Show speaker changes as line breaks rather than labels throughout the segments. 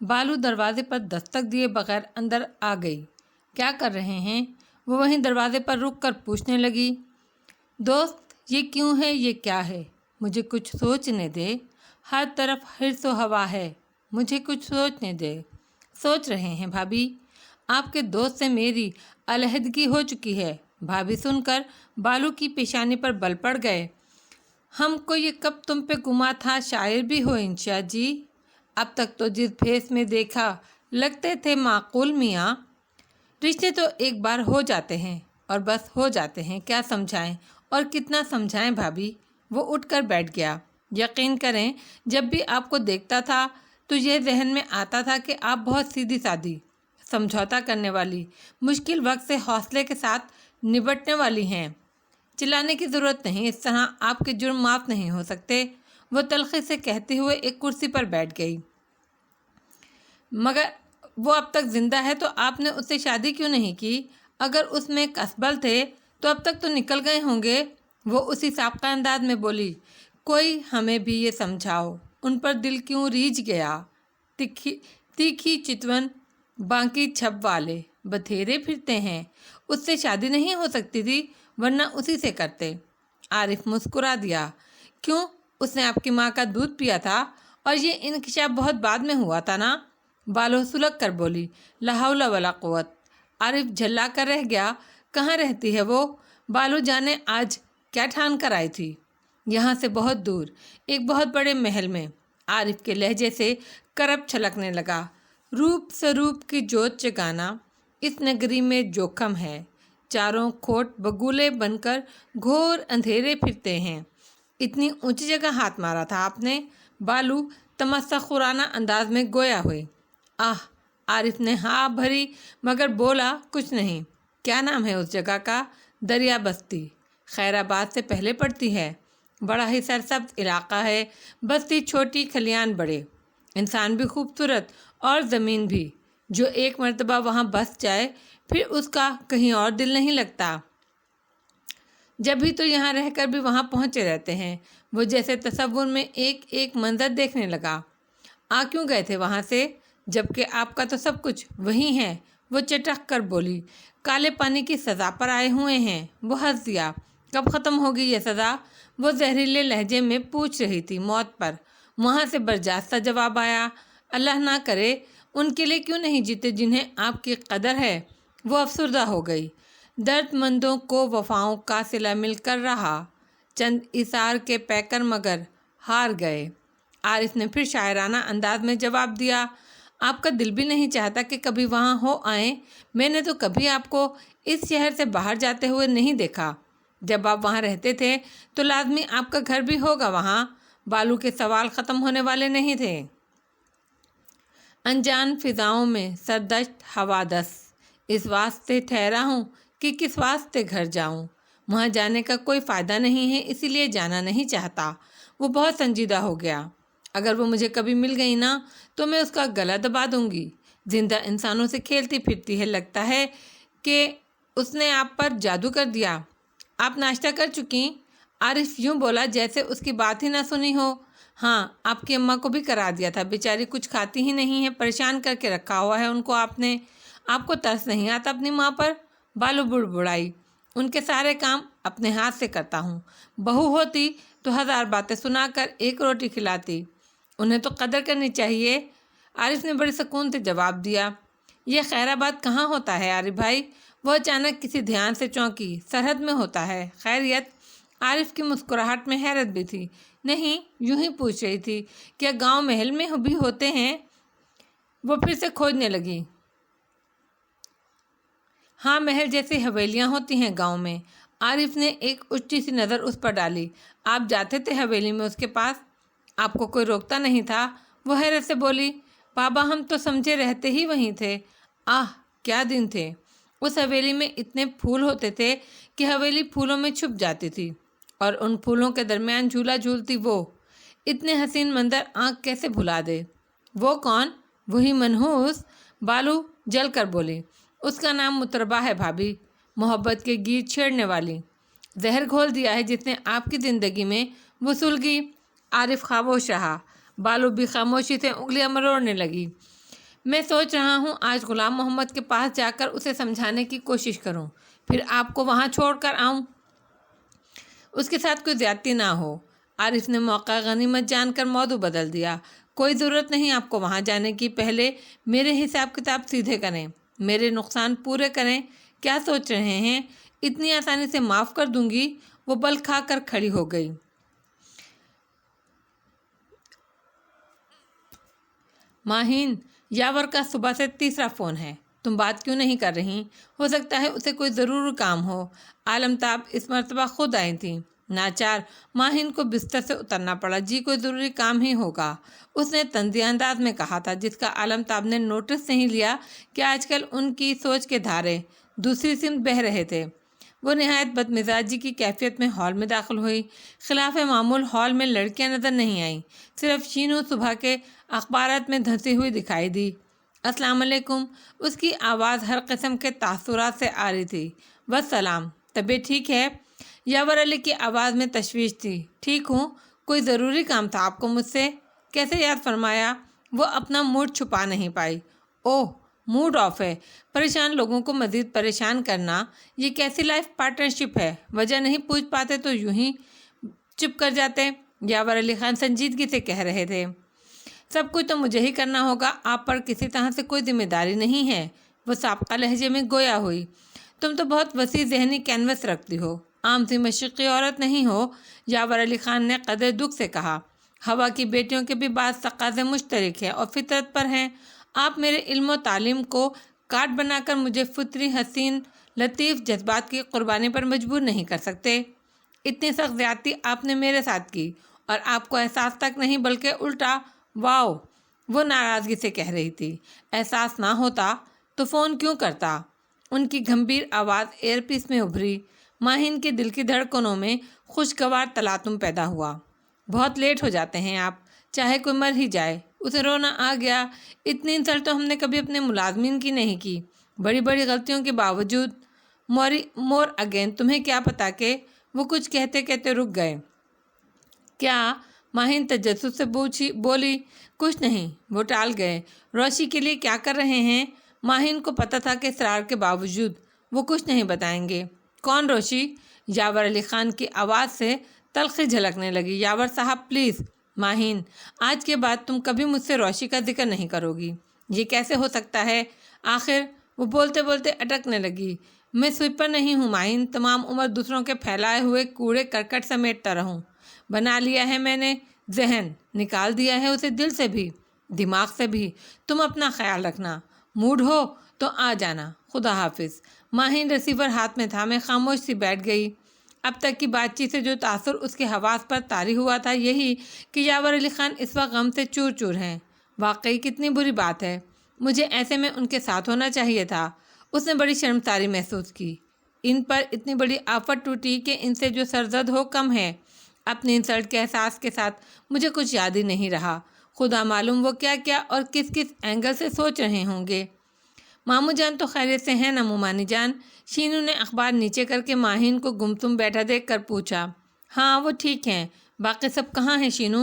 بالو دروازے پر دستک دیے بغیر اندر آ گئی۔ کیا کر رہے ہیں؟ وہ وہیں دروازے پر رک کر پوچھنے لگی۔ دوست، یہ کیوں ہے؟ یہ کیا ہے؟ مجھے کچھ سوچنے دے۔ ہر طرف حرص و ہوا ہے، مجھے کچھ سوچنے دے۔ سوچ رہے ہیں بھابھی؟ آپ کے دوست سے میری علیحدگی ہو چکی ہے۔ بھابھی سن کر بالو کی پیشانی پر بل پڑ گئے۔ ہم کو یہ کب تم پہ گما تھا، شاعر بھی ہو انشا جی۔ اب تک تو جس بھیس میں دیکھا لگتے تھے معقول میاں۔ رشتے تو ایک بار ہو جاتے ہیں اور بس ہو جاتے ہیں، کیا سمجھائیں اور کتنا سمجھائیں بھابھی۔ وہ اٹھ کر بیٹھ گیا۔ یقین کریں، جب بھی آپ کو دیکھتا تھا تو یہ ذہن میں آتا تھا کہ آپ بہت سیدھی سادی، سمجھوتا کرنے والی، مشکل وقت سے حوصلے کے ساتھ نبٹنے والی ہیں۔ چلانے کی ضرورت نہیں، اس طرح آپ کے جرم معاف نہیں ہو سکتے۔ وہ تلخی سے کہتے ہوئے ایک کرسی پر بیٹھ گئی۔ مگر وہ اب تک زندہ ہے تو آپ نے اس سے شادی کیوں نہیں کی؟ اگر اس میں کسبل تھے تو اب تک تو نکل گئے ہوں گے۔ وہ اسی سابقہ انداز میں بولی۔ کوئی ہمیں بھی یہ سمجھاؤ، ان پر دل کیوں ریجھ گیا؟ تیکھی چتون باقی چھب والے بتھیرے پھرتے ہیں۔ اس سے شادی نہیں ہو سکتی تھی، ورنہ اسی سے کرتے۔ عارف مسکرا دیا۔ کیوں؟ اس نے آپ کی ماں کا دودھ پیا تھا اور یہ انکشاف بہت بعد میں ہوا تھا نا؟ بالو سلگ کر بولی۔ لا حول ولا قوت۔ عارف جھلا کر رہ گیا۔ کہاں رہتی ہے وہ؟ بالو جانے آج کیا ٹھان کر آئی تھی؟ یہاں سے بہت دور، ایک بہت بڑے محل میں۔ عارف کے لہجے سے کرب چھلکنے لگا۔ روپ سروپ کی جوت جگانا اس نگری میں جوخم ہے۔ چاروں کھوٹ بگولے بن کر گھور اندھیرے پھرتے ہیں۔ اتنی اونچی جگہ ہاتھ مارا تھا آپ نے؟ بالو تمسخرانہ انداز میں گویا ہوئی۔ آہ! عارف نے ہاں بھری مگر بولا کچھ نہیں۔ کیا نام ہے اس جگہ کا؟ دریا بستی۔ خیر آباد سے پہلے پڑتی ہے۔ بڑا ہی سرسبز علاقہ ہے، بستی چھوٹی، کھلیان بڑے، انسان بھی خوبصورت اور زمین بھی۔ جو ایک مرتبہ وہاں بس جائے پھر اس کا کہیں اور دل نہیں لگتا۔ جب بھی تو یہاں رہ کر بھی وہاں پہنچے رہتے ہیں۔ وہ جیسے تصور میں ایک ایک منظر دیکھنے لگا۔ آ کیوں گئے تھے وہاں سے، جبکہ آپ کا تو سب کچھ وہی ہے؟ وہ چٹخ کر بولی۔ کالے پانی کی سزا پر آئے ہوئے ہیں۔ وہ ہنس دیا۔ کب ختم ہوگی یہ سزا؟ وہ زہریلے لہجے میں پوچھ رہی تھی۔ موت پر۔ وہاں سے برجستہ جواب آیا۔ اللہ نہ کرے، ان کے لیے کیوں نہیں جیتے جنہیں آپ کی قدر ہے؟ وہ افسردہ ہو گئی۔ درد مندوں کو وفاؤں کا صلہ مل کر رہا، چند ایثار کے پیکر مگر ہار گئے۔ عارف نے پھر شاعرانہ انداز میں جواب دیا۔ آپ کا دل بھی نہیں چاہتا کہ کبھی وہاں ہو آئیں؟ میں نے تو کبھی آپ کو اس شہر سے باہر جاتے ہوئے نہیں دیکھا۔ جب آپ وہاں رہتے تھے تو لازمی آپ کا گھر بھی ہوگا وہاں۔ بالو کے سوال ختم ہونے والے نہیں تھے۔ انجان فضاؤں میں سردشت حوادث، اس واسطے ٹھہرا ہوں کہ کس واسطے گھر جاؤں۔ وہاں جانے کا کوئی فائدہ نہیں ہے، اسی لیے جانا نہیں چاہتا۔ وہ بہت سنجیدہ ہو گیا۔ اگر وہ مجھے کبھی مل گئی نا تو میں اس کا گلا دبا دوں گی۔ زندہ انسانوں سے کھیلتی پھرتی ہے، لگتا ہے کہ اس نے آپ پر جادو کر دیا۔ آپ ناشتہ کر چکیں؟ عارف یوں بولا جیسے اس کی بات ہی نہ سنی ہو۔ ہاں، آپ کی اماں کو بھی کرا دیا تھا، بیچاری کچھ کھاتی ہی نہیں ہے، پریشان کر کے رکھا ہوا ہے ان کو آپ نے۔ آپ کو ترس نہیں آتا اپنی ماں پر؟ بالو بڑبڑائی۔ ان کے سارے کام اپنے ہاتھ سے کرتا ہوں۔ بہو ہوتی تو ہزار باتیں سنا کر ایک روٹی کھلاتی۔ انہیں تو قدر کرنی چاہیے۔ عارف نے بڑے سکون سے جواب دیا۔ یہ خیر آباد کہاں ہوتا ہے عارف بھائی؟ وہ اچانک کسی دھیان سے چونکی۔ سرحد میں ہوتا ہے۔ خیریت؟ عارف کی مسکراہٹ میں حیرت بھی تھی۔ نہیں، یوں ہی پوچھ رہی تھی۔ کیا گاؤں محل میں بھی ہوتے ہیں؟ وہ پھر سے کھوجنے لگی۔ ہاں، محل جیسی حویلیاں ہوتی ہیں گاؤں میں۔ عارف نے ایک اچھی سی نظر اس پر ڈالی۔ آپ جاتے تھے حویلی میں اس کے پاس؟ آپ کو کوئی روکتا نہیں تھا؟ وہ حیرت سے بولی۔ بابا، ہم تو سمجھے رہتے ہی وہیں تھے۔ آہ، کیا دن تھے! اس حویلی میں اتنے پھول ہوتے تھے کہ حویلی پھولوں میں چھپ جاتی تھی اور ان پھولوں کے درمیان جھولا جھولتی وہ۔ اتنے حسین منظر آنکھ کیسے بھلا دے؟ وہ کون؟ وہی منحوس؟ بالو جل کر بولی۔ اس کا نام متربہ ہے بھابھی، محبت کے گیت چھیڑنے والی۔ زہر گھول دیا ہے جس نے آپ کی زندگی میں وصولگی۔ عارف خاموش رہا۔ بالو بھی خاموشی سے انگلیاں مروڑنے لگی۔ मैं सोच रहा हूँ आज गुलाम मोहम्मद के पास जाकर उसे समझाने की कोशिश करूँ, फिर आपको वहाँ छोड़कर आऊँ, उसके साथ कोई ज्यादती ना हो। आरिफ ने मौका गनीमत जानकर मौजू बदल दिया। कोई ज़रूरत नहीं आपको वहाँ जाने की, पहले मेरे हिसाब किताब सीधे करें, मेरे नुकसान पूरे करें। क्या सोच रहे हैं इतनी आसानी से माफ़ कर दूंगी? वो बल खा कर खड़ी हो गई। माहीन, यावर का सुबह से तीसरा फ़ोन है, तुम बात क्यों नहीं कर रही? हो सकता है उसे कोई ज़रूर काम हो। आलमताब इस मरतबा खुद आई थी। नाचार माहीन को बिस्तर से उतरना पड़ा। जी कोई ज़रूरी काम ही होगा, उसने तंज़ी अंदाज में कहा था, जिसका आलमताब ने नोटिस नहीं लिया कि आजकल उनकी सोच के धारे दूसरी सिमत बह रहे थे। वो नहायत बदमिजाजी की कैफियत में हॉल में दाखिल हुई। खिलाफ मामूल हॉल में लड़कियां नज़र नहीं आईं, सिर्फ शीनू सुबह के अखबारात में धंसी हुई दिखाई दी। अस्सलाम वालेकुम, उसकी आवाज़ हर किस्म के तासुरात से आ रही थी। बस सलाम, तबीयत ठीक है? यावर अली की आवाज़ में तशवीश थी। ठीक हूँ, कोई ज़रूरी काम था आपको मुझसे? कैसे याद फरमाया? वो अपना मूड छुपा नहीं पाई। ओह, मूड ऑफ है। परेशान लोगों को मज़ीद परेशान करना, ये कैसी लाइफ पार्टनरशिप है? वजह नहीं पूछ पाते तो यूं ही चुप कर जाते। यावर अली खान संजीदगी से कह रहे थे। सब कुछ तो मुझे ही करना होगा, आप पर किसी तरह से कोई जिम्मेदारी नहीं है। वो साबका लहजे में गोया हुई। तुम तो बहुत वसी जहनी कैनवस रखती हो, आम सी मशक्की औरत नहीं हो। यावर अली खान ने कदर दुख से कहा। हवा की बेटियों के भी बाद तकाज़े मुश्तरक है और फितरत पर हैं। आप मेरे इल्म तालीम को काट बनाकर मुझे फितरी हसीन लतीफ़ जज्बात की कुर्बानी पर मजबूर नहीं कर सकते। इतनी सख्त ज़्यादती आपने मेरे साथ की और आपको एहसास तक नहीं, बल्कि उल्टा। वाओ, वो नाराज़गी से कह रही थी। एहसास ना होता तो फ़ोन क्यों करता? उनकी गंभीर आवाज़ एयरपीस में उभरी। माहिन के दिल की धड़कनों में खुशगवार तलातुम पैदा हुआ। बहुत लेट हो जाते हैं आप, चाहे कोई मर ही जाए। उसे रोना आ गया। इतनी इंसल्ट तो हमने कभी अपने मुलाजमीन की नहीं की, बड़ी बड़ी गलतियों के बावजूद। मोर अगेन, तुम्हें क्या पता कि वो कुछ कहते कहते रुक गए। क्या? माहिन तजस्सुस से बोली। कुछ नहीं, वो टाल गए। रोशी के लिए क्या कर रहे हैं? माहिन को पता था कि इसरार के बावजूद वो कुछ नहीं बताएंगे। कौन रोशी? यावर अली खान की आवाज़ से तलखी झलकने लगी। यावर साहब प्लीज़। माहिन, आज के बाद तुम कभी मुझसे रोशी का जिक्र नहीं करोगी। ये कैसे हो सकता है? आखिर वो बोलते बोलते अटकने लगी। मैं स्वीपर नहीं हूँ माहिन, तमाम उम्र दूसरों के फैलाए हुए कूड़े करकट समेटता रहूँ। बना लिया है मैंने जहन, निकाल दिया है उसे दिल से भी, दिमाग से भी। तुम अपना ख्याल रखना, मूड हो तो आ जाना। खुदा हाफिज़। माहिन रिसीवर हाथ में था। मैं खामोश सी बैठ गई। अब तक की बातचीत से जो तासुर उसके हवास पर तारी हुआ था, यही कि यावर अली ख़ान इस वक्त गम से चूर चूर हैं। वाकई कितनी बुरी बात है, मुझे ऐसे में उनके साथ होना चाहिए था। उसने बड़ी शर्मसारी महसूस की। इन पर इतनी बड़ी आफत टूटी कि इनसे जो सरजद हो कम है। अपने इंसल्ट के एहसास के साथ मुझे कुछ याद ही नहीं रहा। खुदा मालूम वो क्या क्या और किस किस एंगल से सोच रहे होंगे। मामू जान तो खैरियत से हैं ना मुमानी जान? शीनू ने अखबार नीचे करके माहिन को गुमसुम बैठा देख कर पूछा। हाँ, वो ठीक हैं। बाकी सब कहाँ हैं शीनू?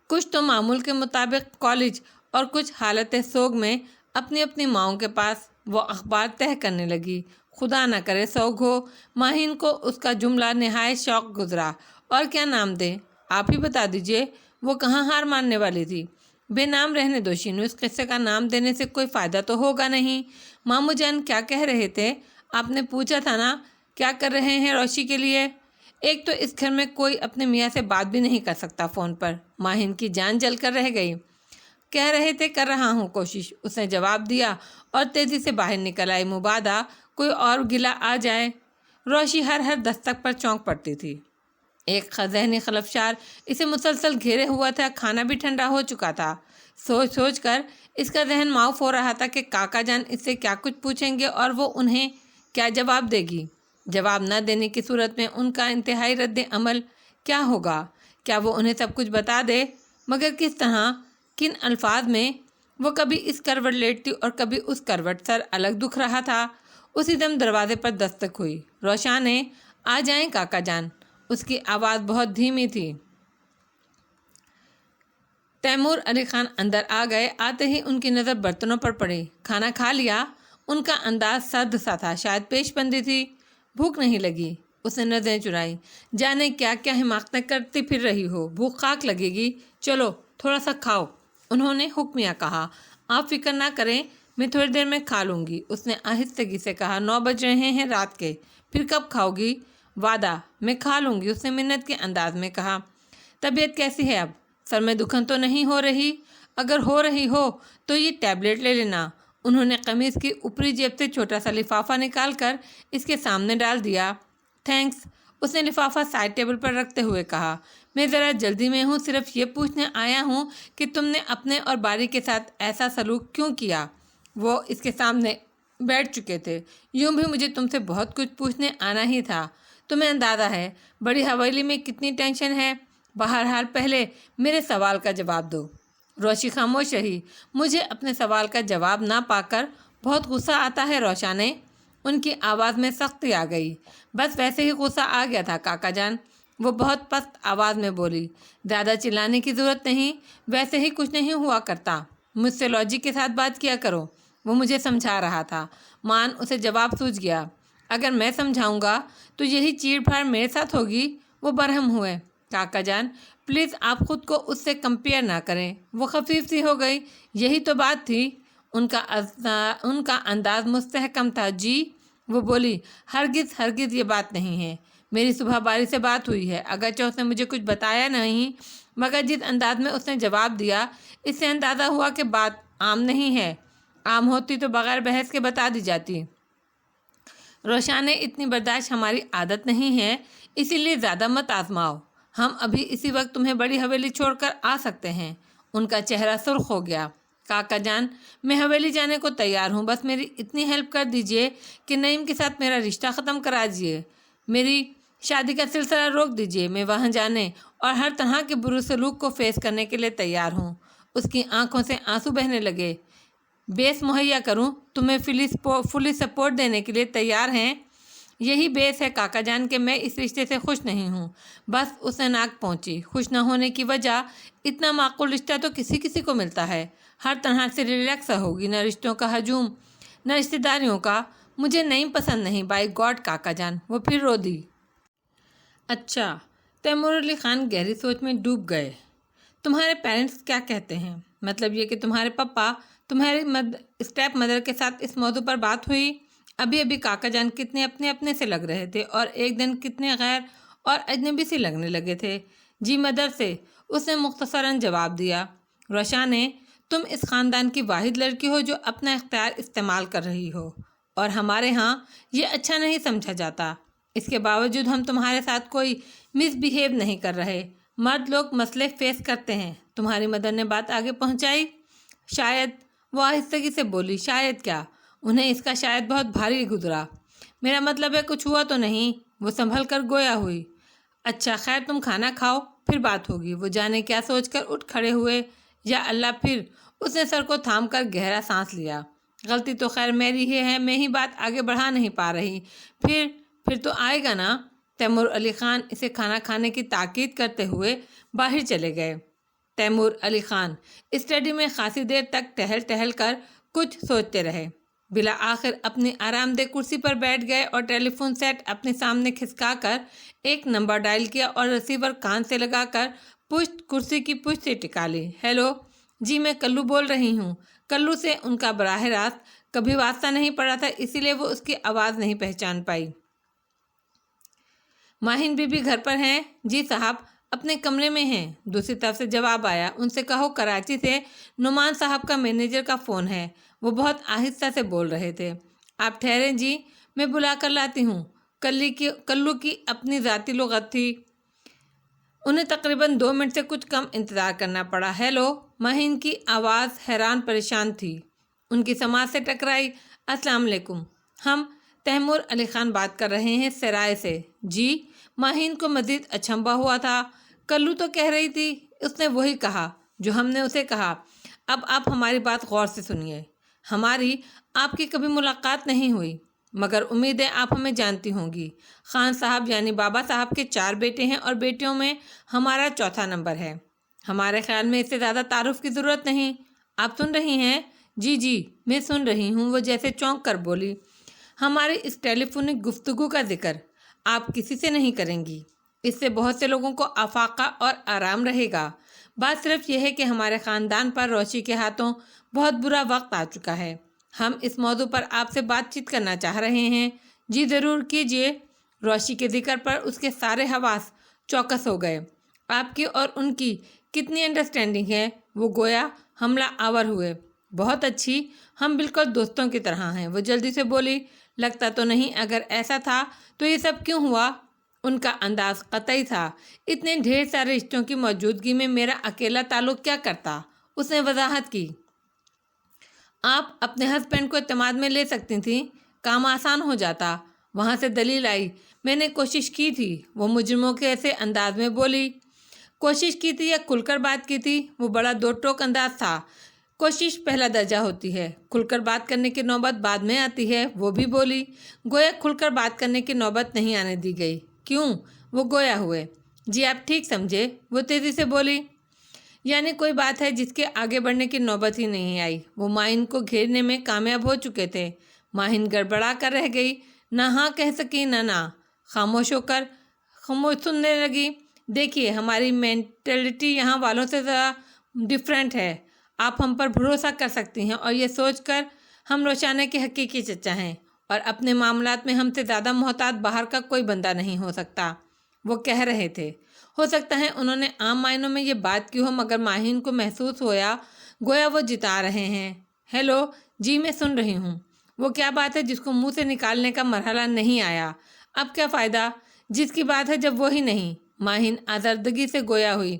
कुछ तो मामूल के मुताबिक कॉलेज और कुछ हालत सोग में अपनी अपनी माओं के पास। वो अखबार तह करने लगी। खुदा न करे सोग हो। माहिन को उसका जुमला नहायत शौक गुजरा। और क्या नाम दे? आप ही बता दीजिए। वो कहाँ हार मानने वाली थी। बेनाम रहने दो शीनू, इस किस्से का नाम देने से कोई फ़ायदा तो होगा नहीं। मामू जान क्या कह रहे थे? आपने पूछा था ना क्या कर रहे हैं रोशी के लिए? एक तो इस घर में कोई अपने मियाँ से बात भी नहीं कर सकता फ़ोन पर। माहिन की जान जल कर रह गई। कह रहे थे कर रहा हूँ कोशिश, उसने जवाब दिया और तेज़ी से बाहर निकल आई। मुबादा कोई और गिला आ जाए। रोशी हर दस्तक पर चौंक पड़ती थी। एक ज़हनी खलफशार इसे मुसलसल घेरे हुआ था। खाना भी ठंडा हो चुका था। सोच कर इसका जहन माउफ हो रहा था कि काका जान इससे क्या कुछ पूछेंगे और वो उन्हें क्या जवाब देगी। जवाब न देने की सूरत में उनका इंतहाई रद्द अमल क्या होगा? क्या वो उन्हें सब कुछ बता दे? मगर किस तरह, किन अल्फाज में? वो कभी इस करवट लेटती और कभी उस करवट। सर अलग दुख रहा था। उसी दम दरवाजे पर दस्तक हुई। रोशाने, आ जाएं काका जान। उसकी आवाज़ बहुत धीमी थी। تیمور علی خان اندر آ گئے۔ آتے ہی ان کی نظر برتنوں پر پڑی۔ کھانا کھا لیا؟ ان کا انداز سرد سا تھا، شاید پیش بندی تھی۔ بھوک نہیں لگی؟ اس نے نظریں چرائی۔ جانے کیا کیا حماقتیں کرتی پھر رہی ہو، بھوک خاک لگے گی، چلو تھوڑا سا کھاؤ، انہوں نے حکمیہ کہا۔ آپ فکر نہ کریں، میں تھوڑی دیر میں کھا لوں گی، اس نے آہستگی سے کہا۔ 9 بج رہے ہیں رات کے، پھر کب کھاؤ گی؟ وعدہ، میں کھا لوں گی، اس نے منت کے انداز میں کہا۔ طبیعت کیسی ہے اب؟ سر میں دکھن تو نہیں ہو رہی؟ اگر ہو رہی ہو تو یہ ٹیبلٹ لے لینا۔ انہوں نے قمیض کی اوپری جیب سے چھوٹا سا لفافہ نکال کر اس کے سامنے ڈال دیا۔ تھینکس، اس نے لفافہ سائڈ ٹیبل پر رکھتے ہوئے کہا۔ میں ذرا جلدی میں ہوں، صرف یہ پوچھنے آیا ہوں کہ تم نے اپنے اور باری کے ساتھ ایسا سلوک کیوں کیا؟ وہ اس کے سامنے بیٹھ چکے تھے۔ یوں بھی مجھے تم سے بہت کچھ پوچھنے آنا ہی تھا، تمہیں اندازہ ہے بڑی حویلی میں کتنی ٹینشن ہے۔ بہرحال پہلے میرے سوال کا جواب دو۔ روشی خاموش رہی۔ مجھے اپنے سوال کا جواب نہ پا کر بہت غصہ آتا ہے روشانے، ان کی آواز میں سختی آ گئی۔ بس ویسے ہی غصہ آ گیا تھا کاکا جان، وہ بہت پست آواز میں بولی۔ زیادہ چلانے کی ضرورت نہیں، ویسے ہی کچھ نہیں ہوا کرتا، مجھ سے لاجک کے ساتھ بات کیا کرو، وہ مجھے سمجھا رہا تھا۔ مان اسے جواب سوجھ گیا۔ اگر میں سمجھاؤں گا تو یہی چیڑ پھاڑ میرے ساتھ ہوگی؟ وہ برہم ہوئے۔ کاکا جان پلیز آپ خود کو اس سے کمپیئر نہ کریں، وہ خفیف سی ہو گئی۔ یہی تو بات تھی۔ ان کا انداز مستحکم تھا۔ جی، وہ بولی۔ ہرگز یہ بات نہیں ہے، میری صبح باری سے بات ہوئی ہے، اگرچہ اس نے مجھے کچھ بتایا نہیں، مگر جس انداز میں اس نے جواب دیا اس سے اندازہ ہوا کہ بات عام نہیں ہے، عام ہوتی تو بغیر بحث کے بتا دی جاتی۔ روشانے، اتنی برداشت ہماری عادت نہیں ہے، اسی لیے زیادہ مت آزماؤ، ہم ابھی اسی وقت تمہیں بڑی حویلی چھوڑ کر آ سکتے ہیں۔ ان کا چہرہ سرخ ہو گیا۔ کاکا جان میں حویلی جانے کو تیار ہوں، بس میری اتنی ہیلپ کر دیجئے کہ نعیم کے ساتھ میرا رشتہ ختم کرا دیجئے، میری شادی کا سلسلہ روک دیجئے، میں وہاں جانے اور ہر طرح کے برے سلوک کو فیس کرنے کے لیے تیار ہوں۔ اس کی آنکھوں سے آنسو بہنے لگے۔ بیس مہیا کروں، تمہیں فلی سپورٹ دینے کے لیے تیار ہیں؟ یہی بیس ہے کاکا جان کہ میں اس رشتے سے خوش نہیں ہوں، بس اس نے ناک پہنچی۔ خوش نہ ہونے کی وجہ؟ اتنا معقول رشتہ تو کسی کسی کو ملتا ہے، ہر طرح سے ریلیکس ہوگی، نہ رشتوں کا ہجوم نہ رشتہ داریوں کا۔ مجھے نہیں پسند نہیں، بائی گاڈ کاکا جان، وہ پھر رو دی۔ اچھا، تیمور علی خان گہری سوچ میں ڈوب گئے۔ تمہارے پیرنٹس کیا کہتے ہیں؟ مطلب یہ کہ تمہارے پپا، تمہاری اسٹیپ مدر کے ساتھ اس موضوع پر بات ہوئی؟ ابھی کاکا جان کتنے اپنے سے لگ رہے تھے اور ایک دن کتنے غیر اور اجنبی سے لگنے لگے تھے۔ جی مدر سے، اس نے مختصراً جواب دیا۔ روشانے، تم اس خاندان کی واحد لڑکی ہو جو اپنا اختیار استعمال کر رہی ہو، اور ہمارے ہاں یہ اچھا نہیں سمجھا جاتا۔ اس کے باوجود ہم تمہارے ساتھ کوئی مس بیہیو نہیں کر رہے۔ مرد لوگ مسئلے فیس کرتے ہیں، تمہاری مدر نے بات آگے پہنچائی۔ شاید، وہ آہستگی سے بولی، شاید کیا؟ انہیں اس کا شاید بہت بھاری گزرا۔ میرا مطلب ہے کچھ ہوا تو نہیں؟ وہ سنبھل کر گویا ہوئی۔ اچھا خیر، تم کھانا کھاؤ، پھر بات ہوگی۔ وہ جانے کیا سوچ کر اٹھ کھڑے ہوئے۔ یا اللہ، پھر اس نے سر کو تھام کر گہرا سانس لیا۔ غلطی تو خیر میری ہی ہے، میں ہی بات آگے بڑھا نہیں پا رہی۔ پھر تو آئے گا نا؟ تیمور علی خان اسے کھانا کھانے کی تاکید کرتے ہوئے باہر چلے گئے۔ تیمور علی خان اسٹڈی میں خاصی دیر تک ٹہل کر کچھ سوچتے رہے۔ بالآخر اپنی آرام دہ کرسی پر بیٹھ گئے اور ٹیلی فون سیٹ اپنے سامنے کھسکا کر ایک نمبر ڈائل کیا اور ریسیور کان سے لگا کر کرسی کی پشت سے ٹکا لی۔ ہیلو، جی میں کلو بول رہی ہوں۔ کلو سے ان کا براہ راست کبھی واسطہ نہیں پڑا تھا، اسی لیے وہ اس کی آواز نہیں پہچان پائی۔ ماہین بی بی گھر پر ہیں؟ جی صاحب، اپنے کمرے میں ہیں، دوسری طرف سے جواب آیا۔ ان سے کہو کراچی سے نعمان صاحب کا مینیجر کا فون ہے، وہ بہت آہستہ سے بول رہے تھے۔ آپ ٹھہریں جی، میں بلا کر لاتی ہوں۔ کلو کی اپنی ذاتی لغت تھی۔ انہیں تقریباً 2 منٹ سے کچھ کم انتظار کرنا پڑا۔ ہیلو، ماہین کی آواز حیران پریشان تھی، ان کی سماعت سے ٹکرائی۔ السلام علیکم، ہم تیمور علی خان بات کر رہے ہیں سرائے سے۔ جی؟ ماہین کو مزید اچنبھا ہوا تھا۔ کلو تو کہہ رہی تھی، اس نے وہی کہا جو ہم نے اسے کہا۔ اب آپ ہماری بات غور سے سنیے۔ ہماری آپ کی کبھی ملاقات نہیں ہوئی، مگر امید ہے آپ ہمیں جانتی ہوں گی۔ خان صاحب یعنی بابا صاحب کے 4 بیٹے ہیں اور بیٹیوں میں ہمارا چوتھا نمبر ہے۔ हमारे ख्याल में इससे ज़्यादा तारुफ की ज़रूरत नहीं। आप सुन रही हैं? जी जी मैं सुन रही हूँ, वो जैसे चौंक कर बोली। हमारी इस टेलीफोनिक गुफ्तगू का जिक्र आप किसी से नहीं करेंगी। इससे बहुत से लोगों को अफाका और आराम रहेगा। बात सिर्फ यह है कि हमारे ख़ानदान पर रोशी के हाथों बहुत बुरा वक्त आ चुका है। हम इस मौजू पर आपसे बातचीत करना चाह रहे हैं। जी ज़रूर कीजिए। रोशी के जिक्र पर उसके सारे हवास चौकस हो गए। आपकी और उनकी कितनी अंडरस्टैंडिंग है, वो गोया हमला आवर हुए। बहुत अच्छी, हम बिल्कुल दोस्तों की तरह हैं, वो जल्दी से बोली। लगता तो नहीं, अगर ऐसा था तो ये सब क्यों हुआ? उनका अंदाज कतई था। इतने ढेर सारे रिश्तों की मौजूदगी में मेरा अकेला ताल्लुक क्या करता? उसने वजाहत की। आप अपने हस्बैंड को इत्तेमाद में ले सकती थी, काम आसान हो जाता। वहाँ से दलील आई, मैंने कोशिश की थी, वो मुजरिमों के ऐसे अंदाज में बोली। कोशिश की थी या खुलकर बात की थी? वो बड़ा दो टोक अंदाज था। कोशिश पहला दर्जा होती है, खुलकर बात करने की नौबत बाद में आती है, वो भी बोली। गोया खुलकर बात करने की नौबत नहीं आने दी गई। क्यों? वो गोया हुए। जी आप ठीक समझे, वो तेज़ी से बोली। यानी कोई बात है जिसके आगे बढ़ने की नौबत ही नहीं आई। वो माहिन को घेरने में कामयाब हो चुके थे। माहिन गड़बड़ा कर रह गई, ना हाँ कह सकी ना खामोश होकर खामोश सुनने लगी। देखिए, हमारी मेंटलिटी यहाँ वालों से ज़रा डिफरेंट है। आप हम पर भरोसा कर सकती हैं और ये सोचकर हम रोशाना के हकीकी चचा हैं और अपने मामलात में हमसे ज़्यादा मोहतात बाहर का कोई बंदा नहीं हो सकता। वो कह रहे थे। हो सकता है उन्होंने आम मायनों में ये बात की हो, मगर माहिन को महसूस होया गोया वो जिता रहे हैं। हेलो, जी मैं सुन रही हूँ। वो क्या बात है जिसको मुंह से निकालने का मरहला नहीं आया? अब क्या फ़ायदा? जिसकी बात है जब वो ही नहीं। माहिन आज़र्दगी से गोया हुई।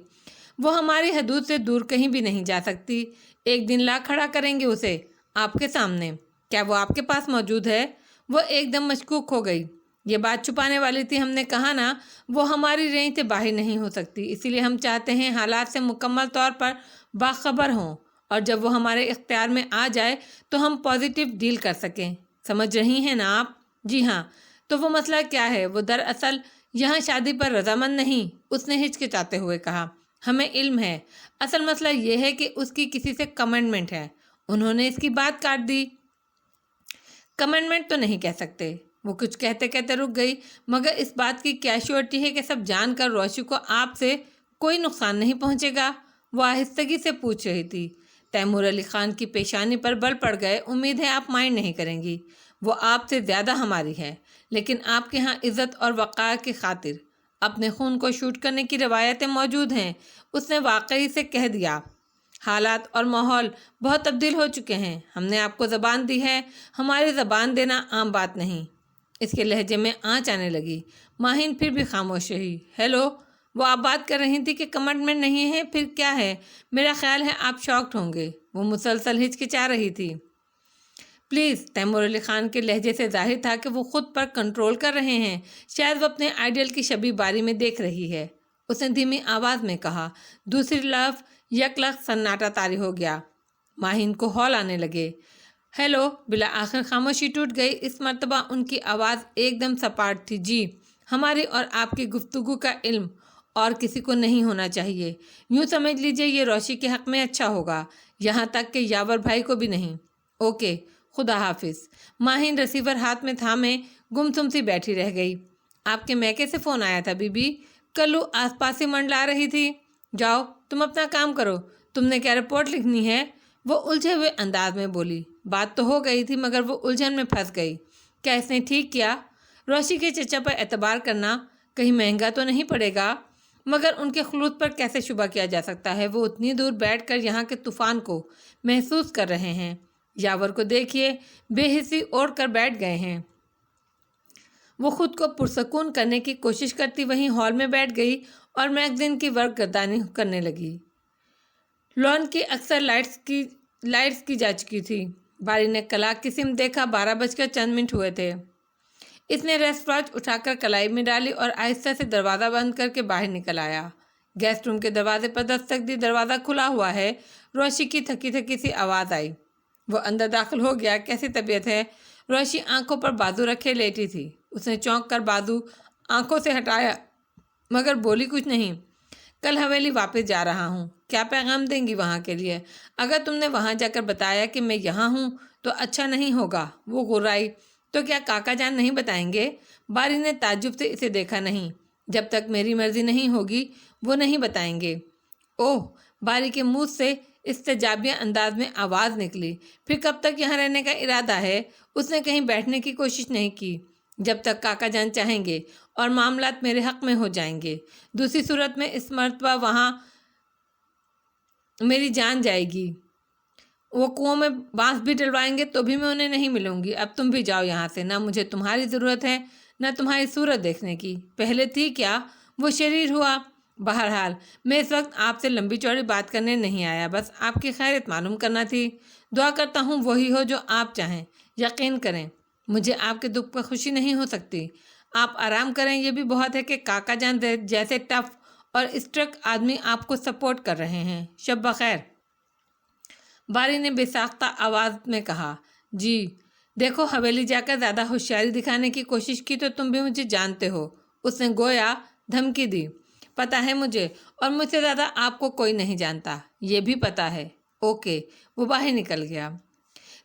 वो हमारी हदूद से दूर कहीं भी नहीं जा सकती। एक दिन ला खड़ा करेंगे उसे आपके सामने। क्या वो आपके पास मौजूद है? वो एकदम मशकूक हो गई। ये बात छुपाने वाली थी। हमने कहा ना, वो हमारी रेंज से बाहर नहीं हो सकती। इसीलिए हम चाहते हैं हालात से मुकम्मल तौर पर बाखबर हों और जब वो हमारे इख्तियार में आ जाए तो हम पॉजिटिव डील कर सकें। समझ रही हैं ना आप? जी हाँ। तो वो मसला क्या है? वो दरअसल यहाँ शादी पर रजामंद नहीं, उसने हिचकिचाते हुए कहा। हमें इल्म है। असल मसला ये है कि उसकी किसी से कमिटमेंट है। उन्होंने इसकी बात काट दी। कमिटमेंट तो नहीं कह सकते। वो कुछ कहते कहते रुक गई। मगर इस बात की क्या श्योरिटी है कि सब जानकर रोशी को आपसे कोई नुकसान नहीं पहुंचेगा? वो आहिस्तगी से पूछ रही थी। तैमूर अली खान की पेशानी पर बल पड़ गए। उम्मीद है आप माइंड नहीं करेंगी। वो आपसे ज़्यादा हमारी है, लेकिन आपके यहाँ इज़्ज़त और वक़ार की खातिर अपने खून को शूट करने की रवायतें मौजूद हैं। उसने वाकई से कह दिया। हालात और माहौल बहुत तब्दील हो चुके हैं। हमने आपको ज़बान दी है, हमारी ज़बान देना आम बात नहीं। इसके लहजे में आँच आने लगी। माहिन फिर भी खामोश रही। हेलो, वो आप बात कर रही थी कि कमिटमेंट नहीं है, फिर क्या है? मेरा ख्याल है आप शॉक्ड होंगे। वो मुसलसल हिचकिचा रही थी। प्लीज़। तैमूर अली खान के लहजे से जाहिर था कि वो खुद पर कंट्रोल कर रहे हैं। शायद वो अपने आइडियल की शबी बारी में देख रही है। उसने धीमी आवाज़ में कहा। दूसरी तरफ यकलख सन्नाटा तारी हो गया। माहिन को हौल आने लगे। हेलो। बिला आखिर खामोशी टूट गई। इस मर्तबा उनकी आवाज़ एकदम सपाट थी। जी, हमारी और आपकी गुफ्तगू का इल्म और किसी को नहीं होना चाहिए। यूँ समझ लीजिए ये रोशी के हक़ में अच्छा होगा, यहाँ तक कि यावर भाई को भी नहीं। ओके, खुदा हाफिज़। माहिन रिसीवर हाथ में थामे गुमसुम सी बैठी रह गई। आपके मैके से फ़ोन आया था बीबी? कल्लू आसपास ही मंडला रही थी। जाओ तुम अपना काम करो। तुमने क्या रिपोर्ट लिखनी है? वो उलझे हुए अंदाज में बोली। बात तो हो गई थी, मगर वो उलझन में फंस गई। क्या इसने ठीक किया? रोशी के चचा पर एतबार करना कहीं महंगा तो नहीं पड़ेगा? मगर उनके खुलूस पर कैसे शुबा किया जा सकता है? वो उतनी दूर बैठकर यहाँ के तूफ़ान को महसूस कर रहे हैं। यावर को देखिए, बेहिसी ओढ़ कर बैठ गए हैं। वो खुद को पुरसकून करने की कोशिश करती वहीं हॉल में बैठ गई और मैगजीन की वर्क गर्दानी करने लगी। लॉन की अक्सर लाइट्स की जा चुकी थी। बारी ने कलाक की सिम देखा। 12:04 हुए थे। इसने रेस्टवॉच उठाकर कलाई में डाली और आहिस्ता से दरवाज़ा बंद करके बाहर निकल आया। गेस्ट रूम के दरवाजे पर दस्तक दी। दरवाज़ा खुला हुआ है। रोशी की थकी थकी सी आवाज़ आई। वो अंदर दाखिल हो गया। कैसी तबीयत है? रोशी आंखों पर बाजू रखे लेटी थी। उसने चौंक कर बाजू आंखों से हटाया, मगर बोली कुछ नहीं। کل حویلی واپس جا رہا ہوں، کیا پیغام دیں گی وہاں کے لیے؟ اگر تم نے وہاں جا کر بتایا کہ میں یہاں ہوں تو اچھا نہیں ہوگا۔ وہ غرائی، تو کیا کاکا جان نہیں بتائیں گے؟ باری نے تعجب سے اسے دیکھا۔ نہیں، جب تک میری مرضی نہیں ہوگی وہ نہیں بتائیں گے۔ اوہ، باری کے منہ سے استجابیہ انداز میں آواز نکلی۔ پھر کب تک یہاں رہنے کا ارادہ ہے؟ اس نے کہیں بیٹھنے کی کوشش نہیں کی۔ جب تک کاکا جان چاہیں گے اور معاملات میرے حق میں ہو جائیں گے۔ دوسری صورت میں اس مرتبہ وہاں میری جان جائے گی۔ وہ کنویں میں بانس بھی ڈلوائیں گے تو بھی میں انہیں نہیں ملوں گی۔ اب تم بھی جاؤ یہاں سے، نہ مجھے تمہاری ضرورت ہے نہ تمہاری صورت دیکھنے کی۔ پہلے تھی کیا؟ وہ شریر ہوا۔ بہرحال میں اس وقت آپ سے لمبی چوڑی بات کرنے نہیں آیا، بس آپ کی خیریت معلوم کرنا تھی۔ دعا کرتا ہوں وہی ہو جو آپ چاہیں۔ یقین کریں مجھے آپ کے دکھ پر خوشی نہیں ہو سکتی۔ آپ آرام کریں، یہ بھی بہت ہے کہ کاکا جان جیسے ٹف اور اسٹرک آدمی آپ کو سپورٹ کر رہے ہیں۔ شب بخیر، باری نے بے ساختہ آواز میں کہا۔ جی دیکھو، حویلی جا کر زیادہ ہوشیاری دکھانے کی کوشش کی تو تم بھی مجھے جانتے ہو، اس نے گویا دھمکی دی۔ پتہ ہے مجھے، اور مجھ سے زیادہ آپ کو کوئی نہیں جانتا، یہ بھی پتہ ہے۔ اوکے، وہ باہر نکل گیا۔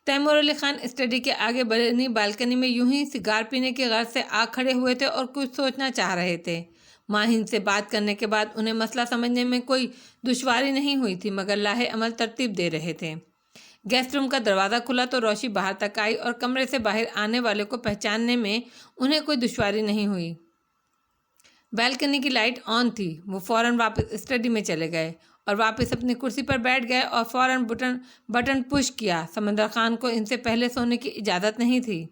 تیمور علی خان اسٹڈی کے آگے بنی بالکنی میں یوں ہی سگار پینے کی غرض سے آ کھڑے ہوئے تھے اور کچھ سوچنا چاہ رہے تھے۔ ماہند سے بات کرنے کے بعد انہیں مسئلہ سمجھنے میں کوئی دشواری نہیں ہوئی تھی، مگر لاہے عمل ترتیب دے رہے تھے۔ گیسٹ روم کا دروازہ کھلا تو روشنی باہر تک آئی اور کمرے سے باہر آنے والے کو پہچاننے میں انہیں کوئی دشواری نہیں ہوئی۔ بالکنی کی لائٹ آن تھی۔ وہ فوراً واپس اسٹڈی میں چلے گئے اور واپس اپنی کرسی پر بیٹھ گئے اور فوراً بٹن پش کیا۔ سمندر خان کو ان سے پہلے سونے کی اجازت نہیں تھی۔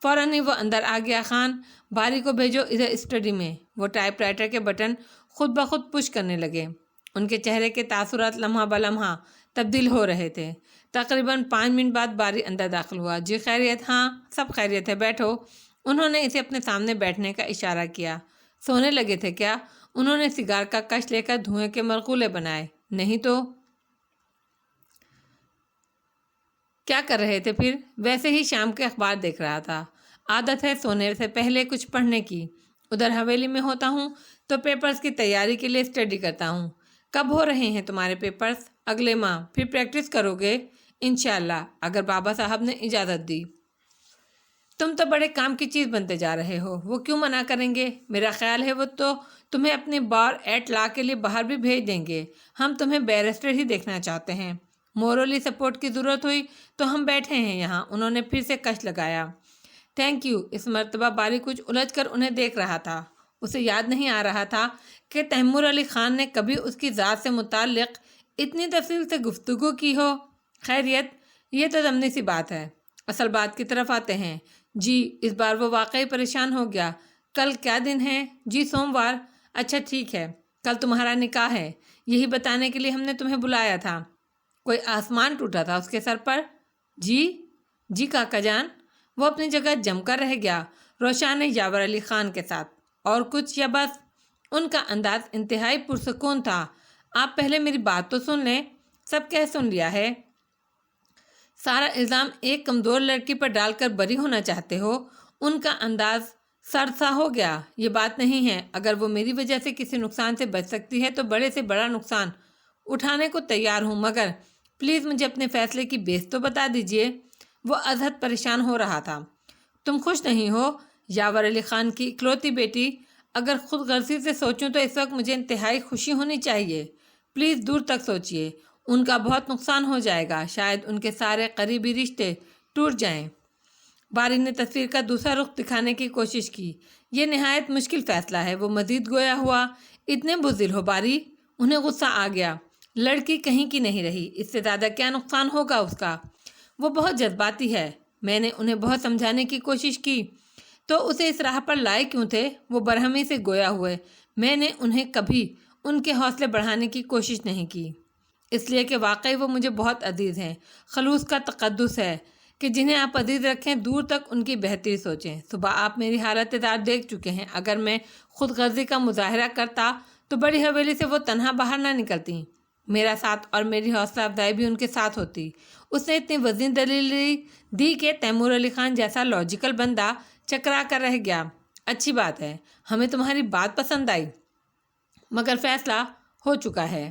فوراً ہی وہ اندر آ گیا۔ خان، باری کو بھیجو ادھر اسٹڈی میں۔ وہ ٹائپ رائٹر کے بٹن خود بخود پش کرنے لگے۔ ان کے چہرے کے تاثرات لمحہ بلمحہ تبدیل ہو رہے تھے۔ تقریباً 5 منٹ بعد باری اندر داخل ہوا۔ جی خیریت؟ ہاں سب خیریت ہے، بیٹھو۔ انہوں نے اسے اپنے سامنے بیٹھنے کا اشارہ کیا۔ سونے لگے تھے کیا؟ انہوں نے سگار کا کش لے کر دھوئیں کے مرغولے بنائے۔ نہیں تو کیا کر رہے تھے پھر؟ ویسے ہی شام کے اخبار دیکھ رہا تھا۔ عادت ہے سونے سے پہلے کچھ پڑھنے کی۔ ادھر حویلی میں ہوتا ہوں تو پیپرز کی تیاری کے لیے اسٹڈی کرتا ہوں۔ کب ہو رہے ہیں تمہارے پیپرز؟ اگلے ماہ۔ پھر پریکٹس کرو گے؟ انشاءاللہ، اگر بابا صاحب نے اجازت دی۔ تم تو بڑے کام کی چیز بنتے جا رہے ہو، وہ کیوں منع کریں گے؟ میرا خیال ہے وہ تو تمہیں اپنی بار ایٹ لا کے لیے باہر بھی بھیج دیں گے۔ ہم تمہیں بیرسٹر ہی دیکھنا چاہتے ہیں۔ مورلی سپورٹ کی ضرورت ہوئی تو ہم بیٹھے ہیں یہاں۔ انہوں نے پھر سے کش لگایا۔ Thank you. اس مرتبہ باری کچھ الجھ کر انہیں دیکھ رہا تھا۔ اسے یاد نہیں آ رہا تھا کہ تیمور علی خان نے کبھی اس کی ذات سے متعلق اتنی تفصیل سے گفتگو کی ہو۔ خیریت، یہ تو ضمنی سی بات ہے۔ اصل بات کی طرف آتے ہیں۔ جی، اس بار وہ واقعی پریشان ہو گیا۔ کل کیا دن ہے؟ جی سوموار۔ اچھا ٹھیک ہے، کل تمہارا نکاح ہے، یہی بتانے کے لیے ہم نے تمہیں بلایا تھا۔ کوئی آسمان ٹوٹا تھا اس کے سر پر؟ جی کاکا جان۔ وہ اپنی جگہ جم کر رہ گیا روشان یاور علی خان کے ساتھ۔ اور کچھ یا بس؟ ان کا انداز انتہائی پرسکون تھا۔ آپ پہلے میری بات تو سن لیں۔ سب کہہ سن لیا ہے۔ سارا الزام ایک کمزور لڑکی پر ڈال کر بری ہونا چاہتے ہو؟ ان کا انداز سرسا ہو گیا۔ یہ بات نہیں ہے، اگر وہ میری وجہ سے کسی نقصان سے بچ سکتی ہے تو بڑے سے بڑا نقصان اٹھانے کو تیار ہوں، مگر پلیز مجھے اپنے فیصلے کی بیس تو بتا دیجئے۔ وہ ازحد پریشان ہو رہا تھا۔ تم خوش نہیں ہو؟ یاور علی خان کی اکلوتی بیٹی، اگر خود غرضی سے سوچوں تو اس وقت مجھے انتہائی خوشی ہونی چاہیے۔ پلیز دور تک سوچئے، ان کا بہت نقصان ہو جائے گا، شاید ان کے سارے قریبی رشتے ٹوٹ جائیں۔ باری نے تصویر کا دوسرا رخ دکھانے کی کوشش کی۔ یہ نہایت مشکل فیصلہ ہے، وہ مزید گویا ہوا۔ اتنے بزدل ہو باری؟ انہیں غصہ آ گیا۔ لڑکی کہیں کی نہیں رہی، اس سے زیادہ کیا نقصان ہوگا اس کا؟ وہ بہت جذباتی ہے۔ میں نے انہیں بہت سمجھانے کی کوشش کی تو اسے اس راہ پر لائے کیوں تھے؟ وہ برہمی سے گویا ہوئے۔ میں نے انہیں کبھی ان کے حوصلے بڑھانے کی کوشش نہیں کی، اس لیے کہ واقعی وہ مجھے بہت عزیز ہیں۔ خلوص کا تقدس ہے کہ جنہیں آپ عزیز رکھیں دور تک ان کی بہتری سوچیں۔ صبح آپ میری حالت زار دیکھ چکے ہیں۔ اگر میں خود غرضی کا مظاہرہ کرتا تو بڑی حویلی سے وہ تنہا باہر نہ نکلتی، میرا ساتھ اور میری حوصلہ افزائی بھی ان کے ساتھ ہوتی۔ اس نے اتنی وزین دلیل دی کہ تیمور علی خان جیسا لاجیکل بندہ چکرا کر رہ گیا۔ اچھی بات ہے، ہمیں تمہاری بات پسند آئی، مگر فیصلہ ہو چکا ہے۔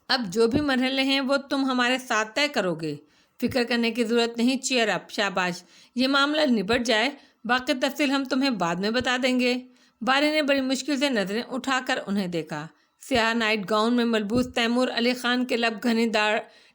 اب جو بھی مرحلے ہیں وہ تم ہمارے ساتھ طے کرو گے۔ فکر کرنے کی ضرورت نہیں، چیئر اپ، شاباش، یہ معاملہ نبٹ جائے، باقی تفصیل ہم تمہیں بعد میں بتا دیں گے۔ باری نے بڑی مشکل سے نظریں اٹھا کر انہیں دیکھا۔ سیاہ نائٹ گاؤن میں ملبوس تیمور علی خان کے لب گھنی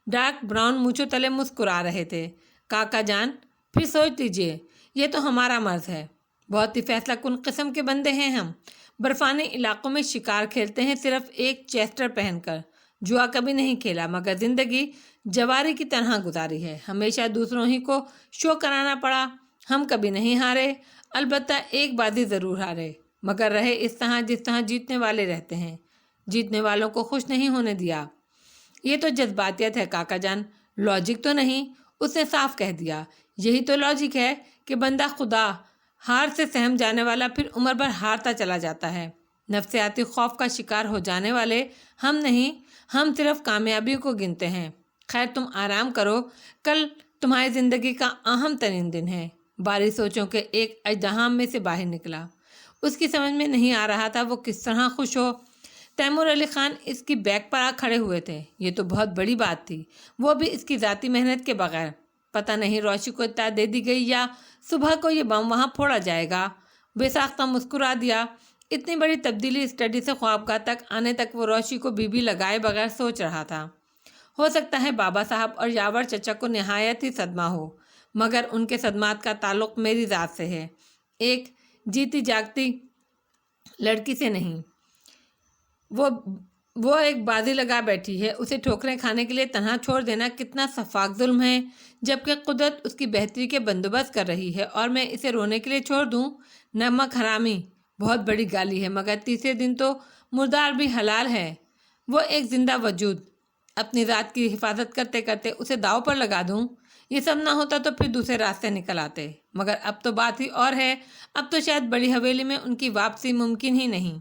ڈارک براؤن مونچھوں تلے مسکرا رہے تھے۔ کاکا جان، پھر سوچ لیجئے، یہ تو ہمارا مرض ہے۔ بہت ہی فیصلہ کن قسم کے بندے ہیں ہم۔ برفانی علاقوں میں شکار کھیلتے ہیں صرف ایک چیسٹر پہن کر۔ جوا کبھی نہیں کھیلا، مگر زندگی جواری کی طرح گزاری ہے۔ ہمیشہ دوسروں ہی کو شو کرانا پڑا۔ ہم کبھی نہیں ہارے، البتہ ایک بازی ضرور ہارے، مگر رہے اس طرح جس طرح جیتنے والے رہتے ہیں۔ جیتنے والوں کو خوش نہیں ہونے دیا۔ یہ تو جذباتیت ہے کاکا جان، لاجک تو نہیں۔ اس نے صاف کہہ دیا، یہی تو لاجک ہے کہ بندہ خدا ہار سے سہم جانے والا پھر عمر بھر ہارتا چلا جاتا ہے۔ نفسیاتی خوف کا شکار ہو جانے والے ہم نہیں، ہم صرف کامیابی کو گنتے ہیں۔ خیر تم آرام کرو، کل تمہاری زندگی کا اہم ترین دن ہے۔ باری سوچوں کے ایک اژدہام میں سے باہر نکلا۔ اس کی سمجھ میں نہیں آ رہا تھا وہ کس طرح خوش ہو۔ تیمور علی خان اس کی بیک پر آ کھڑے ہوئے تھے۔ یہ تو بہت بڑی بات تھی، وہ بھی اس کی ذاتی محنت کے بغیر۔ پتہ نہیں روشی کو اطلاع دے دی گئی یا صبح کو یہ بم وہاں پھوڑا جائے گا۔ بے ساختہ مسکرا دیا۔ اتنی بڑی تبدیلی اسٹڈی سے خوابگاہ تک آنے تک وہ روشی کو بی لگائے بغیر سوچ رہا تھا۔ ہو سکتا ہے بابا صاحب اور یاور چچا کو نہایت ہی صدمہ ہو، مگر ان کے صدمات کا تعلق میری ذات سے ہے، ایک جیتی جاگتی لڑکی سے نہیں۔ وہ ایک بازی لگا بیٹھی ہے، اسے ٹھوکریں کھانے کے لیے تنہا چھوڑ دینا کتنا سفاک ظلم ہے، جبکہ قدرت اس کی بہتری کے بندوبست کر رہی ہے اور میں اسے رونے کے لیے چھوڑ دوں۔ نمک حرامی بہت بڑی گالی ہے، مگر تیسرے دن تو مردار بھی حلال ہے۔ وہ ایک زندہ وجود، اپنی ذات کی حفاظت کرتے کرتے اسے داؤ پر لگا دوں۔ یہ سب نہ ہوتا تو پھر دوسرے راستے نکل آتے، مگر اب تو بات ہی اور ہے۔ اب تو شاید بڑی حویلی میں ان کی واپسی ممکن ہی نہیں۔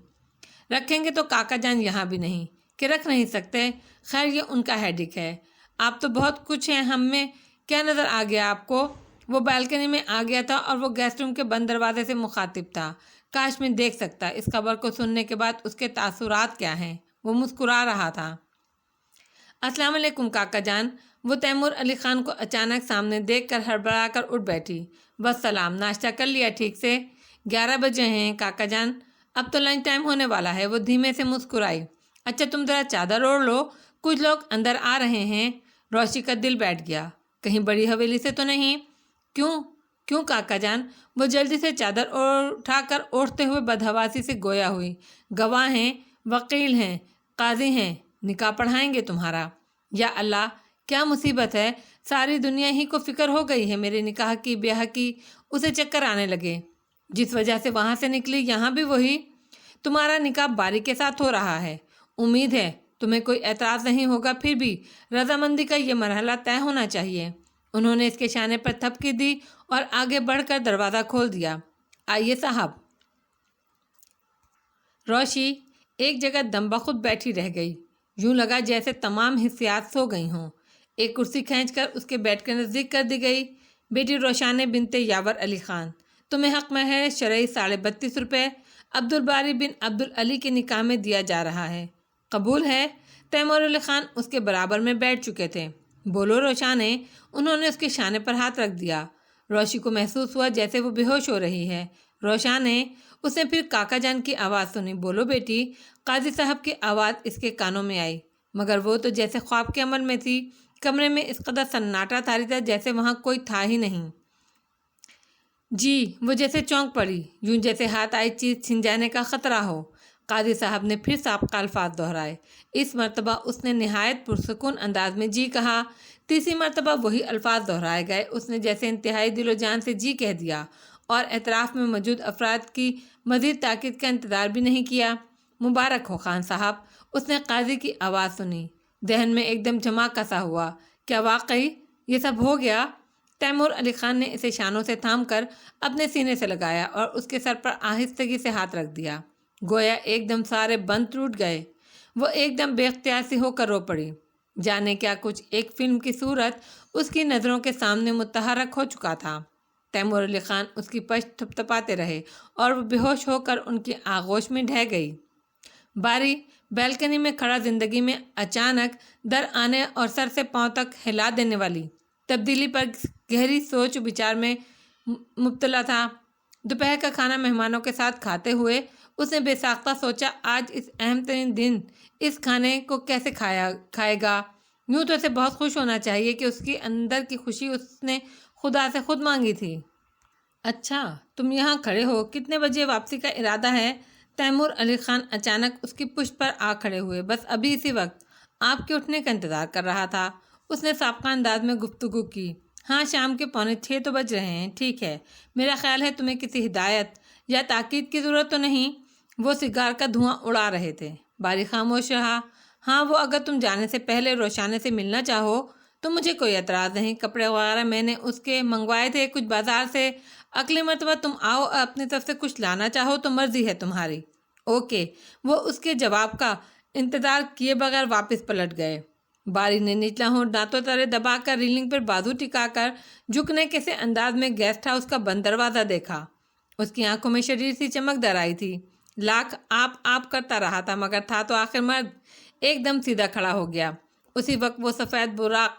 رکھیں گے تو کاکا جان یہاں بھی نہیں کہ رکھ نہیں سکتے۔ خیر یہ ان کا ہیڈک ہے۔ آپ تو بہت کچھ ہیں، ہم میں کیا نظر آ گیا آپ کو؟ وہ بالکنی میں آ گیا تھا اور وہ گیسٹ روم کے بند دروازے سے مخاطب تھا۔ کاش میں دیکھ سکتا اس خبر کو سننے کے بعد اس کے تاثرات کیا ہیں۔ وہ مسکرا رہا تھا۔ السلام علیکم کاکا جان۔ وہ تیمور علی خان کو اچانک سامنے دیکھ کر ہڑبڑا کر اٹھ بیٹھی۔ بس سلام، ناشتہ کر لیا ٹھیک سے؟ 11 بجے ہیں کاکا جان، اب تو لنچ ٹائم ہونے والا ہے۔ وہ دھیمے سے مسکرائی۔ اچھا تم ذرا چادر اوڑھ لو، کچھ لوگ اندر آ رہے ہیں۔ روشی کا دل بیٹھ گیا، کہیں بڑی حویلی سے تو نہیں؟ کیوں کاکا جان؟ وہ جلدی سے چادر اٹھا کر اوڑھتے ہوئے بدحواسی سے گویا ہوئی۔ گواہ ہیں، وکیل ہیں، قاضی ہیں، نکاح پڑھائیں گے تمہارا۔ یا اللہ، کیا مصیبت ہے، ساری دنیا ہی کو فکر ہو گئی ہے میرے نکاح کی، بیاہ کی۔ اسے چکر آنے لگے۔ جس وجہ سے وہاں سے نکلی یہاں بھی وہی۔ تمہارا نکاح باری کے ساتھ ہو رہا ہے، امید ہے تمہیں کوئی اعتراض نہیں ہوگا، پھر بھی رضامندی کا یہ مرحلہ طے ہونا چاہیے۔ انہوں نے اس کے شانے پر تھپکی دی اور آگے بڑھ کر دروازہ کھول دیا۔ آئیے صاحب۔ روشی ایک جگہ دم بخود بیٹھی رہ گئی، یوں لگا جیسے تمام حسیات سو گئی ہوں۔ ایک کرسی کھینچ کر اس کے بیٹھ کے نزدیک کر دی گئی۔ بیٹی روشانے بنت یاور علی خان، تمہیں حق میں ہے شرعی 32.5 روپے عبدالباری بن عبدالعلی کے نکاح میں دیا جا رہا ہے، قبول ہے؟ تیمور علی خان اس کے برابر میں بیٹھ چکے تھے۔ بولو روشانے۔ انہوں نے اس کے شانے پر ہاتھ رکھ دیا۔ روشی کو محسوس ہوا جیسے وہ بے ہوش ہو رہی ہے۔ روشانے، اس نے پھر کاکا جان کی آواز سنی۔ بولو بیٹی۔ قاضی صاحب کی آواز اس کے کانوں میں آئی، مگر وہ تو جیسے خواب کے عمل میں تھی۔ کمرے میں اس قدر سناٹا طاری تھا جیسے وہاں کوئی تھا ہی نہیں۔ جی، وہ جیسے چونک پڑی، یوں جیسے ہاتھ آئی چیز چھن جانے کا خطرہ ہو۔ قاضی صاحب نے پھر سابقہ الفاظ دہرائے۔ اس مرتبہ اس نے نہایت پرسکون انداز میں جی کہا۔ تیسری مرتبہ وہی الفاظ دہرائے گئے۔ اس نے جیسے انتہائی دل و جان سے جی کہہ دیا اور اطراف میں موجود افراد کی مزید تاکید کا انتظار بھی نہیں کیا۔ مبارک ہو خان صاحب۔ اس نے قاضی کی آواز سنی۔ ذہن میں ایک دم جھماکا سا ہوا۔ کیا واقعی یہ سب ہو گیا؟ تیمور علی خان نے اسے شانوں سے تھام کر اپنے سینے سے لگایا اور اس کے سر پر آہستگی سے ہاتھ رکھ دیا، گویا ایک دم سارے بند ٹوٹ گئے۔ وہ ایک دم بے اختیار سی ہو کر رو پڑی۔ جانے کیا کچھ ایک فلم کی صورت اس کی نظروں کے سامنے متحرک ہو چکا تھا۔ تیمور علی خان اس کی پشت تھپتھپاتے رہے اور وہ بے ہوش ہو کر ان کی آغوش میں ڈھہ گئی۔ बारी बैल्कनी में खड़ा जिंदगी में अचानक दर आने और सर से पांव तक हिला देने वाली तब्दीली पर गहरी सोच विचार में मुब्तला था। दोपहर का खाना मेहमानों के साथ खाते हुए उसने बेसाख्ता सोचा, आज इस अहम तरीन दिन इस खाने को कैसे खाएगा। यूँ तो उसे बहुत खुश होना चाहिए कि उसकी अंदर की खुशी उसने खुदा से खुद मांगी थी। अच्छा, तुम यहाँ खड़े हो, कितने बजे वापसी का इरादा है? तैमूर अली खान अचानक उसकी पुश्त पर आ खड़े हुए। बस अभी इसी वक्त आपके उठने का इंतज़ार कर रहा था, उसने साबका अंदाज में गुफ्तगू की। हाँ, शाम के 5:45 तो बज रहे हैं। ठीक है, मेरा ख्याल है तुम्हें किसी हिदायत या ताकीद की ज़रूरत तो नहीं। वो सिगार का धुआं उड़ा रहे थे। बारी खामोश रहा। हाँ, वो अगर तुम जाने से पहले रोशाने से मिलना चाहो तो मुझे कोई एतराज़ नहीं। कपड़े वगैरह मैंने उसके मंगवाए थे कुछ बाजार से। अगली मरतबा तुम आओ और अपनी तरफ से कुछ लाना चाहो तो मर्जी है तुम्हारी। ओके। वो उसके जवाब का इंतज़ार किए बगैर वापस पलट गए। बारी ने निचला होंठ दांतों तले दबाकर रीलिंग पर बाजू टिकाकर झुकने के से अंदाज में गेस्ट हाउस का बंद दरवाज़ा देखा। उसकी आंखों में शरीर सी चमक दर आई थी। लाख आप करता रहा था मगर था तो आखिर मर्द। एकदम सीधा खड़ा हो गया। उसी वक्त वो सफ़ेद बुराक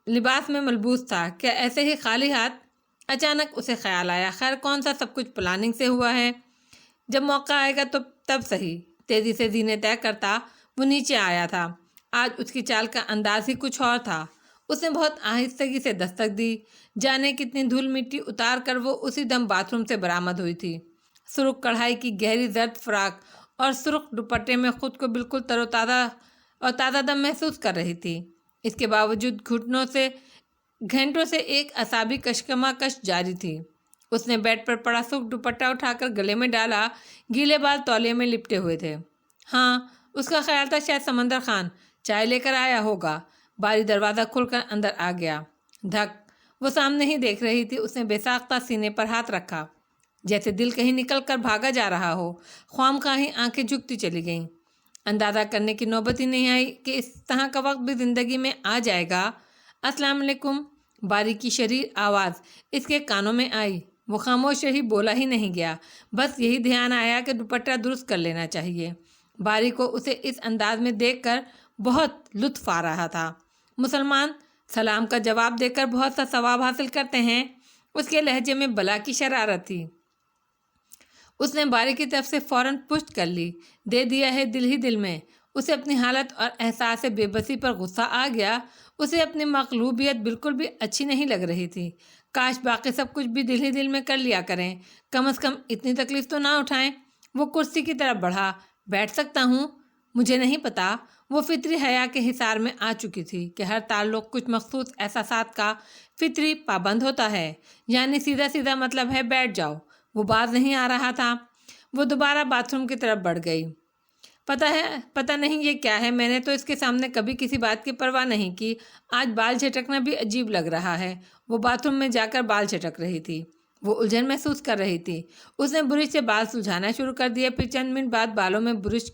लिबास में मलबूस था। क्या ऐसे ही खाली हाथ? अचानक उसे ख्याल आया, खैर कौन सा सब कुछ प्लानिंग से हुआ है। जब मौका आएगा तो तब सही। तेज़ी से जीने तय करता वो नीचे आया था। आज उसकी चाल का अंदाज ही कुछ और था। उसने बहुत आहिस्तगी से दस्तक दी। जाने कितनी धूल मिट्टी उतार कर वो उसी दम बाथरूम से बरामद हुई थी। सुर्ख कढ़ाई की गहरी जर्द फ्राक और सुर्ख दुपट्टे में खुद को बिल्कुल तरोताज़ा और ताज़ा दम महसूस कर रही थी। इसके बावजूद घंटों से एक असाबी कशकश जारी थी। उसने बेड पर पड़ा सुर्ख दुपट्टा उठाकर गले में डाला। गीले बाल तौलिए में लिपटे हुए थे। हाँ, उसका ख्याल था शायद समंदर खान चाय लेकर आया होगा। बारी दरवाज़ा खोलकर अंदर आ गया। धक, वो सामने ही देख रही थी। उसने बेसाख्ता सीने पर हाथ रखा, जैसे दिल कहीं निकल कर भागा जा रहा हो। ख्वामखाही आंखें झुकती चली गईं। अंदाज़ा करने की नौबत ही नहीं आई कि इस तरह का वक्त भी ज़िंदगी में आ जाएगा। अस्सलाम वालेकुम। बारी की शरीर आवाज़ इसके कानों में आई। वो खामोश रही, बोला ही नहीं गया। बस यही ध्यान आया कि दुपट्टा दुरुस्त कर लेना चाहिए। बारी को उसे इस अंदाज में देखकर बहुत लुत्फ़ आ रहा था। मुसलमान सलाम का जवाब देकर बहुत सा सवाब हासिल करते हैं। उसके लहजे में बला की शरारत थी। उसने बारी की तरफ से फ़ौरन पुष्ट कर ली। दे दिया है दिल ही दिल में। उसे अपनी हालत और एहसास बेबसी पर गुस्सा आ गया। उसे अपनी मकलूबियत बिल्कुल भी अच्छी नहीं लग रही थी। काश बाकी सब कुछ भी दिल ही दिल में कर लिया करें। कम से कम इतनी तकलीफ़ तो ना उठाएं। वो कुर्सी की तरफ बढ़ा। बैठ सकता हूँ? मुझे नहीं पता। वो फितरी हया के हिसार में आ चुकी थी कि हर ताल्लुक़ कुछ मखसूस एहसासात का फितरी पाबंद होता है। यानी सीधा सीधा मतलब है बैठ जाओ। वो बाज नहीं आ रहा था। वो दोबारा बाथरूम की तरफ बढ़ गई। पता नहीं ये क्या है। मैंने तो इसके सामने कभी किसी बात की परवाह नहीं की। आज बाल झटकना भी अजीब लग रहा है। वो बाथरूम में जाकर बाल झटक रही थी। वो उलझन महसूस कर रही थी। उसने बुरश से बाल सुलझाना शुरू कर दिया। फिर चंद मिनट बाद बालों में बुरश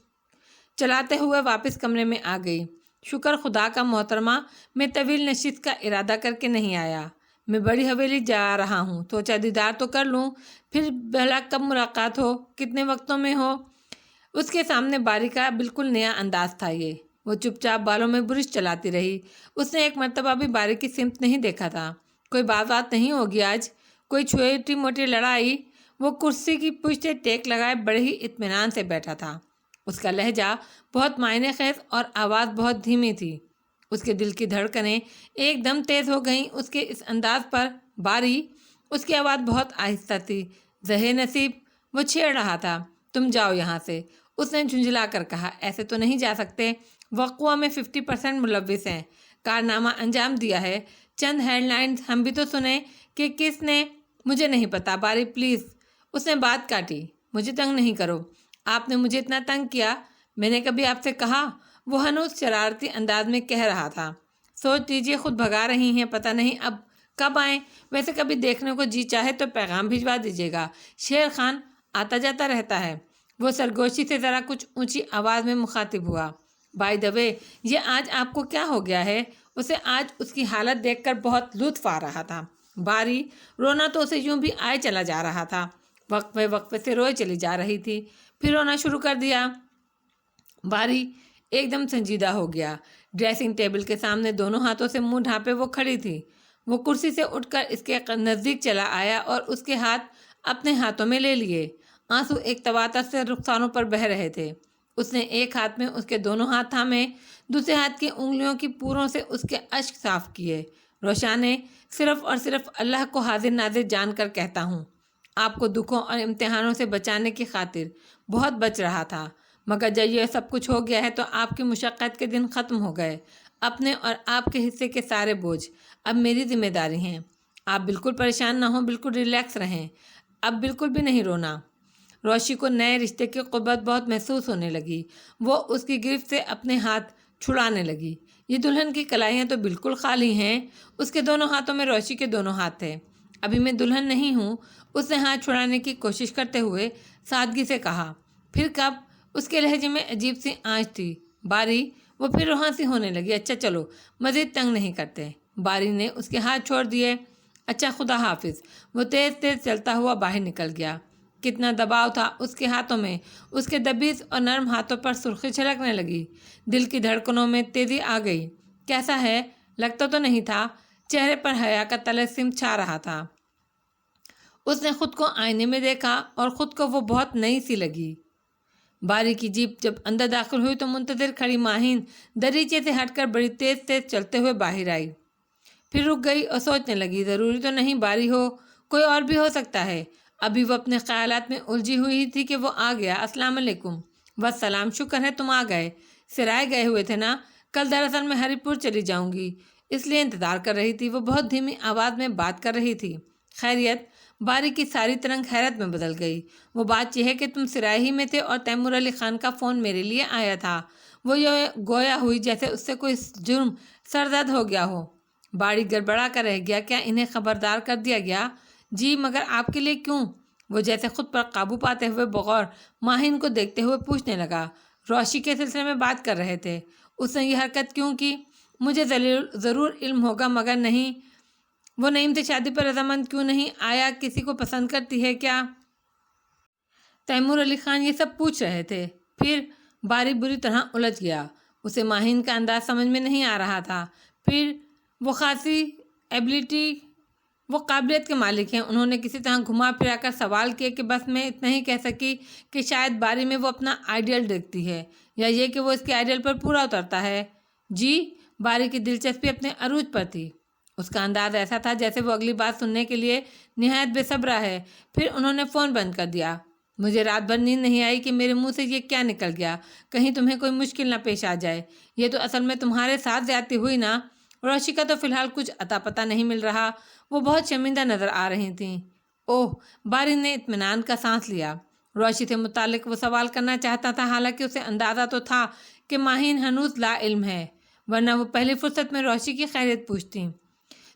चलाते हुए वापस कमरे में आ गई। शुक्र खुदा का मोहतरमा, मैं तवील नशिस्त का इरादा करके नहीं आया। मैं बड़ी हवेली जा रहा हूँ, सोचा दीदार तो कर लूँ, फिर भला कब मुलाकात हो, कितने वक्तों में हो। उसके सामने बारी का बिल्कुल नया अंदाज था ये। वो चुपचाप बालों में बुरश चलाती रही। उसने एक मर्तबा भी बारी की सिमत नहीं देखा था। कोई बात नहीं होगी आज, कोई छोटी मोटी लड़ाई। वो कुर्सी की पुश्त टेक लगाए बड़े ही इत्मीनान से बैठा था। उसका लहजा बहुत मायने खेज और आवाज़ बहुत धीमी थी। उसके दिल की धड़कनें एकदम तेज़ हो गईं उसके इस अंदाज पर। बारी, उसकी आवाज़ बहुत आहिस्ता थी। ज़हे नसीब, वो छेड़ रहा था। तुम जाओ यहाँ से, उसने झुंझला कर कहा। ऐसे तो नहीं जा सकते। वक़्वा में 50% मुलव्विस हैं। कारनामा अंजाम दिया है। चंद हेडलाइंस हम भी तो सुने कि किसने। मुझे नहीं पता। बारी प्लीज़, उसने बात काटी। मुझे तंग नहीं करो। आपने मुझे इतना तंग किया, मैंने कभी आपसे कहा? वो हनूस शरारती अंदाज में कह रहा था। सोच लीजिए खुद भगा रही हैं, पता नहीं अब कब आएँ। वैसे कभी देखने को जी चाहे तो पैगाम भिजवा दीजिएगा। शेर खान आता जाता रहता है। वो सरगोशी से ज़रा कुछ ऊंची आवाज़ में मुखातिब हुआ। बाय द वे, ये आज आपको क्या हो गया है? उसे आज उसकी हालत देखकर बहुत लुत्फ़ आ रहा था। बारी, रोना तो उसे यूं भी आए चला जा रहा था। वक्फे से रोए चली जा रही थी, फिर रोना शुरू कर दिया। बारी एकदम संजीदा हो गया। ड्रेसिंग टेबल के सामने दोनों हाथों से मुंह ढांपे वो खड़ी थी। वो कुर्सी से उठकर इसके नज़दीक चला आया और उसके हाथ अपने हाथों में ले लिए। आंसू एक तवातर से रुखसारों पर बह रहे थे। उसने एक हाथ में उसके दोनों हाथ थामे, दूसरे हाथ की उंगलियों की पूरों से उसके अश्क साफ किए। रोशाने, सिर्फ और सिर्फ अल्लाह को हाजिर नाजिर जानकर कहता हूँ, आपको दुखों और इम्तिहानों से बचाने की खातिर बहुत बच रहा था, मगर जब यह सब कुछ हो गया है तो आपकी मुशक्क़त के दिन ख़त्म हो गए। अपने और आपके हिस्से के सारे बोझ अब मेरी जिम्मेदारी हैं। आप बिल्कुल परेशान ना हो, बिल्कुल रिलैक्स रहें। अब बिल्कुल भी नहीं रोना। रोशी को नए रिश्ते की क़ुर्बत बहुत महसूस होने लगी। वो उसकी गिरफ्त से अपने हाथ छुड़ाने लगी। ये दुल्हन की कलाइयाँ तो बिल्कुल खाली हैं। उसके दोनों हाथों में रोशी के दोनों हाथ थे। अभी मैं दुल्हन नहीं हूँ, उसने हाथ छुड़ाने की कोशिश करते हुए सादगी से कहा। फिर कब? उसके लहजे में अजीब सी आँच थी। बारी, वो फिर रुहासी होने लगी। अच्छा चलो, मज़ीद तंग नहीं करते। बारी ने उसके हाथ छोड़ दिए। अच्छा, खुदा हाफिज़। वो तेज़ तेज़ चलता हुआ बाहर निकल गया। कितना दबाव था उसके हाथों में। उसके दबीज़ और नरम हाथों पर सुर्खी छलकने लगी। दिल की धड़कनों में तेज़ी आ गई। कैसा है? लगता तो नहीं था। चेहरे पर हया का तलस्सुम छा रहा था। उसने खुद को आईने में देखा और ख़ुद को वो बहुत नई सी लगी। बारी की जीप जब अंदर दाखिल हुई तो मुंतज़िर खड़ी माहिन दरीचे से हटकर बड़ी तेज़ तेज़ चलते हुए बाहर आई। फिर रुक गई और सोचने लगी, ज़रूरी तो नहीं बारी हो, कोई और भी हो सकता है। अभी वो अपने ख्यालात में उलझी हुई थी कि वो आ गया। अस्सलाम वालेकुम। बस सलाम, शुक्र है तुम आ गए। सिराय गए हुए थे ना? कल दरअसल मैं हरिपुर चली जाऊंगी, इसलिए इंतज़ार कर रही थी। वो बहुत धीमी आवाज़ में बात कर रही थी। खैरियत? बारी की सारी तरंग हैरत में बदल गई। वो बात यह है कि तुम सिराय ही में थे और तैमूर अली ख़ान का फ़ोन मेरे लिए आया था। वो ये गोया हुई जैसे उससे कोई जुर्म सरदर्द हो गया हो। बारी गड़बड़ा कर रह गया। क्या इन्हें खबरदार कर दिया गया? जी, मगर आपके लिए क्यों? वो जैसे खुद पर काबू पाते हुए बगौर माहिन को देखते हुए पूछने लगा। रोशी के सिलसिले में बात कर रहे थे। उसने ये हरकत क्यों की? मुझे ज़रूर इल्म होगा, मगर नहीं। वो नईम से शादी पर रजामंद क्यों नहीं? आया किसी को पसंद करती है क्या? तैमूर अली ख़ान ये सब पूछ रहे थे। फिर बारी बुरी तरह उलझ गया। उसे माहिन का अंदाज समझ में नहीं आ रहा था। फिर वो खासी एबिलिटी, वो काबिलियत के मालिक हैं। उन्होंने किसी तरह घुमा फिरा कर सवाल किए कि बस मैं इतना ही कह सकी कि शायद बारी में वो अपना आइडियल देखती है, या ये कि वो इसके आइडियल पर पूरा उतरता है। जी, बारी की दिलचस्पी अपने अरूज पर थी। उसका अंदाज ऐसा था जैसे वो अगली बात सुनने के लिए निहायत बेसब्रा है। फिर उन्होंने फ़ोन बंद कर दिया। मुझे रात भर नींद नहीं आई कि मेरे मुंह से ये क्या निकल गया। कहीं तुम्हें कोई मुश्किल ना पेश आ जाए। ये तो असल में तुम्हारे साथ ज़्यादती हुई ना? रोशी का तो फ़िलहाल कुछ अता पता नहीं मिल रहा। वो बहुत शर्मिंदा नज़र आ रही थीं। ओह, बारी ने इत्मीनान का सांस लिया। रोशी से मुतालिक वो सवाल करना चाहता था, हालांकि उसे अंदाज़ा तो था कि माहिन हनूज ला इल्म है, वरना वो पहली फुर्सत में रोशी की खैरियत पूछती।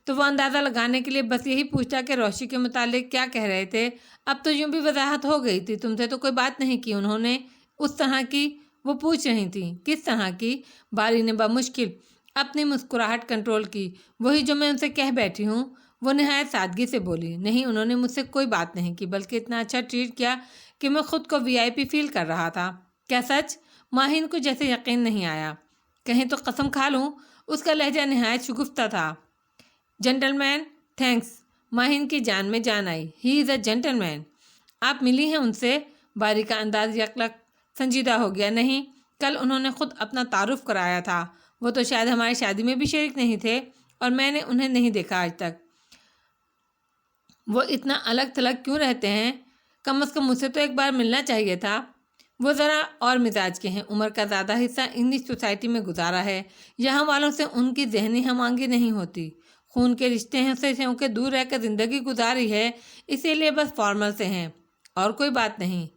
तो वो अंदाज़ा लगाने के लिए बस यही पूछा कि रोशी के मुतालिक क्या कह रहे थे। अब तो यूँ भी वजाहत हो गई थी। तुमसे तो कोई बात नहीं की उन्होंने? उस तरह की वो पूछ रही थी। किस तरह की? बारी ने बमुश्किल अपनी मुस्कुराहट कंट्रोल की। वही जो मैं उनसे कह बैठी हूँ। वो निहायत सादगी से बोली। नहीं, उन्होंने मुझसे कोई बात नहीं की, बल्कि इतना अच्छा ट्रीट किया कि मैं खुद को वीआईपी फील कर रहा था। क्या सच? माहिन को जैसे यकीन नहीं आया। कहीं तो कसम खा लूँ। उसका लहजा निहायत शगुफ्ता था। Gentleman, thanks. माहिन की जान में जान आई। ही इज़ अ जेंटलमैन। आप मिली हैं उनसे? बारी का अंदाज यकलक संजीदा हो गया। नहीं, कल उन्होंने खुद अपना तारुफ कराया था। वो तो शायद हमारी शादी में भी शरीक नहीं थे और मैंने उन्हें नहीं देखा आज तक। वो इतना अलग थलग क्यों रहते हैं? कम अज़ कम मुझसे तो एक बार मिलना चाहिए था। वो ज़रा और मिजाज के हैं। उम्र का ज़्यादा हिस्सा इंग्लिश सोसाइटी में गुजारा है। यहाँ वालों से उनकी जहनी हमआंगी नहीं होती। खून के रिश्ते हैं से उनके दूर रहकर ज़िंदगी गुजारी है, इसीलिए बस फॉर्मल से हैं, और कोई बात नहीं।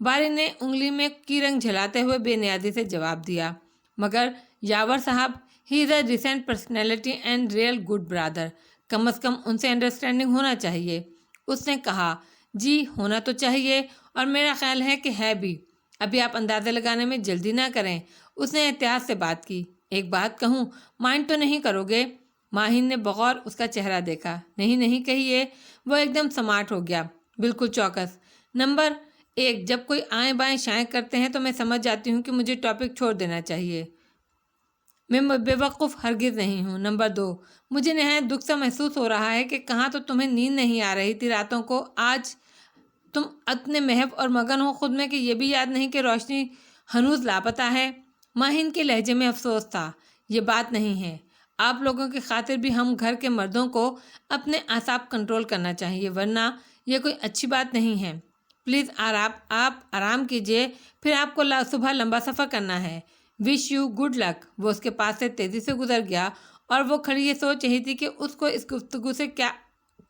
बारी ने उंगली में की रंग झलाते हुए बेनियादी से जवाब दिया। मगर यावर साहब, he is a decent personality and real good brother. कम अज़ कम उनसे अंडरस्टैंडिंग होना चाहिए। उसने कहा। जी, होना तो चाहिए, और मेरा ख्याल है कि है भी। अभी आप अंदाज़े लगाने में जल्दी ना करें। उसने एहतियात से बात की। एक बात कहूँ, माइंड तो नहीं करोगे? माहिन ने बगौर उसका चेहरा देखा। नहीं नहीं, कहिए। वो एकदम स्मार्ट हो गया, बिल्कुल चौकस। नंबर 1. जब कोई आएँ बाएँ शाएँ करते हैं तो मैं समझ जाती हूँ कि मुझे टॉपिक छोड़ देना चाहिए। मैं बेवकूफ़ हरगिज़ नहीं हूँ। नंबर 2, मुझे नहायत दुख सा महसूस हो रहा है कि कहाँ तो तुम्हें नींद नहीं आ रही थी रातों को, आज तुम इतने महव और मगन हो खुद में कि ये भी याद नहीं कि रोशनी हनूज लापता है। माहिन के लहजे में अफसोस था। ये बात नहीं है, आप लोगों की खातिर भी हम घर के मर्दों को अपने आसाब कंट्रोल करना चाहिए, वरना ये कोई अच्छी बात नहीं है। प्लीज़ आप आराम कीजिए, फिर आपको सुबह लंबा सफ़र करना है। Wish you good luck. वो उसके पास से तेज़ी से गुजर गया और वो खड़ी ये सोच रही थी कि उसको इस गुफ्तगू से क्या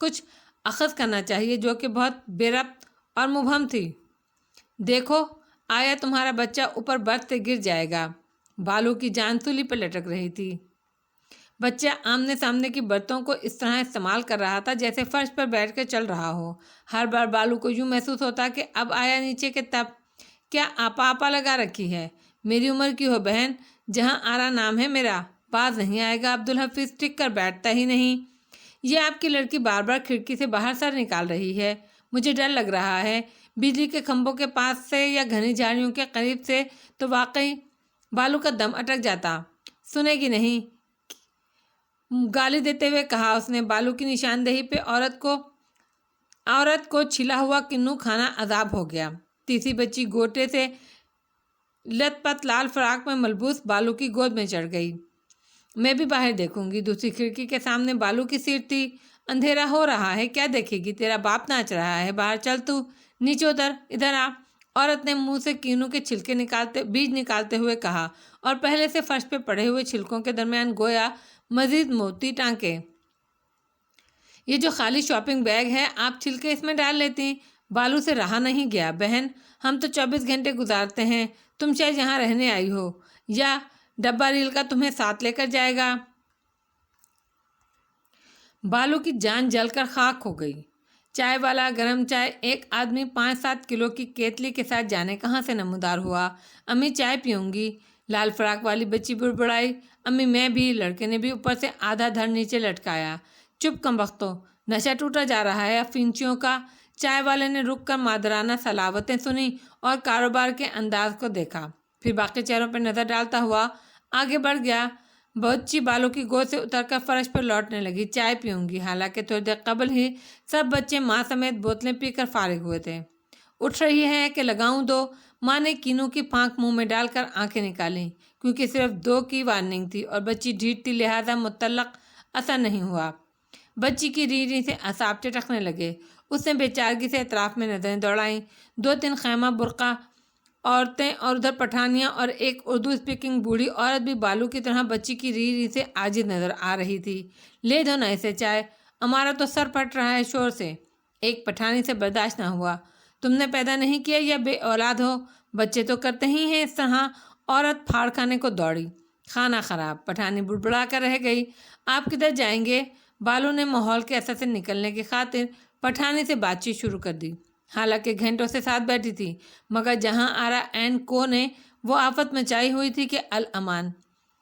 कुछ अखज़ करना चाहिए जो कि बहुत बेरब्त और मुबहम थी। देखो, आया तुम्हारा बच्चा ऊपर बर्थ से गिर जाएगा। बालू की जान सूली पर लटक रही थी। बच्चा आमने सामने की बर्तों को इस तरह इस्तेमाल कर रहा था जैसे फर्श पर बैठकर चल रहा हो। हर बार बालू को यूँ महसूस होता कि अब आया नीचे के तब क्या आपा लगा रखी है। मेरी उम्र की हो बहन, जहाँ आरा नाम है मेरा, बाज नहीं आएगा। अब्दुल हफीज़ टिक कर बैठता ही नहीं। ये आपकी लड़की बार बार खिड़की से बाहर सर निकाल रही है। मुझे डर लग रहा है, बिजली के खंभों के पास से या घनी झाड़ियों के करीब से तो वाकई बालू का दम अटक जाता। सुनेगी नहीं, गाली देते हुए कहा उसने। बालू की निशानदेही पे औरत को छिला हुआ किन्नू खाना अजाब हो गया। तीसरी बच्ची गोटे से लथपथ लाल फ्राक में मलबूस बालू की गोद में चढ़ गई। मैं भी बाहर देखूंगी। दूसरी खिड़की के सामने बालू की सीट थी। अंधेरा हो रहा है, क्या देखेगी? तेरा बाप नाच रहा है, बाहर चल, तू नीचे उतर, इधर आ। औरत ने मुंह से कीनू के बीज निकालते हुए कहा और पहले से फर्श पे पड़े हुए छिलकों के दरमियान गोया मजीद मोती टांके। ये जो खाली शॉपिंग बैग है, आप छिलके इसमें डाल लेती। बालू से रहा नहीं गया। बहन, हम तो 24 घंटे गुजारते हैं, तुम शायद यहाँ रहने आई हो, या डब्बा रील का तुम्हें साथ लेकर जाएगा। बालू की जान जलकर खाक हो गई। चाय वाला गर्म चाय एक आदमी 5-7 किलो की केतली के साथ जाने कहाँ से नमूदार हुआ। अम्मी चाय पीऊँगी। लाल फ्राक वाली बच्ची बुड़बुड़ाई। अम्मी मैं भी। लड़के ने भी ऊपर से आधा धड़ नीचे लटकाया। चुप कमबख्तो, नशा टूटा जा रहा है अफींचियों का। चाय वाले ने रुक कर मादराना सलावतें सुनी और कारोबार के अंदाज को देखा, फिर बाकी चेहरों पर नज़र डालता हुआ आगे बढ़ गया। बच्ची बालों की गोद से उतरकर फर्श पर लौटने लगी। चाय पीऊँगी। हालांकि थोड़ी देर कबल ही सब बच्चे माँ समेत बोतलें पीकर फारिग हुए थे। उठ रही है कि लगाऊं दो? माँ ने कीनू की फांक मुंह में डालकर आंखें निकालीं, क्योंकि सिर्फ 2 की वार्निंग थी और बच्ची ढीठ थी, लिहाजा मुतल्लक असर नहीं हुआ। बच्ची की रीढ़ी से असाब चटकने लगे। उसने बेचारगी से अतराफ में नजरें दौड़ाईं। 2-3 खैमा बुर्का औरतें और उधर पठानियाँ और एक उर्दू स्पीकिंग बूढ़ी औरत भी बालू की तरह बच्ची की रीढ़ी से आजिज नजर आ रही थी। ले दो ना इसे चाय, हमारा तो सर फट रहा है शोर से। एक पठानी से बर्दाश्त ना हुआ। तुमने पैदा नहीं किया या बे औलाद हो? बच्चे तो करते ही हैं इस तरह। औरत फाड़ खाने को दौड़ी। खाना खराब। पठानी बुड़बुड़ा कर रह गई। आप किधर जाएंगे? बालू ने माहौल के असर से निकलने की खातिर पठानी से बातचीत शुरू कर दी। हालांकि घंटों से साथ बैठी थी, मगर जहां आरा एंड को ने वो आफत मचाई हुई थी कि अल अमान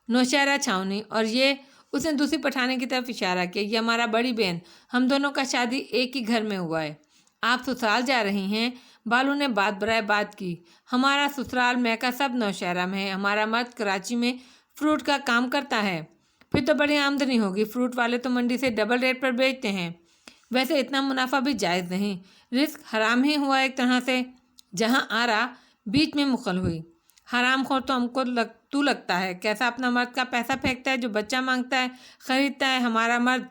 नौशहरा छावनी, और ये उसने दूसरी पठाने की तरफ इशारा किया। ये हमारा बड़ी बहन, हम दोनों का शादी एक ही घर में हुआ है। आप ससुराल जा रही हैं? बालू ने बात बराए बात की। हमारा ससुराल मैका सब नौशहरा में है। हमारा मर्द कराची में फ्रूट का काम करता है। फिर तो बड़ी आमदनी होगी। फ्रूट वाले तो मंडी से डबल रेट पर बेचते हैं। वैसे इतना मुनाफा भी जायज़ नहीं, रिस्क हराम ही हुआ एक तरह से। जहां आरा बीच में मुखल हुई। हराम खोर तो हमको तू लगता है। कैसा अपना मर्द का पैसा फेंकता है जो बच्चा मांगता है, ख़रीदता है। हमारा मर्द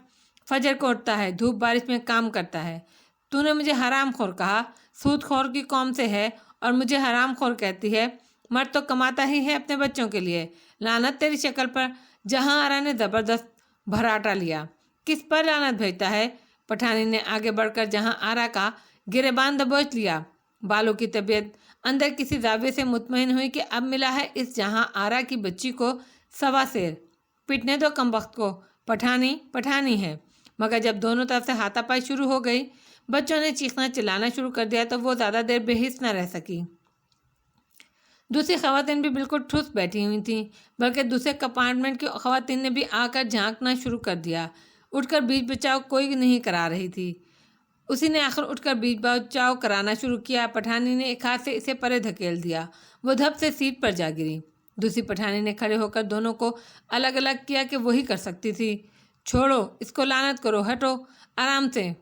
फजर को उठता है, धूप बारिश में काम करता है। तूने मुझे हराम खोर कहा? सूद खोर की कौम से है और मुझे हराम खोर कहती है? मर्द तो कमाता ही है अपने बच्चों के लिए। लानत तेरी शक्ल पर। जहां आरा ने ज़बरदस्त भराटा लिया। किस पर लानत भेजता है? पठानी ने आगे बढ़कर जहां आरा का गिरेबान दबोच लिया। बालू की तबीयत अंदर किसी जाविये से मुतमईन हुई कि अब मिला है इस जहां आरा की बच्ची को सवा शेर। पिटने दो कमबख्त को। पठानी है। मगर जब दोनों तरफ से हाथापाई शुरू हो गई, बच्चों ने चीखना चिल्लाना शुरू कर दिया, तो वो ज़्यादा देर बेहिस न रह सकी। दूसरी ख़वातीन भी बिल्कुल ठुस बैठी हुई थीं, बल्कि दूसरे कंपार्टमेंट की ख़वातीन ने भी आकर झांकना शुरू कर दिया। उठकर बीच बचाव कोई नहीं करा रही थी। उसी ने आखिर उठकर बीच बचाव कराना शुरू किया। पठानी ने एक हाथ से इसे परे धकेल दिया। वो धप से सीट पर जा गिरी। दूसरी पठानी ने खड़े होकर दोनों को अलग अलग किया कि वही कर सकती थी। छोड़ो इसको, लानत करो, हटो आराम से।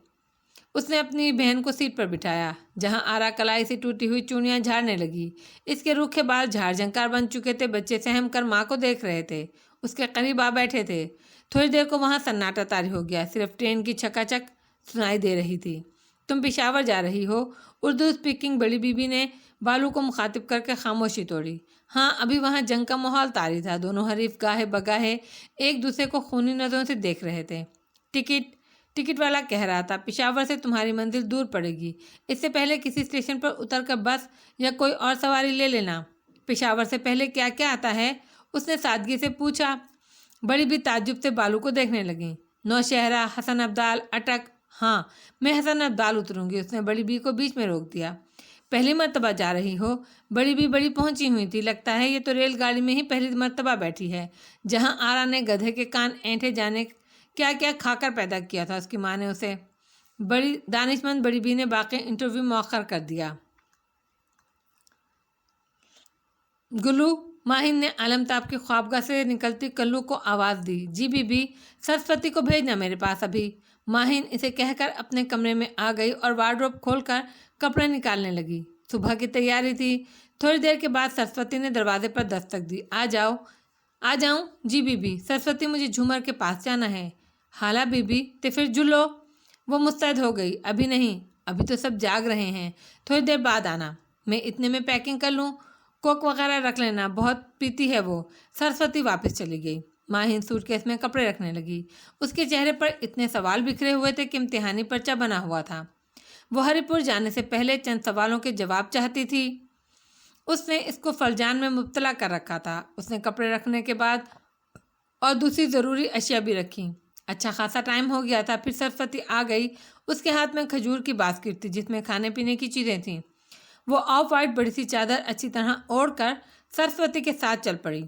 उसने अपनी बहन को सीट पर बिठाया, जहां आरा कलाई से टूटी हुई चूड़ियां झाड़ने लगी। इसके रूखे बाल झाड़ झंकार बन चुके थे। बच्चे सहम कर माँ को देख रहे थे। उसके करीब आ बैठे थे। थोड़ी देर को वहां सन्नाटा तारी हो गया। सिर्फ ट्रेन की चकाचक सुनाई दे रही थी। तुम पेशावर जा रही हो? उर्दू स्पीकिंग बड़ी बीबी ने बालू को मुखातिब करके खामोशी तोड़ी। हाँ, अभी वहाँ जंग का माहौल तारी था। दोनों हरीफ गाहे बगाहे एक दूसरे को खूनी नज़रों से देख रहे थे। टिकट वाला कह रहा था, पेशावर से तुम्हारी मंजिल दूर पड़ेगी। इससे पहले किसी स्टेशन पर उतरकर बस या कोई और सवारी ले लेना। पेशावर से पहले क्या क्या आता है? उसने सादगी से पूछा। बड़ी भी ताज्जुब से बालू को देखने लगी। नौशहरा, हसन अब्दाल, अटक। हाँ, मैं हसन अब्दाल उतरूंगी। उसने बड़ी बी को बीच में रोक दिया। पहली मर्तबा जा रही हो? बड़ी भी बड़ी पहुंची हुई थी। लगता है ये तो रेलगाड़ी में ही पहली मर्तबा बैठी है। जहां आरा ने गधे के कान ऐंठे जाने क्या क्या खाकर पैदा किया था उसकी माँ ने उसे। बड़ी दानिशमंद बड़ी बी ने बाकी इंटरव्यू मौखर कर दिया। गुल्लू, माहिन ने आलमताब की ख्वाबगाह से निकलती कल्लू को आवाज़ दी। जी बीबी, सरस्वती को भेजना मेरे पास अभी। माहिन इसे कहकर अपने कमरे में आ गई और वार्डरोब खोलकर कपड़े निकालने लगी। सुबह की तैयारी थी। थोड़ी देर के बाद सरस्वती ने दरवाजे पर दस्तक दी। आ जाओ। आ जाऊं? जी बीबी। सरस्वती, मुझे झूमर के पास जाना है। हाला बीबी, तो फिर जुलो। वो मुस्तैद हो गई। अभी नहीं, अभी तो सब जाग रहे हैं। थोड़ी देर बाद आना। मैं इतने में पैकिंग कर लूँ? कोक वगैरह रख लेना, बहुत पीती है वो। सरस्वती वापस चली गई। माहिन सूटकेस में कपड़े रखने लगी। उसके चेहरे पर इतने सवाल बिखरे हुए थे कि इम्तिहानी पर्चा बना हुआ था। वो हरिपुर जाने से पहले चंद सवालों के जवाब चाहती थी। उसने इसको फरजान में मुब्तला कर रखा था। उसने कपड़े रखने के बाद और दूसरी ज़रूरी अशिया भी रखी। अच्छा खासा टाइम हो गया था। फिर सरस्वती आ गई। उसके हाथ में खजूर की बास्केट थी जिसमें खाने पीने की चीज़ें थीं। वो ऑफ वाइट बड़ी सी चादर अच्छी तरह ओढ़कर सरस्वती के साथ चल पड़ी।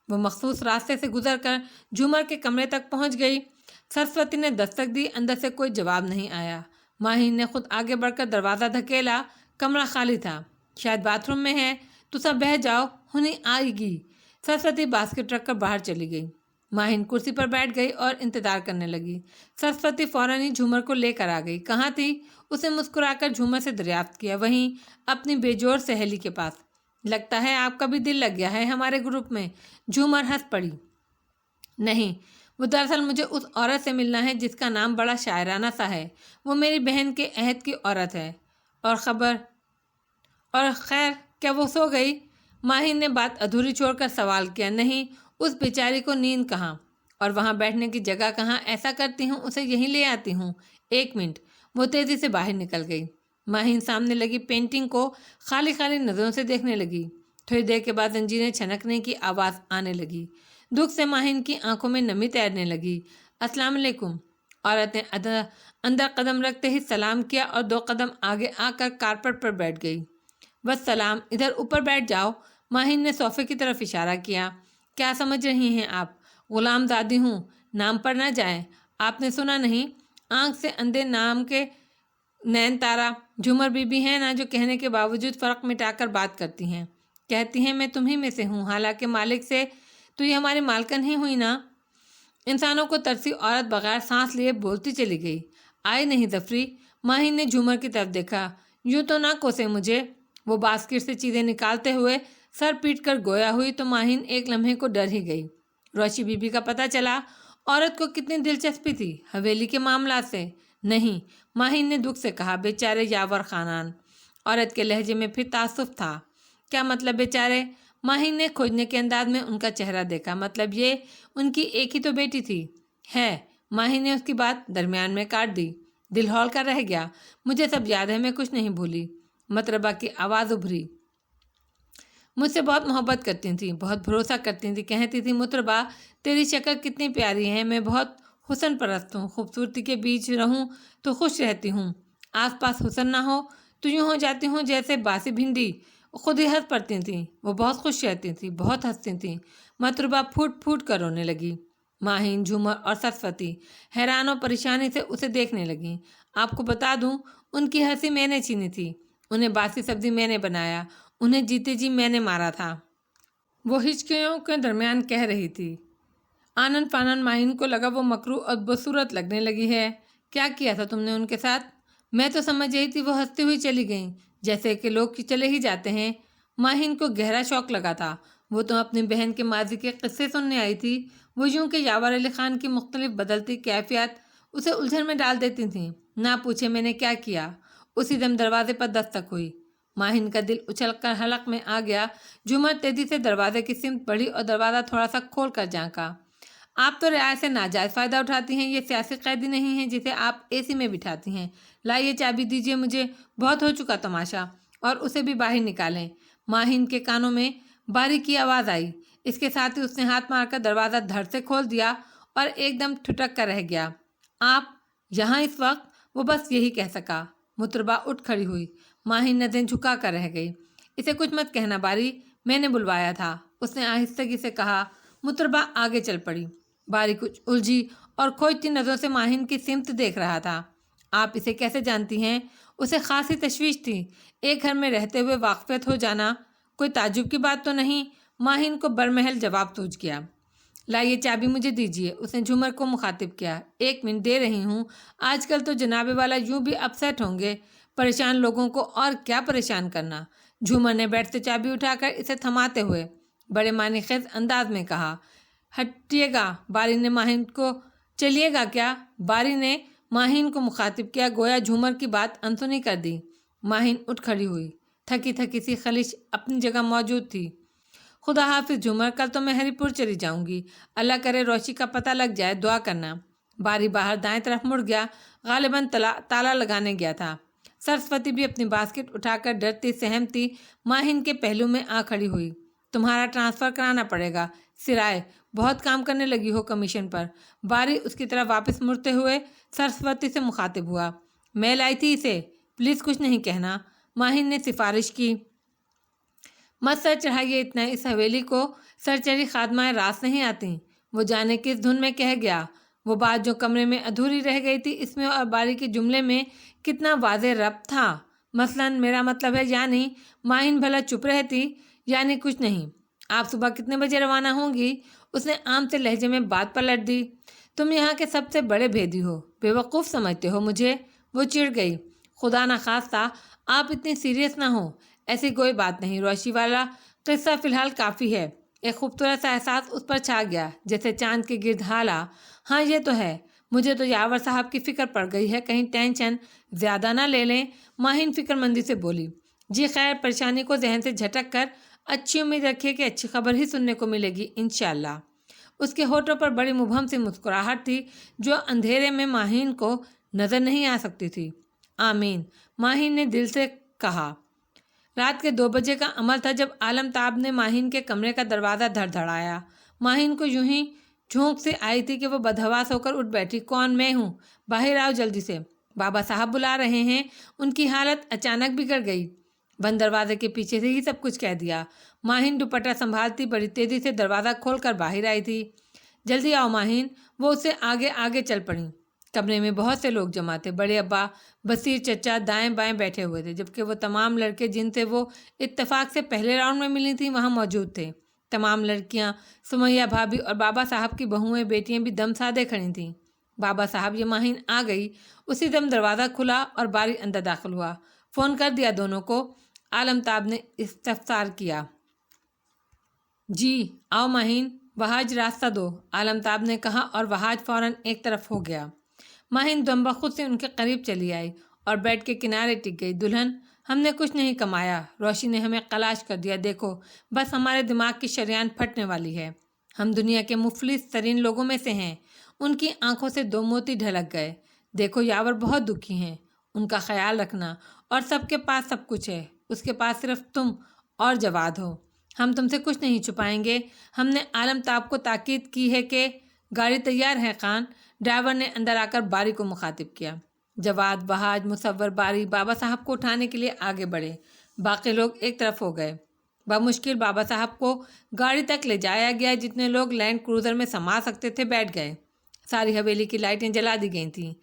वो मखसूस रास्ते से गुजरकर झूमर के कमरे तक पहुंच गई। सरस्वती ने दस्तक दी। अंदर से कोई जवाब नहीं आया। माहिन ने खुद आगे बढ़कर दरवाज़ा धकेला। कमरा खाली था। शायद बाथरूम में है, तो सब बह जाओ, हुनी आएगी। सरस्वती बास्केट रखकर बाहर चली गई। माहिन कुर्सी पर बैठ गई और इंतज़ार करने लगी। सरस्वती फौरन ही झूमर को लेकर आ गई। कहाँ थी? उसे मुस्कुराकर झूमर से दरियाफ्त किया। वहीं अपनी बेजोर सहेली के पास। लगता है आपका भी दिल लग गया है हमारे ग्रुप में। झूमर हंस पड़ी। नहीं, वो दरअसल मुझे उस औरत से मिलना है जिसका नाम बड़ा शायराना सा है। वो मेरी बहन के अहद की औरत है। और खैर, क्या वो सो गई? माहिन ने बात अधूरी छोड़कर सवाल किया। नहीं, उस बेचारी को नींद कहाँ और वहाँ बैठने की जगह कहाँ। ऐसा करती हूँ, उसे यहीं ले आती हूँ। एक मिनट। वो तेज़ी से बाहर निकल गई। माहिन सामने लगी पेंटिंग को खाली खाली नज़रों से देखने लगी। थोड़ी देर के बाद जंजीरें छनकने की आवाज़ आने लगी। दुख से माहिन की आंखों में नमी तैरने लगी। अस्सलाम वालेकुम। औरत ने अंदर कदम रखते ही सलाम किया और 2 कदम आगे आकर कारपेट पर बैठ गई। बस सलाम, इधर ऊपर बैठ जाओ। माहिन ने सोफे की तरफ इशारा किया। क्या समझ रही हैं आप? गुलाम दादी हूँ, नाम पर ना जाए। आपने सुना नहीं? आंख से अंधे नाम के नैन तारा झूमर बीबी हैं ना, जो कहने के बावजूद फ़र्क मिटाकर बात करती हैं। कहती हैं मैं तुम्ही में से हूँ, हालांकि मालिक से तो ये हमारी मालकन ही हुई ना। इंसानों को तरसी औरत बगैर सांस लिए बोलती चली गई। आई नहीं जफरी। माहिन ने झूमर की तरफ देखा। यूँ तो ना कोसे मुझे। वो बास्केट से चीज़ें निकालते हुए सर पीट कर गोया हुई तो माहिन एक लम्हे को डर ही गई। रोशी बीबी का पता चला। औरत को कितनी दिलचस्पी थी हवेली के मामला से। नहीं, माहिन ने दुख से कहा। बेचारे यावर खानान। औरत के लहजे में फिर तासुफ था। क्या मतलब बेचारे? माहिन ने खोजने के अंदाज में उनका चेहरा देखा। मतलब ये, उनकी एक ही तो बेटी थी। है। माहिन ने उसकी बात दरमियान में काट दी। दिल हौल कर रह गया। मुझे सब याद है, मैं कुछ नहीं भूली। मतरबा की आवाज़ उभरी। मुझसे बहुत मोहब्बत करती थी, बहुत भरोसा करती थी। कहती थी, मुतरबा तेरी शक्ल कितनी प्यारी है, मैं बहुत हुस्न परस्त हूँ। खूबसूरती के बीच रहूँ तो खुश रहती हूँ। आसपास हुस्न ना हो तो यूँ हो जाती हूँ जैसे बासी भिंडी। खुद ही हंस पड़ती थी। वो बहुत खुश रहती थी, बहुत हंसती थी। मतरबा फूट फूट कर रोने लगी। माहिन, झूमर और सरस्वती हैरान और परेशानी से उसे देखने लगी। आपको बता दूं, उनकी हंसी मैंने छीनी थी, उन्हें बासी सब्जी मैंने बनाया, उन्हें जीते जी मैंने मारा था, वो हिचकियों के दरमियान कह रही थी। आनन फानन माहिन को लगा वो मकरूह और बदसूरत लगने लगी है। क्या किया था तुमने उनके साथ? मैं तो समझ रही थी वो हंसती हुई चली गई, जैसे कि लोग कि चले ही जाते हैं। माहिन को गहरा शौक लगा था। वो तो अपनी बहन के माजी के किस्से सुनने आई थी। वो यूं कि यावर अली खान की मुख्तलिफ बदलती कैफियत उसे उलझन में डाल देती थी। ना पूछे मैंने क्या किया। उसी दम दरवाजे पर दस्तक हुई। माहिन का दिल उछलकर हलक में आ गया। झूमर तेजी से दरवाजे की सिमत बढ़ी और दरवाज़ा थोड़ा सा खोल कर झांका। आप तो रियायत से नाजायज़ फ़ायदा उठाती हैं। ये सियासी कैदी नहीं है जिसे आप एसी में बिठाती हैं। लाइए चाबी दीजिए मुझे, बहुत हो चुका तमाशा, और उसे भी बाहर निकालें। माहिन के कानों में बारीकी आवाज़ आई। इसके साथ ही उसने हाथ मारकर दरवाज़ा धड़ से खोल दिया और एकदम ठुटक कर रह गया। आप यहाँ इस वक्त? वो बस यही कह सका। मुतरबा उठ खड़ी हुई। माहिन नज़रें झुका कर रह गई। इसे कुछ मत कहना बारी, मैंने बुलवाया था, उसने आहिस्तगी से कहा। मुतरबा आगे चल पड़ी। बारी कुछ उलझी और खोजती नज़रों से माहिन की सिमत देख रहा था। आप इसे कैसे जानती हैं? उसे खासी तशवीश थी। एक घर में रहते हुए वाक़फ़ियत हो जाना कोई ताज्जुब की बात तो नहीं। माहिन को बरमहल जवाब सूझ गया। लाइए चाबी मुझे दीजिए, उसने झूमर को मुखातिब किया। 1 मिनट दे रही हूँ। आजकल तो जनाबे वाला यूं भी अपसेट होंगे, परेशान लोगों को और क्या परेशान करना। झूमर ने बेड से चाबी उठाकर इसे थमाते हुए बड़े मानीखेज अंदाज में कहा। हटिएगा। बारी ने माहिन को चलिएगा क्या? बारी ने माहिन को मुखातिब किया, गोया झूमर की बात अनसुनी कर दी। माहिन उठ खड़ी हुई। थकी थकी सी खलिश अपनी जगह मौजूद थी। खुदा हाफिज झूमर, कल तो मैं हरिपुर चली जाऊंगी। अल्लाह करे रोशी का पता लग जाए, दुआ करना। बारी बाहर दाएं तरफ मुड़ गया, गालिबन ताला लगाने गया था। सरस्वती भी अपनी बास्केट उठाकर डरती सहमती माहिन के पहलू में आ खड़ी हुई। तुम्हारा ट्रांसफ़र कराना पड़ेगा, सिराय, बहुत काम करने लगी हो कमीशन पर। बारी उसकी तरफ वापस मुड़ते हुए सरस्वती से मुखातिब हुआ। मैं लाई थी इसे, प्लीज़ कुछ नहीं कहना, माहिन ने सिफारिश की। मत सर चढ़ाइए इतना, इस हवेली को सरचरी खादमाएँ रास नहीं आती। वो जाने किस धुन में कह गया। वो बात जो कमरे में अधूरी रह गई थी, इसमें और बारी के जुमले में कितना वाज़े रब्त था। मसलन मेरा मतलब है, यानी माहिन भला चुप रहती, यानी कुछ नहीं। आप सुबह कितने बजे रवाना होंगी? उसने आम से लहजे में बात पलट दी। तुम यहाँ के सबसे बड़े भेदी हो, बेवकूफ़ समझते हो मुझे। वो चिढ़ गई। खुदा न खास्ता आप इतनी सीरियस ना हो, ऐसी कोई बात नहीं। रोशी वाला किस्सा फ़िलहाल काफ़ी है। एक खूबसूरत सा एहसास उस पर छा गया, जैसे चांद के गिर्द हाला। हाँ ये तो है, मुझे तो यावर साहब की फ़िक्र पड़ गई है, कहीं टेंशन ज़्यादा ना ले लें। माहिन फ़िक्रमंदी से बोली। जी खैर, परेशानी को जहन से झटक कर अच्छी उम्मीद रखिए कि अच्छी खबर ही सुनने को मिलेगी इंशाअल्लाह। उसके होठों पर बड़ी मुबहम सी मुस्कुराहट थी, जो अंधेरे में माहिन को नज़र नहीं आ सकती थी। आमीन, माहिन ने दिल से कहा। रात के 2 बजे का अमल था जब आलमताब ने माहिन के कमरे का दरवाज़ा धड़धड़ाया। माहिन को यूं ही झोंक से आई थी कि वो बदहवास होकर उठ बैठी। कौन? मैं हूँ, बाहर आओ जल्दी से, बाबा साहब बुला रहे हैं। उनकी हालत अचानक बिगड़ गई। बंद दरवाजे के पीछे से ही सब कुछ कह दिया। माहिन दुपट्टा संभालती बड़ी तेज़ी से दरवाज़ा खोलकर बाहर आई थी। जल्दी आओ माहिन, वो उससे आगे आगे चल पड़ी। कमरे में बहुत से लोग जमा थे। बड़े अब्बा बसीर चचा दाएं बाएं बैठे हुए थे, जबकि वो तमाम लड़के जिनसे वो इत्तेफाक से पहले राउंड में मिली थी वहाँ मौजूद थे। तमाम लड़कियाँ, सुमैया भाभी और बाबा साहब की बहुएं बेटियाँ भी दम साधे खड़ी थीं। बाबा साहब ये माहिन आ गई। उसी दम दरवाज़ा खुला और बारी अंदर दाखिल हुआ। फ़ोन कर दिया दोनों को, आलमताब ने इस्तफसार किया। जी आओ माहिन, वहाज रास्ता दो, आलमताब ने कहा और वहाज फ़ौरन एक तरफ हो गया। माहिन दम्बा खुद से उनके करीब चली आई और बेड के किनारे टिक गई। दुल्हन, हमने कुछ नहीं कमाया, रोशी ने हमें कलाश कर दिया। देखो बस हमारे दिमाग की शरियान फटने वाली है। हम दुनिया के मुफलिस तरीन लोगों में से हैं। उनकी आंखों से 2 मोती ढलक गए। देखो यावर बहुत दुखी हैं, उनका ख्याल रखना। और सबके पास सब कुछ है, उसके पास सिर्फ तुम और जवाद हो। हम तुमसे कुछ नहीं छुपाएंगे। हमने आलमताब को ताकीद की है कि गाड़ी तैयार है खान। ड्राइवर ने अंदर आकर बारी को मुखातिब किया। जवाद, बहाज, मुसव्वर, बारी बाबा साहब को उठाने के लिए आगे बढ़े। बाकी लोग एक तरफ हो गए। बमुश्किल बाबा साहब को गाड़ी तक ले जाया गया। जितने लोग लैंड क्रूज़र में समा सकते थे बैठ गए। सारी हवेली की लाइटें जला दी गई थीं।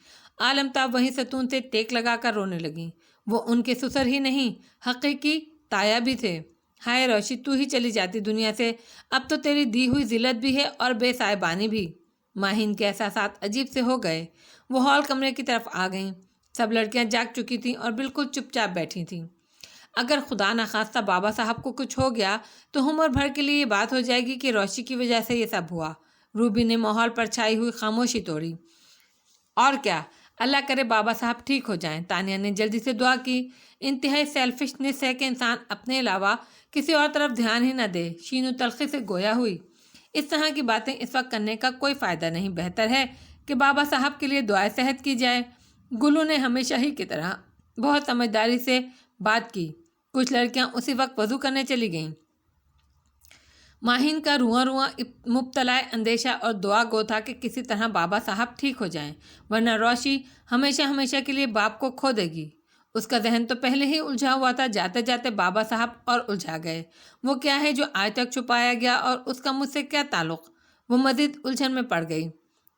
आलमताब वहीं सतून से टेक लगाकर रोने लगी। वो उनके ससुर ही नहीं, हकीकी ताया भी थे। हाय रोशी, तू ही चली जाती दुनिया से, अब तो तेरी दी हुई जिल्लत भी है और बेसाहिबानी भी। माहिन के एहसासात अजीब से हो गए। वो हॉल कमरे की तरफ आ गईं। सब लड़कियां जाग चुकी थीं और बिल्कुल चुपचाप बैठी थीं। अगर खुदा न खास्ता बाबा साहब को कुछ हो गया तो उम्र भर के लिए ये बात हो जाएगी कि रोशी की वजह से ये सब हुआ। रूबी ने माहौल पर छाई हुई खामोशी तोड़ी। और क्या, अल्लाह करे बाबा साहब ठीक हो जाएं। तानिया ने जल्दी से दुआ की। इंतहाई सेल्फिशनेस है कि इंसान अपने अलावा किसी और तरफ ध्यान ही न दे। शीनू तलखी से गोया हुई। इस तरह की बातें इस वक्त करने का कोई फ़ायदा नहीं। बेहतर है कि बाबा साहब के लिए दुआए सेहत की जाए। गुल्लू ने हमेशा ही की तरह बहुत समझदारी से बात की। कुछ लड़कियां उसी वक्त वज़ू करने चली गईं। माहिन का रुआं रुआं मुब्तलाए अंदेशा और दुआ गो था कि किसी तरह बाबा साहब ठीक हो जाएं, वरना रोशी हमेशा हमेशा के लिए बाप को खो देगी। उसका जहन तो पहले ही उलझा हुआ था। जाते जाते बाबा साहब और उलझा गए। वो क्या है जो आज तक छुपाया गया और उसका मुझसे क्या ताल्लुक़। वो मज़ीद उलझन में पड़ गई।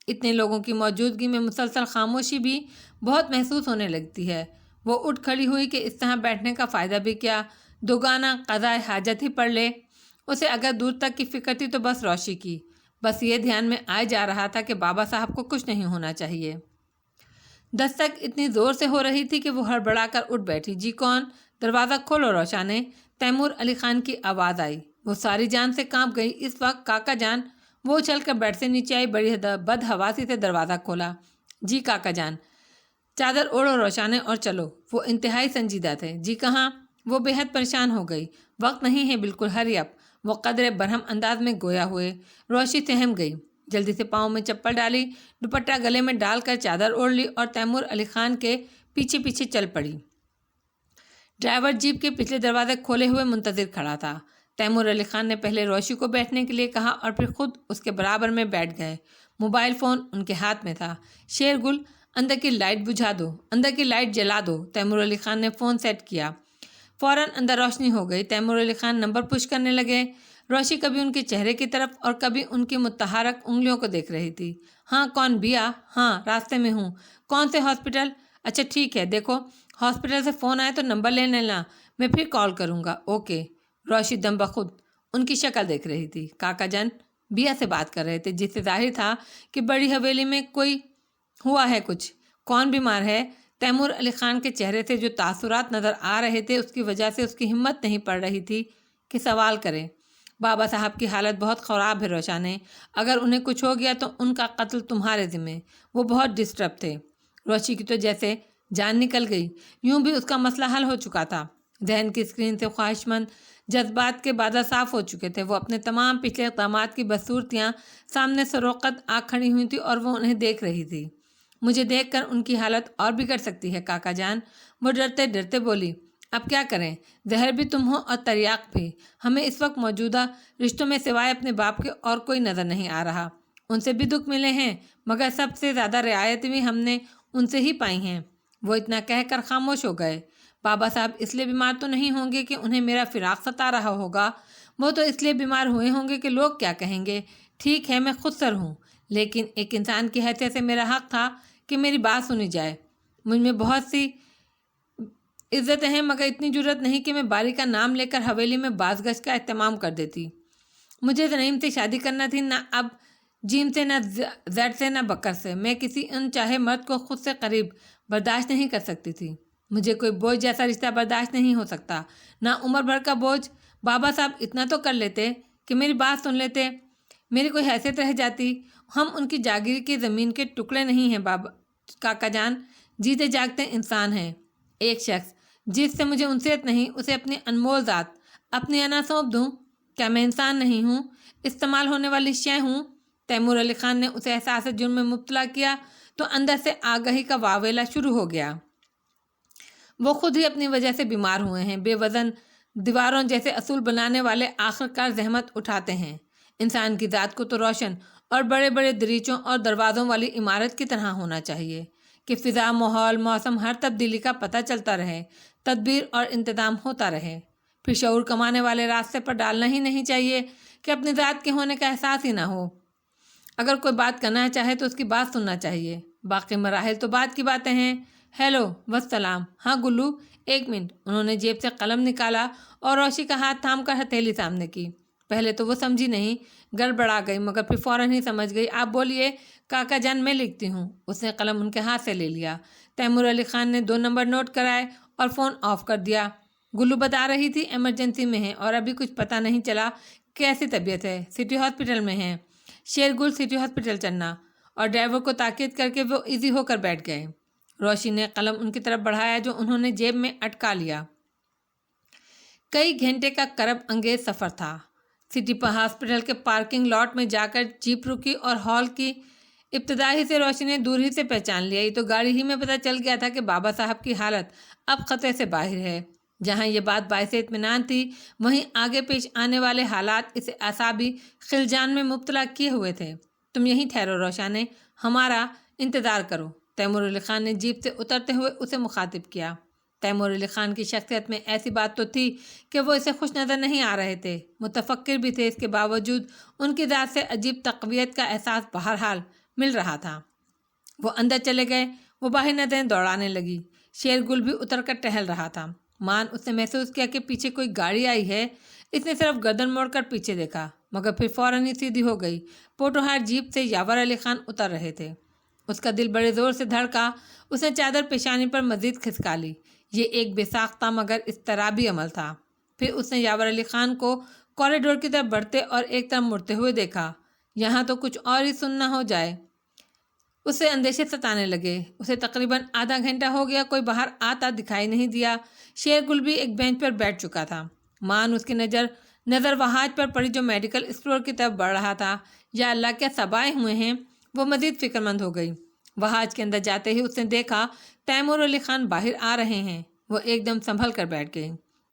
इतने लोगों की मौजूदगी में मुसलसल खामोशी भी बहुत महसूस होने लगती है। वो उठ खड़ी हुई कि इस तरह बैठने का फ़ायदा भी क्या, दोगाना क़ज़ाए हाजत ही पड़ ले। उसे अगर दूर तक की फ़िक्र थी तो बस रोशी की। बस ये ध्यान में आ जा रहा था कि बाबा साहब को कुछ नहीं होना चाहिए। दस्तक इतनी ज़ोर से हो रही थी कि वो हड़बड़ा कर उठ बैठी। जी कौन? दरवाज़ा खोलो रोशाने। तैमूर अली ख़ान की आवाज़ आई। वो सारी जान से कांप गई। इस वक्त काका जान। वो उछल कर बेड से नीचे आई। बड़ी बदहवासी से दरवाज़ा खोला। जी काका जान। चादर ओढ़ो रोशाने और चलो। वो इंतहाई संजीदा थे। जी कहाँ? वो बेहद परेशान हो गई। वक्त नहीं है बिल्कुल, हरी अप। वो कदरे बरहम अंदाज में गोया हुए। रोशी सहम गई। जल्दी से पाँव में चप्पल डाली, दुपट्टा गले में डालकर चादर ओढ़ ली और तैमूर अली ख़ान के पीछे पीछे चल पड़ी। ड्राइवर जीप के पिछले दरवाजे खोले हुए मुंतज़िर खड़ा था। तैमूर अली ख़ान ने पहले रोशी को बैठने के लिए कहा और फिर खुद उसके बराबर में बैठ गए। मोबाइल फ़ोन उनके हाथ में था। शेरगुल, अंदर की लाइट बुझा दो, अंदर की लाइट जला दो। तैमूर अली ख़ान ने फ़ोन सेट किया। फ़ौरन अंदर रोशनी हो गई। तैमूर अली ख़ान नंबर पुश करने लगे। रोशी कभी उनके चेहरे की तरफ और कभी उनकी मुतहरक उंगलियों को देख रही थी। हाँ कौन? बिया? हाँ रास्ते में हूँ। कौन से हॉस्पिटल? अच्छा ठीक है, देखो हॉस्पिटल से फ़ोन आए तो नंबर ले लेना, मैं फिर कॉल करूँगा। ओके। रोशी दम बखुद उनकी शक्ल देख रही थी। काका जान बिया से बात कर रहे थे, जिससे जाहिर था कि बड़ी हवेली में कोई हुआ है कुछ। कौन बीमार है? तैमूर अली ख़ान के चेहरे से जो तासुरात नज़र आ रहे थे उसकी वजह से उसकी हिम्मत नहीं पड़ रही थी कि सवाल करे। बाबा साहब की हालत बहुत ख़राब है रोशाने। अगर उन्हें कुछ हो गया तो उनका कत्ल तुम्हारे ज़िम्मे। वो बहुत डिस्टर्ब थे। रोशी की तो जैसे जान निकल गई। यूं भी उसका मसला हल हो चुका था। जहन की स्क्रीन से ख्वाहिशमंद जज्बात के बादल साफ़ हो चुके थे। वो अपने तमाम पिछले इक़दामात की बदसूरतियाँ सामने सरोक़त आ खड़ी हुई थी और वो उन्हें देख रही थी। मुझे देखकर उनकी हालत और बिगड़ सकती है काका जान। वो डरते डरते बोली। अब क्या करें? जहर भी तुम हो और तरियाक भी। हमें इस वक्त मौजूदा रिश्तों में सिवाय अपने बाप के और कोई नज़र नहीं आ रहा। उनसे भी दुख मिले हैं मगर सबसे ज़्यादा रियायतें भी हमने उनसे ही पाई हैं। वो इतना कहकर खामोश हो गए। बाबा साहब इसलिए बीमार तो नहीं होंगे कि उन्हें मेरा फिराक सता रहा होगा। वो तो इसलिए बीमार हुए होंगे कि लोग क्या कहेंगे। ठीक है मैं खुद सर हूँ, लेकिन एक इंसान की हैसियत से मेरा हक़ था कि मेरी बात सुनी जाए। मुझ में बहुत सी इज़्ज़तें हैं मगर इतनी जुर्रत नहीं कि मैं बारी का नाम लेकर हवेली में बाज़ गश का एहतमाम कर देती। मुझे नईम से शादी करना थी, ना अब जीम से, ना जैड से, ना बकर से। मैं किसी अनचाहे मर्द को खुद से करीब बर्दाश्त नहीं कर सकती थी। मुझे कोई बोझ जैसा रिश्ता बर्दाश्त नहीं हो सकता, ना उम्र भर का बोझ। बाबा साहब इतना तो कर लेते कि मेरी बात सुन लेते, मेरी कोई हैसियत रह जाती। हम उनकी जागीर की ज़मीन के टुकड़े नहीं हैं बाबा काका जान, जीते जागते इंसान हैं। एक शख्स जिससे मुझे उनसेत नहीं, उसे अपनी अनमोल ज़ात अपनी अना सौंप दूँ? क्या मैं इंसान नहीं हूँ? इस्तेमाल होने वाली शय हूँ? तैमूर अली ख़ान ने उसे एहसास जुर्म में मुब्तला किया तो अंदर से आगाही का वावेला शुरू हो गया। वो खुद ही अपनी वजह से बीमार हुए हैं। बेवज़न दीवारों जैसे असूल बनाने वाले आखिरकार जहमत उठाते हैं। इंसान की ज़ात को तो रोशन और बड़े बड़े दरीचों और दरवाज़ों वाली इमारत की तरह होना चाहिए कि फ़िज़ा, माहौल, मौसम, हर तब्दीली का पता चलता रहे, तदबीर और इंतज़ाम होता रहे। پھر شعور کمانے والے راستے پر ڈالنا ہی نہیں چاہیے کہ اپنی ذات کے ہونے کا احساس ہی نہ ہو۔ اگر کوئی بات کرنا چاہے تو اس کی بات سننا چاہیے، باقی مراحل تو بعد کی باتیں ہیں۔ ہیلو والسلام، ہاں گلو، ایک منٹ۔ انہوں نے جیب سے قلم نکالا اور روشی کا ہاتھ تھام کر ہتھیلی سامنے کی۔ پہلے تو وہ سمجھی نہیں، گڑبڑا گئی، مگر پھر فوراً ہی سمجھ گئی۔ آپ بولیے کاکا جان، میں لکھتی ہوں۔ اس نے قلم ان کے ہاتھ سے لے لیا۔ تیمور علی خان نے 2 نمبر نوٹ کرائے اور فون آف کر دیا۔ گلو بتا رہی تھی ایمرجنسی میں ہے اور ابھی کچھ پتہ نہیں چلا کیسی طبیعت ہے، سٹی ہاسپٹل میں ہے، شیرگل سٹی ہاسپٹل چلنا۔ اور ڈرائیور کو تاکید کر کے وہ ایزی ہو کر بیٹھ گئے۔ روشی نے قلم ان کی طرف بڑھایا جو انہوں نے جیب میں اٹکا لیا۔ کئی گھنٹے کا کرب انگیز سفر تھا۔ سٹی ہاسپٹل کے پارکنگ لاٹ میں جا کر جیپ رکی اور ہال کی ابتدائی سے روشی نے دور ہی سے پہچان لیا۔ یہ تو گاڑی ہی میں پتہ چل گیا تھا کہ بابا صاحب کی حالت اب خطرے سے باہر ہے۔ جہاں یہ بات باعث اطمینان تھی، وہیں آگے پیش آنے والے حالات اسے اعصابی خلجان میں مبتلا کیے ہوئے تھے۔ تم یہیں ٹھہرو روشانے، ہمارا انتظار کرو۔ تیمور علی خان نے جیپ سے اترتے ہوئے اسے مخاطب کیا۔ تیمور علی خان کی شخصیت میں ایسی بات تو تھی کہ وہ اسے خوش نظر نہیں آ رہے تھے، متفکر بھی تھے، اس کے باوجود ان کی ذات سے عجیب تقویت کا احساس بہرحال مل رہا تھا۔ وہ اندر چلے گئے، وہ باہر نظریں دوڑانے لگی۔ شیرگل بھی اتر کر ٹہل رہا تھا۔ اس نے محسوس کیا کہ پیچھے کوئی گاڑی آئی ہے۔ اس نے صرف گردن موڑ کر پیچھے دیکھا، مگر پھر فوراً ہی سیدھی ہو گئی۔ پوٹوہار جیپ سے یاور علی خان اتر رہے تھے۔ اس کا دل بڑے زور سے دھڑکا۔ اس نے چادر پیشانی پر مزید کھسکا لی۔ یہ ایک بے ساختہ مگر اضطرابی عمل تھا۔ پھر اس نے یاور علی خان کو کوریڈور کی طرف بڑھتے اور ایک طرف مڑتے ہوئے دیکھا، یہاں تو کچھ اور ہی سننا ہو جائے۔ اسے اندیشے ستانے لگے۔ اسے تقریباً آدھا گھنٹہ ہو گیا، کوئی باہر آتا دکھائی نہیں دیا۔ شیرگل بھی ایک بینچ پر بیٹھ چکا تھا۔ اس کی نظر وہاج پر پڑی جو میڈیکل اسٹور کی طرف بڑھ رہا تھا۔ یا اللہ، کیا سبائے ہوئے ہیں! وہ مزید فکر مند ہو گئی۔ وہاج کے اندر جاتے ہی اس نے دیکھا تیمور علی خان باہر آ رہے ہیں۔ وہ ایک دم سنبھل کر بیٹھ گئی۔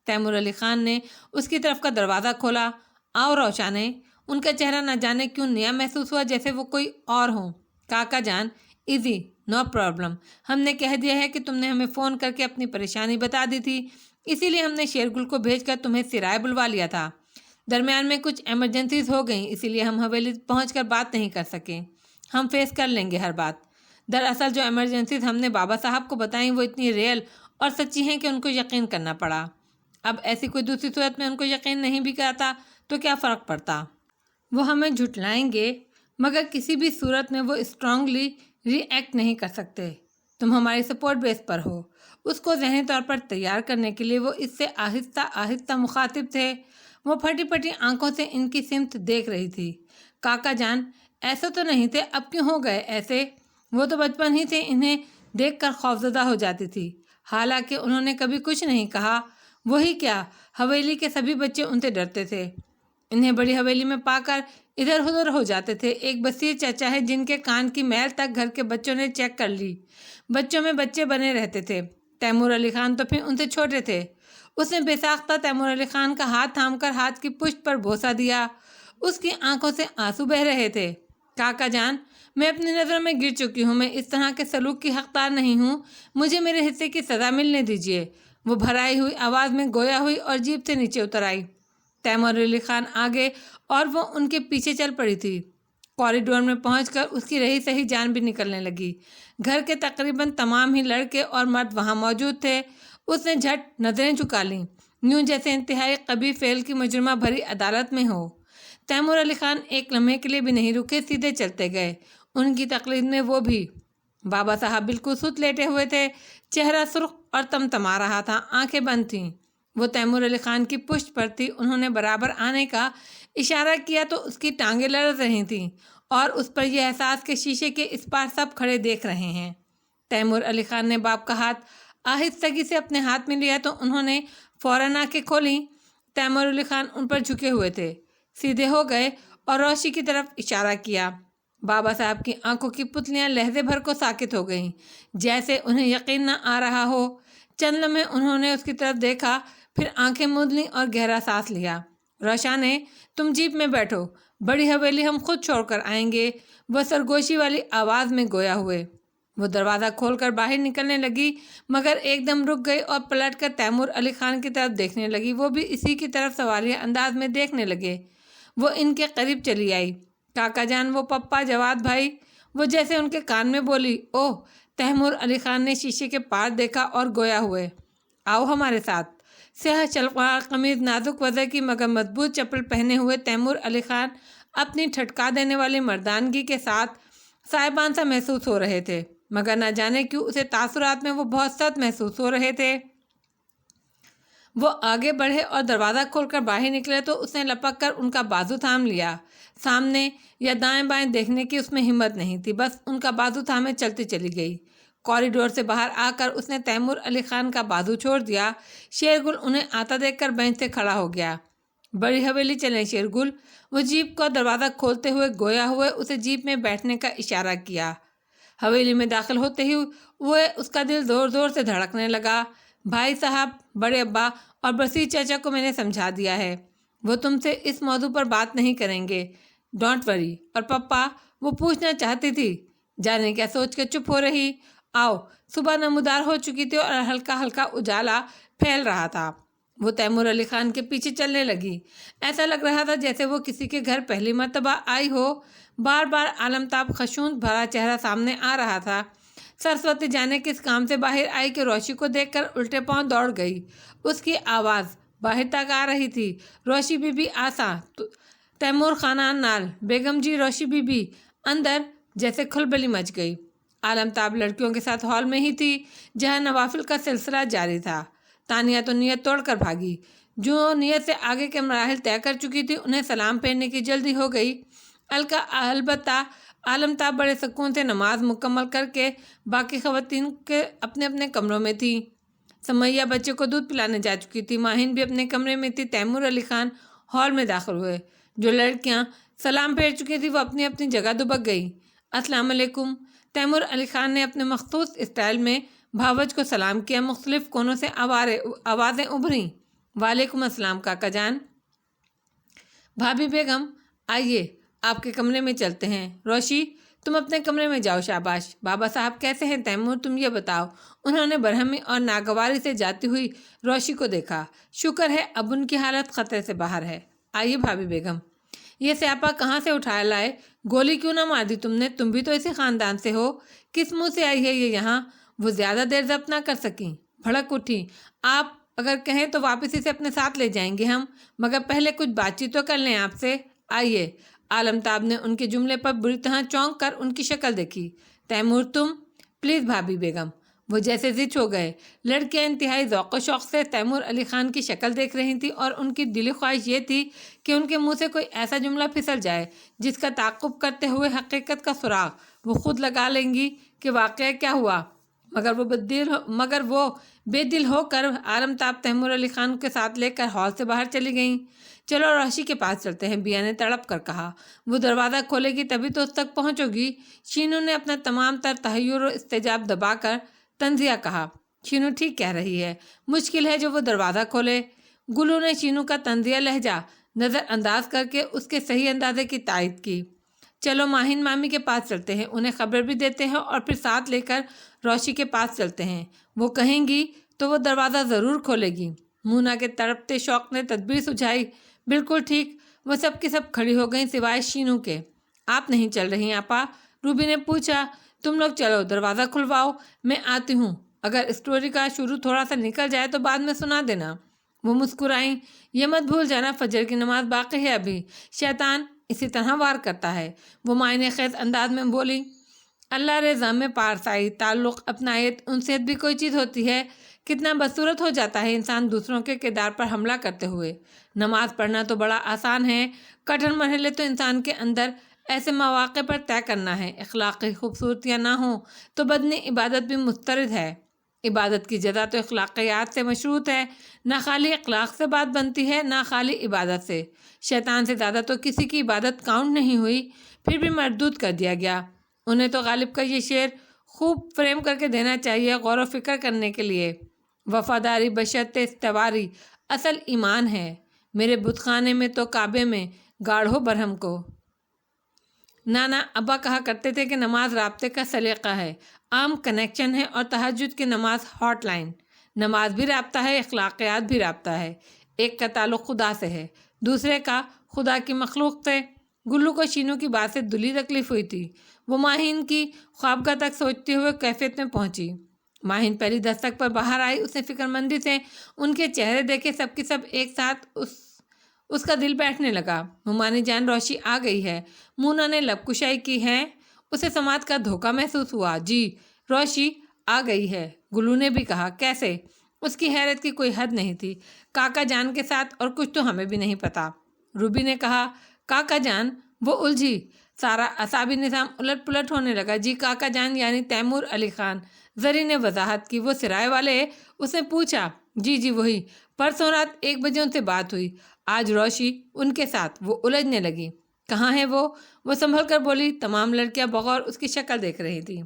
تیمور علی خان نے اس کی طرف کا دروازہ کھولا۔ آؤ روشانے۔ ان کا چہرہ نہ جانے کیوں نیا محسوس ہوا، جیسے وہ کوئی اور ہوں۔ کاکا جان، ایزی، نو پرابلم۔ ہم نے کہہ دیا ہے کہ تم نے ہمیں فون کر کے اپنی پریشانی بتا دی تھی، اسی لیے ہم نے شیرگل کو بھیج کر تمہیں سرائے بلوا لیا تھا۔ درمیان میں کچھ ایمرجنسیز ہو گئیں، اسی لیے ہم حویلی پہنچ کر بات نہیں کر سکے۔ ہم فیس کر لیں گے ہر بات۔ دراصل جو ایمرجنسیز ہم نے بابا صاحب کو بتائیں وہ اتنی ریئل اور سچی ہیں کہ ان کو یقین کرنا پڑا۔ اب ایسی کوئی دوسری صورت میں ان کو یقین نہیں بھی کرتا تو کیا فرق پڑتا؟ وہ ہمیں جھٹلائیں گے، مگر کسی بھی صورت میں وہ اسٹرانگلی ری ایکٹ نہیں کر سکتے۔ تم ہماری سپورٹ بیس پر ہو۔ اس کو ذہنی طور پر تیار کرنے کے لیے وہ اس سے آہستہ آہستہ مخاطب تھے۔ وہ پھٹی پھٹی آنکھوں سے ان کی سمت دیکھ رہی تھی۔ کاکا جان، ایسے تو نہیں تھے، اب کیوں ہو گئے ایسے؟ وہ تو بچپن ہی سے انہیں دیکھ کر خوفزدہ ہو جاتی تھی، حالانکہ انہوں نے کبھی کچھ نہیں کہا۔ وہی کیا، حویلی کے سبھی بچے ان سے ڈرتے تھے۔ انہیں بڑی حویلی میں پا کر ادھر ادھر ہو جاتے تھے۔ ایک بصیر چچا ہے جن کے کان کی میل تک گھر کے بچوں نے چیک کر لی۔ بچوں میں بچے بنے رہتے تھے۔ تیمور علی خان تو پھر ان سے چھوٹے تھے۔ اس نے بے ساختہ تیمور علی خان کا ہاتھ تھام کر ہاتھ کی پشت پر بوسہ دیا۔ اس کی آنکھوں سے آنسو بہہ رہے تھے۔ کاکا جان، میں اپنی نظروں میں گر چکی ہوں۔ میں اس طرح کے سلوک کی حقدار نہیں ہوں۔ مجھے میرے حصے کی سزا ملنے دیجیے۔ وہ بھرائی ہوئی آواز میں گویا ہوئی اور جیپ سے نیچے اتر آئی۔ تیمور علی خان آگے اور وہ ان کے پیچھے چل پڑی تھی۔ کوریڈور میں پہنچ کر اس کی رہی سہی جان بھی نکلنے لگی۔ گھر کے تقریباً تمام ہی لڑکے اور مرد وہاں موجود تھے۔ اس نے جھٹ نظریں جھکا لیں، یوں جیسے انتہائی قبیح فعل کی مجرمہ بھری عدالت میں ہو۔ تیمور علی خان ایک لمحے کے لیے بھی نہیں رکے، سیدھے چلتے گئے۔ ان کی تقلید میں وہ بھی۔ بابا صاحب بالکل سست لیٹے ہوئے تھے، چہرہ سرخ اور تمتما رہا تھا، آنکھیں بند تھیں۔ وہ تیمور علی خان کی پشت پر تھی۔ انہوں نے برابر آنے کا اشارہ کیا تو اس کی ٹانگیں لرز رہی تھیں اور اس پر یہ احساس کہ شیشے کے اس پار سب کھڑے دیکھ رہے ہیں۔ تیمور علی خان نے باپ کا ہاتھ آہستگی سے اپنے ہاتھ میں لیا تو انہوں نے فوراً آنکھیں کھولیں۔ تیمور علی خان ان پر جھکے ہوئے تھے، سیدھے ہو گئے اور روشی کی طرف اشارہ کیا۔ بابا صاحب کی آنکھوں کی پتلیاں لہجے بھر کو ساکت ہو گئیں، جیسے انہیں یقین نہ آ رہا ہو۔ چند لمحے انہوں نے اس کی طرف دیکھا، پھر آنکھیں موند لیں اور گہرا سانس لیا۔ روشانے، تم جیپ میں بیٹھو، بڑی حویلی ہم خود چھوڑ کر آئیں گے، وہ سرگوشی والی آواز میں گویا ہوئے۔ وہ دروازہ کھول کر باہر نکلنے لگی مگر ایک دم رک گئی اور پلٹ کر تیمور علی خان کی طرف دیکھنے لگی۔ وہ بھی اسی کی طرف سوالیہ انداز میں دیکھنے لگے۔ وہ ان کے قریب چلی آئی۔ کاکا جان، وہ پپا، جواد بھائی، وہ جیسے ان کے کان میں بولی۔ اوہ! تیمور علی خان نے شیشے کے پار دیکھا اور گویا ہوئے، آؤ ہمارے ساتھ۔ سیاہ شلوار قمیض، نازک وضع کی مگر مضبوط چپل پہنے ہوئے تیمور علی خان اپنی ٹھٹکا دینے والی مردانگی کے ساتھ صاحبان سا محسوس ہو رہے تھے، مگر نہ جانے کیوں اسے تاثرات میں وہ بہت سخت محسوس ہو رہے تھے۔ وہ آگے بڑھے اور دروازہ کھول کر باہر نکلے تو اس نے لپک کر ان کا بازو تھام لیا۔ سامنے یا دائیں بائیں دیکھنے کی اس میں ہمت نہیں تھی، بس ان کا بازو تھامے چلتی چلی گئی۔ کوریڈور سے باہر آ کر اس نے تیمور علی خان کا بازو چھوڑ دیا۔ شیرگل انہیں آتا دیکھ کر بینچ سے کھڑا ہو گیا۔ بڑی حویلی چلیں شیرگل۔ وہ جیپ کا دروازہ کھولتے ہوئے گویا ہوئے اسے جیپ میں بیٹھنے کا اشارہ کیا۔ حویلی میں داخل ہوتے ہی وہ اس کا دل زور زور سے دھڑکنے لگا۔ بھائی صاحب، بڑے ابا اور بصیر چاچا کو میں نے سمجھا دیا ہے، وہ تم سے اس موضوع پر بات نہیں کریں گے، ڈونٹ وری۔ اور پپا، وہ پوچھنا چاہتی تھی، جانے کیا سوچ کے چپ ہو رہی؟ آؤ۔ صبح نمودار ہو چکی تھی اور ہلکا ہلکا اجالا پھیل رہا تھا۔ وہ تیمور علی خان کے پیچھے چلنے لگی۔ ایسا لگ رہا تھا جیسے وہ کسی کے گھر پہلی مرتبہ آئی ہو۔ بار بار عالمتاب خشونت بھرا چہرہ سامنے آ رہا تھا۔ سرسوتی جانے کس کام سے باہر آئی کہ روشی کو دیکھ کر الٹے پاؤں دوڑ گئی۔ اس کی آواز باہر تک آ رہی تھی، روشی بی بی آسا، تیمور خانان نال، بیگم جی روشی بی بی۔ اندر جیسے کھلبلی مچ گئی۔ عالمتاب لڑکیوں کے ساتھ ہال میں ہی تھی جہاں نوافل کا سلسلہ جاری تھا۔ تانیہ تو نیت توڑ کر بھاگی۔ جو نیت سے آگے کے مراحل طے کر چکی تھی انہیں سلام پھیرنے کی جلدی ہو گئی۔ البتہ عالمتاب بڑے سکون سے نماز مکمل کر کے باقی خواتین کے اپنے اپنے کمروں میں تھی۔ سمیہ بچے کو دودھ پلانے جا چکی تھی، ماہین بھی اپنے کمرے میں تھی۔ تیمور علی خان ہال میں داخل ہوئے۔ جو لڑکیاں سلام پھیر چکی تھی وہ اپنی اپنی جگہ دبک گئی۔ السلام علیکم۔ تیمور علی خان نے اپنے مخصوص اسٹائل میں بھاوج کو سلام کیا۔ مختلف کونوں سے آوازیں ابھریں۔ وعلیکم السلام کاکا جان۔ بھابھی بیگم، آئیے آپ کے کمرے میں چلتے ہیں۔ روشی، تم اپنے کمرے میں جاؤ۔ شاباش۔ بابا صاحب کیسے ہیں تیمور، تم یہ بتاؤ۔ انہوں نے برہمی اور ناگواری سے جاتی ہوئی روشی کو دیکھا۔ شکر ہے اب ان کی حالت خطرے سے باہر ہے۔ آئیے بھابھی بیگم۔ یہ سیاپا کہاں سے اٹھا لائے؟ گولی کیوں نہ مار دی تم نے؟ تم بھی تو اسی خاندان سے ہو۔ کس منہ سے آئی ہے یہ یہاں؟ وہ زیادہ دیر ضبط نہ کر سکیں، بھڑک اٹھی۔ آپ اگر کہیں تو واپس اسے اپنے ساتھ لے جائیں گے ہم، مگر پہلے کچھ بات چیت تو کر لیں آپ سے۔ آئیے۔ عالمتاب نے ان کے جملے پر بری طرح چونک کر ان کی شکل دیکھی۔ تیمور تم، پلیز بھابھی بیگم۔ وہ جیسے زچ ہو گئے۔ لڑکیاں انتہائی ذوق و شوق سے تیمور علی خان کی شکل دیکھ رہی تھیں اور ان کی دلی خواہش یہ تھی کہ ان کے منہ سے کوئی ایسا جملہ پھسل جائے جس کا تعاقب کرتے ہوئے حقیقت کا سراغ وہ خود لگا لیں گی کہ واقعہ کیا ہوا۔ مگر وہ بے دل ہو کر عالمتاب تیمور علی خان کے ساتھ لے کر ہال سے باہر چلی گئیں۔ چلو روشی کے پاس چلتے ہیں، بیا نے تڑپ کر کہا۔ وہ دروازہ کھولے گی تبھی تو اس تک پہنچو گی۔ شینو نے اپنا تمام تر تحیر و استجاب دبا کر تنزیہ کہا۔ شینو ٹھیک کہہ رہی ہے، مشکل ہے جو وہ دروازہ کھولے۔ گلو نے شینو کا تنزیہ لہجہ نظر انداز کر کے اس کے صحیح اندازے کی تائید کی۔ چلو ماہین مامی کے پاس چلتے ہیں، انہیں خبر بھی دیتے ہیں اور پھر ساتھ لے کر روشی کے پاس چلتے ہیں۔ وہ کہیں گی تو وہ دروازہ ضرور کھولے گی۔ مونا کے تڑپتے شوق نے تدبیر سجھائی۔ بالکل ٹھیک۔ وہ سب کی سب کھڑی ہو گئیں سوائے شینو کے۔ آپ نہیں چل رہی آپا؟ روبی نے پوچھا۔ تم لوگ چلو، دروازہ کھلواؤ، میں آتی ہوں۔ اگر اسٹوری کا شروع تھوڑا سا نکل جائے تو بعد میں سنا دینا۔ وہ مسکرائیں۔ یہ مت بھول جانا فجر کی نماز باقی ہے ابھی، شیطان اسی طرح وار کرتا ہے۔ وہ معنی خیز انداز میں بولی۔ اللہ رضا میں پارسائی تعلق اپنائیت انسیت بھی کوئی چیز ہوتی ہے؟ کتنا بدصورت ہو جاتا ہے انسان دوسروں کے کردار پر حملہ کرتے ہوئے۔ نماز پڑھنا تو بڑا آسان ہے، کٹھن مرحلے تو انسان کے اندر ایسے مواقع پر طے کرنا ہے۔ اخلاقی خوبصورتیاں نہ ہوں تو بدنی عبادت بھی مسترد ہے۔ عبادت کی جزا تو اخلاقیات سے مشروط ہے۔ نہ خالی اخلاق سے بات بنتی ہے، نہ خالی عبادت سے۔ شیطان سے زیادہ تو کسی کی عبادت کاؤنٹ نہیں ہوئی، پھر بھی مردود کر دیا گیا۔ انہیں تو غالب کا یہ شعر خوب فریم کر کے دینا چاہیے غور و فکر کرنے کے لیے۔ وفاداری بشرط استواری اصل ایمان ہے، میرے بت خانے میں تو کعبے میں گاڑھو برہم کو۔ نانا ابا کہا کرتے تھے کہ نماز رابطے کا سلیقہ ہے، عام کنیکشن ہے اور تہجد کی نماز ہاٹ لائن۔ نماز بھی رابطہ ہے، اخلاقیات بھی رابطہ ہے۔ ایک کا تعلق خدا سے ہے، دوسرے کا خدا کی مخلوق سے۔ گلو کو شینو کی بات سے دلی تکلیف ہوئی تھی۔ وہ ماہین کی خوابگاہ تک سوچتے ہوئے کیفیت میں پہنچی۔ ماہین پہلی دستک پر باہر آئی۔ اس نے فکر مندی سے ان کے چہرے دیکھے، سب کی سب ایک ساتھ۔ اس کا دل بیٹھنے لگا۔ ممانی جان روشی آ گئی ہے۔ مونا نے لب کشائی کی ہے۔ اسے سماعت کا دھوکہ محسوس ہوا۔ جی روشی آ گئی ہے، گلو نے بھی کہا۔ کیسے؟ اس کی حیرت کی کوئی حد نہیں تھی۔ کاکا جان کے ساتھ، اور کچھ تو ہمیں بھی نہیں پتا۔ روبی نے کہا۔ کاکا جان؟ وہ الجھی۔ سارا اعصابی نظام الٹ پلٹ ہونے لگا۔ جی کاکا جان یعنی تیمور علی خان، زری نے وضاحت کی۔ وہ سرائے والے؟ اس نے پوچھا۔ جی وہی، پرسوں رات 1 بجے ان سے بات ہوئی، آج روشی ان کے ساتھ۔ وہ الجھنے لگی۔ کہاں ہے وہ سنبھل کر بولی۔ تمام لڑکیاں بغور اس کی شکل دیکھ رہی تھی۔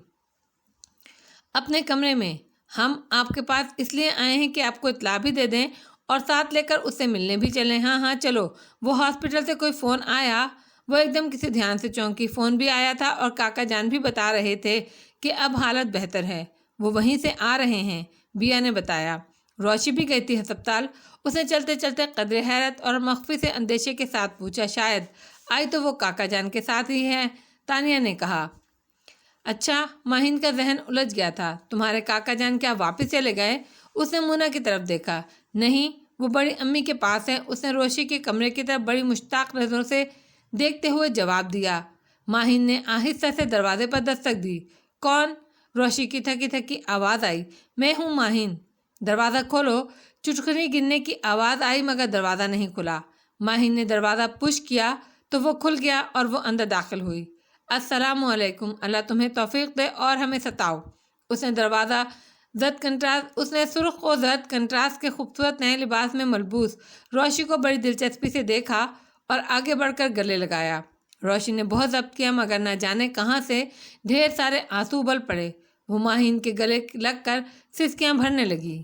اپنے کمرے میں۔ ہم آپ کے پاس اس لیے آئے ہیں کہ آپ کو اطلاع بھی دے دیں اور ساتھ لے کر اس سے ملنے بھی چلیں۔ ہاں چلو۔ وہ ہاسپٹل سے کوئی فون آیا؟ وہ ایک دم کسی دھیان سے چونکی۔ فون بھی آیا تھا اور کاکا جان بھی بتا رہے تھے کہ اب حالت بہتر ہے، وہ وہیں سے آ رہے ہیں، بیا نے بتایا۔ روشی بھی گئی تھی ہسپتال؟ اس نے چلتے چلتے قدر حیرت اور مخفی سے اندیشے کے ساتھ پوچھا۔ شاید آئی تو وہ کاکا جان کے ساتھ ہی ہے، تانیہ نے کہا۔ اچھا، ماہین کا ذہن الجھ گیا تھا۔ تمہارے کاکا جان کیا واپس چلے گئے؟ اس نے مونا کی طرف دیکھا۔ نہیں، وہ بڑی امی کے پاس ہے۔ اس نے روشی کے کمرے کی طرف بڑی مشتاق نظروں سے دیکھتے ہوئے جواب دیا۔ ماہین نے آہستہ سے دروازے پر دستک دی۔ کون؟ روشی کی تھکی تھکی آواز آئی۔ میں ہوں ماہین۔ دروازہ کھولو۔ چٹکنی گرنے کی آواز آئی مگر دروازہ نہیں کھلا۔ ماہین نے دروازہ پش کیا تو وہ کھل گیا اور وہ اندر داخل ہوئی۔ السلام علیکم، اللہ تمہیں توفیق دے اور ہمیں ستاؤ۔ اس نے سرخ و زرد کنٹراسٹ کے خوبصورت نئے لباس میں ملبوس روشی کو بڑی دلچسپی سے دیکھا اور آگے بڑھ کر گلے لگایا۔ روشی نے بہت ضبط کیا مگر نہ جانے کہاں سے ڈھیر سارے آنسو ابل پڑے۔ وہ ماہین کے گلے لگ کر سسکیاں بھرنے لگی۔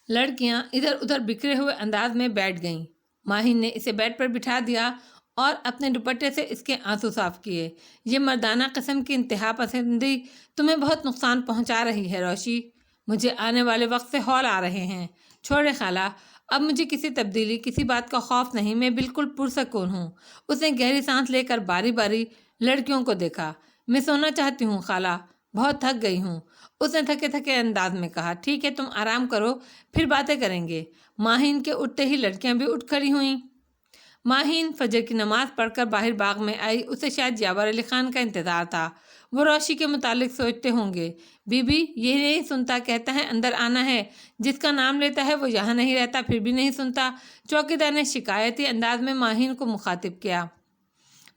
لڑکیاں ادھر ادھر بکھرے ہوئے انداز میں بیٹھ گئیں۔ ماہین نے اسے بیڈ پر بٹھا دیا اور اپنے دوپٹے سے اس کے آنسو صاف کیے۔ یہ مردانہ قسم کی انتہا پسندی تمہیں بہت نقصان پہنچا رہی ہے روشی۔ مجھے آنے والے وقت سے ہول آ رہے ہیں۔ چھوڑے خالہ، اب مجھے کسی تبدیلی، کسی بات کا خوف نہیں، میں بالکل پرسکون ہوں۔ اس نے گہری سانس لے کر باری باری لڑکیوں کو دیکھا۔ میں سونا چاہتی ہوں خالہ، بہت تھک گئی ہوں، اس نے تھکے تھکے انداز میں کہا۔ ٹھیک ہے، تم آرام کرو، پھر باتیں کریں گے۔ ماہین کے اٹھتے ہی لڑکیاں بھی اٹھ کھڑی ہوئیں۔ ماہین فجر کی نماز پڑھ کر باہر باغ میں آئی۔ اسے شاید جاور علی خان کا انتظار تھا۔ وہ روشی کے متعلق سوچتے ہوں گے۔ بی بی یہ نہیں سنتا، کہتا ہے اندر آنا ہے، جس کا نام لیتا ہے وہ یہاں نہیں رہتا، پھر بھی نہیں سنتا۔ چوکیدار نے شکایتی انداز میں ماہین کو مخاطب کیا۔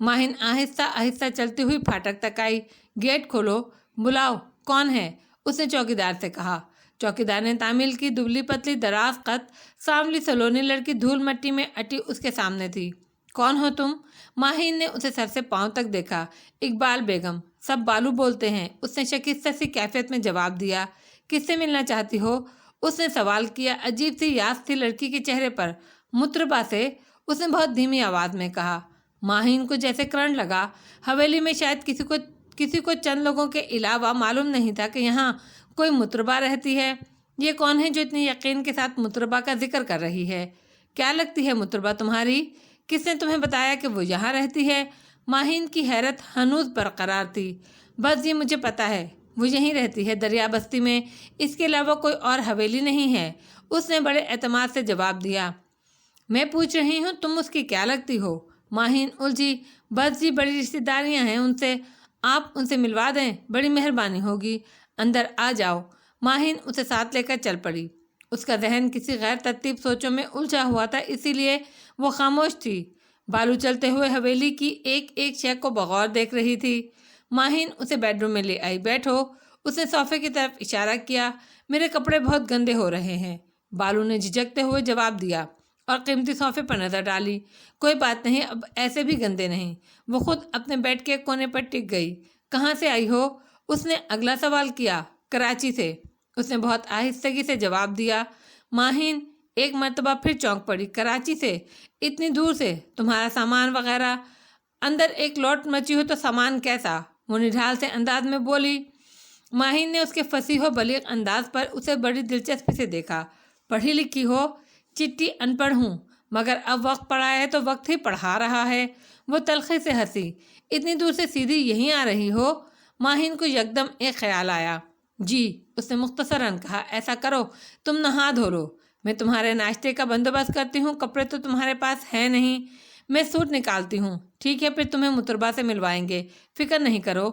ماہین آہستہ آہستہ چلتی ہوئی پھاٹک تک آئی۔ گیٹ کھولو، بلاؤ، کون ہے؟ اس نے چوکیدار سے کہا۔ چوکیدار نے تعمیل کی دبلی پتلی دراز قد سانولی سلونی لڑکی دھول مٹی میں اٹی اس کے سامنے تھی۔ کون ہو تم؟ ماہین نے اسے سر سے پاؤں تک دیکھا۔ اقبال بیگم، سب بالو بولتے ہیں، اس نے شکستہ سی کیفیت میں جواب دیا۔ کس سے ملنا چاہتی ہو؟ اس نے سوال کیا۔ عجیب سی یاس تھی لڑکی کے چہرے پر۔ مطربہ سے، اس نے بہت دھیمی آواز میں کہا۔ ماہین کو جیسے کرنٹ لگا۔ حویلی میں شاید کسی کو چند لوگوں کے علاوہ معلوم نہیں تھا کہ یہاں کوئی مطربہ رہتی ہے۔ یہ کون ہے جو اتنی یقین کے ساتھ مطربہ کا ذکر کر رہی ہے؟ کیا لگتی ہے مطربہ تمہاری؟ کس نے تمہیں بتایا کہ وہ یہاں رہتی ہے؟ ماہین کی حیرت ہنوز برقرار تھی۔ بس یہ مجھے پتا ہے، وہ یہیں رہتی ہے، دریا بستی میں، اس کے علاوہ کوئی اور حویلی نہیں ہے، اس نے بڑے اعتماد سے جواب دیا۔ میں پوچھ رہی ہوں تم اس کی کیا لگتی ہو؟ ماہین الجھی۔ بس جی بڑی رشتہ داریاں ہیں ان سے، آپ ان سے ملوا دیں، بڑی مہربانی ہوگی۔ اندر آ جاؤ۔ ماہین اسے ساتھ لے کر چل پڑی۔ اس کا ذہن کسی غیر ترتیب سوچوں میں الجھا ہوا تھا، اسی لیے وہ خاموش تھی۔ بالو چلتے ہوئے حویلی کی ایک ایک شے کو بغور دیکھ رہی تھی۔ ماہین اسے بیڈ روم میں لے آئی۔ بیٹھو، اس نے صوفے کی طرف اشارہ کیا۔ میرے کپڑے بہت گندے ہو رہے ہیں، بالو نے جھجکتے ہوئے جواب دیا اور قیمتی صوفے پر نظر ڈالی۔ کوئی بات نہیں، اب ایسے بھی گندے نہیں۔ وہ خود اپنے بیڈ کے کونے پر ٹک گئی۔ کہاں سے آئی ہو؟ اس نے اگلا سوال کیا۔ کراچی سے، اس نے بہت آہستگی سے جواب دیا۔ ماہین ایک مرتبہ پھر چونک پڑی۔ کراچی سے؟ اتنی دور سے؟ تمہارا سامان وغیرہ؟ اندر ایک لوٹ مچی ہو تو سامان کیسا؟ وہ نڈھال سے انداز میں بولی۔ माहिन ने उसके फसीह बलीग अंदाज पर उसे बड़ी दिलचस्पी से देखा। पढ़ी लिखी हो? चिट्ठी अनपढ़ हूँ, मगर अब वक्त पड़ा है तो वक्त ही पढ़ा रहा है। वो तलखी से हंसी। इतनी दूर से सीधी यहीं आ रही हो? माहिन को यकदम एक ख्याल आया। जी, उसने मुख्तसरन कहा। ऐसा करो, तुम नहा धो लो, मैं तुम्हारे नाश्ते का बंदोबस्त करती हूँ। कपड़े तो तुम्हारे पास है नहीं, मैं सूट निकालती हूँ। ठीक है, फिर तुम्हें मुतरबा से मिलवाएंगे, फिक्र नहीं करो।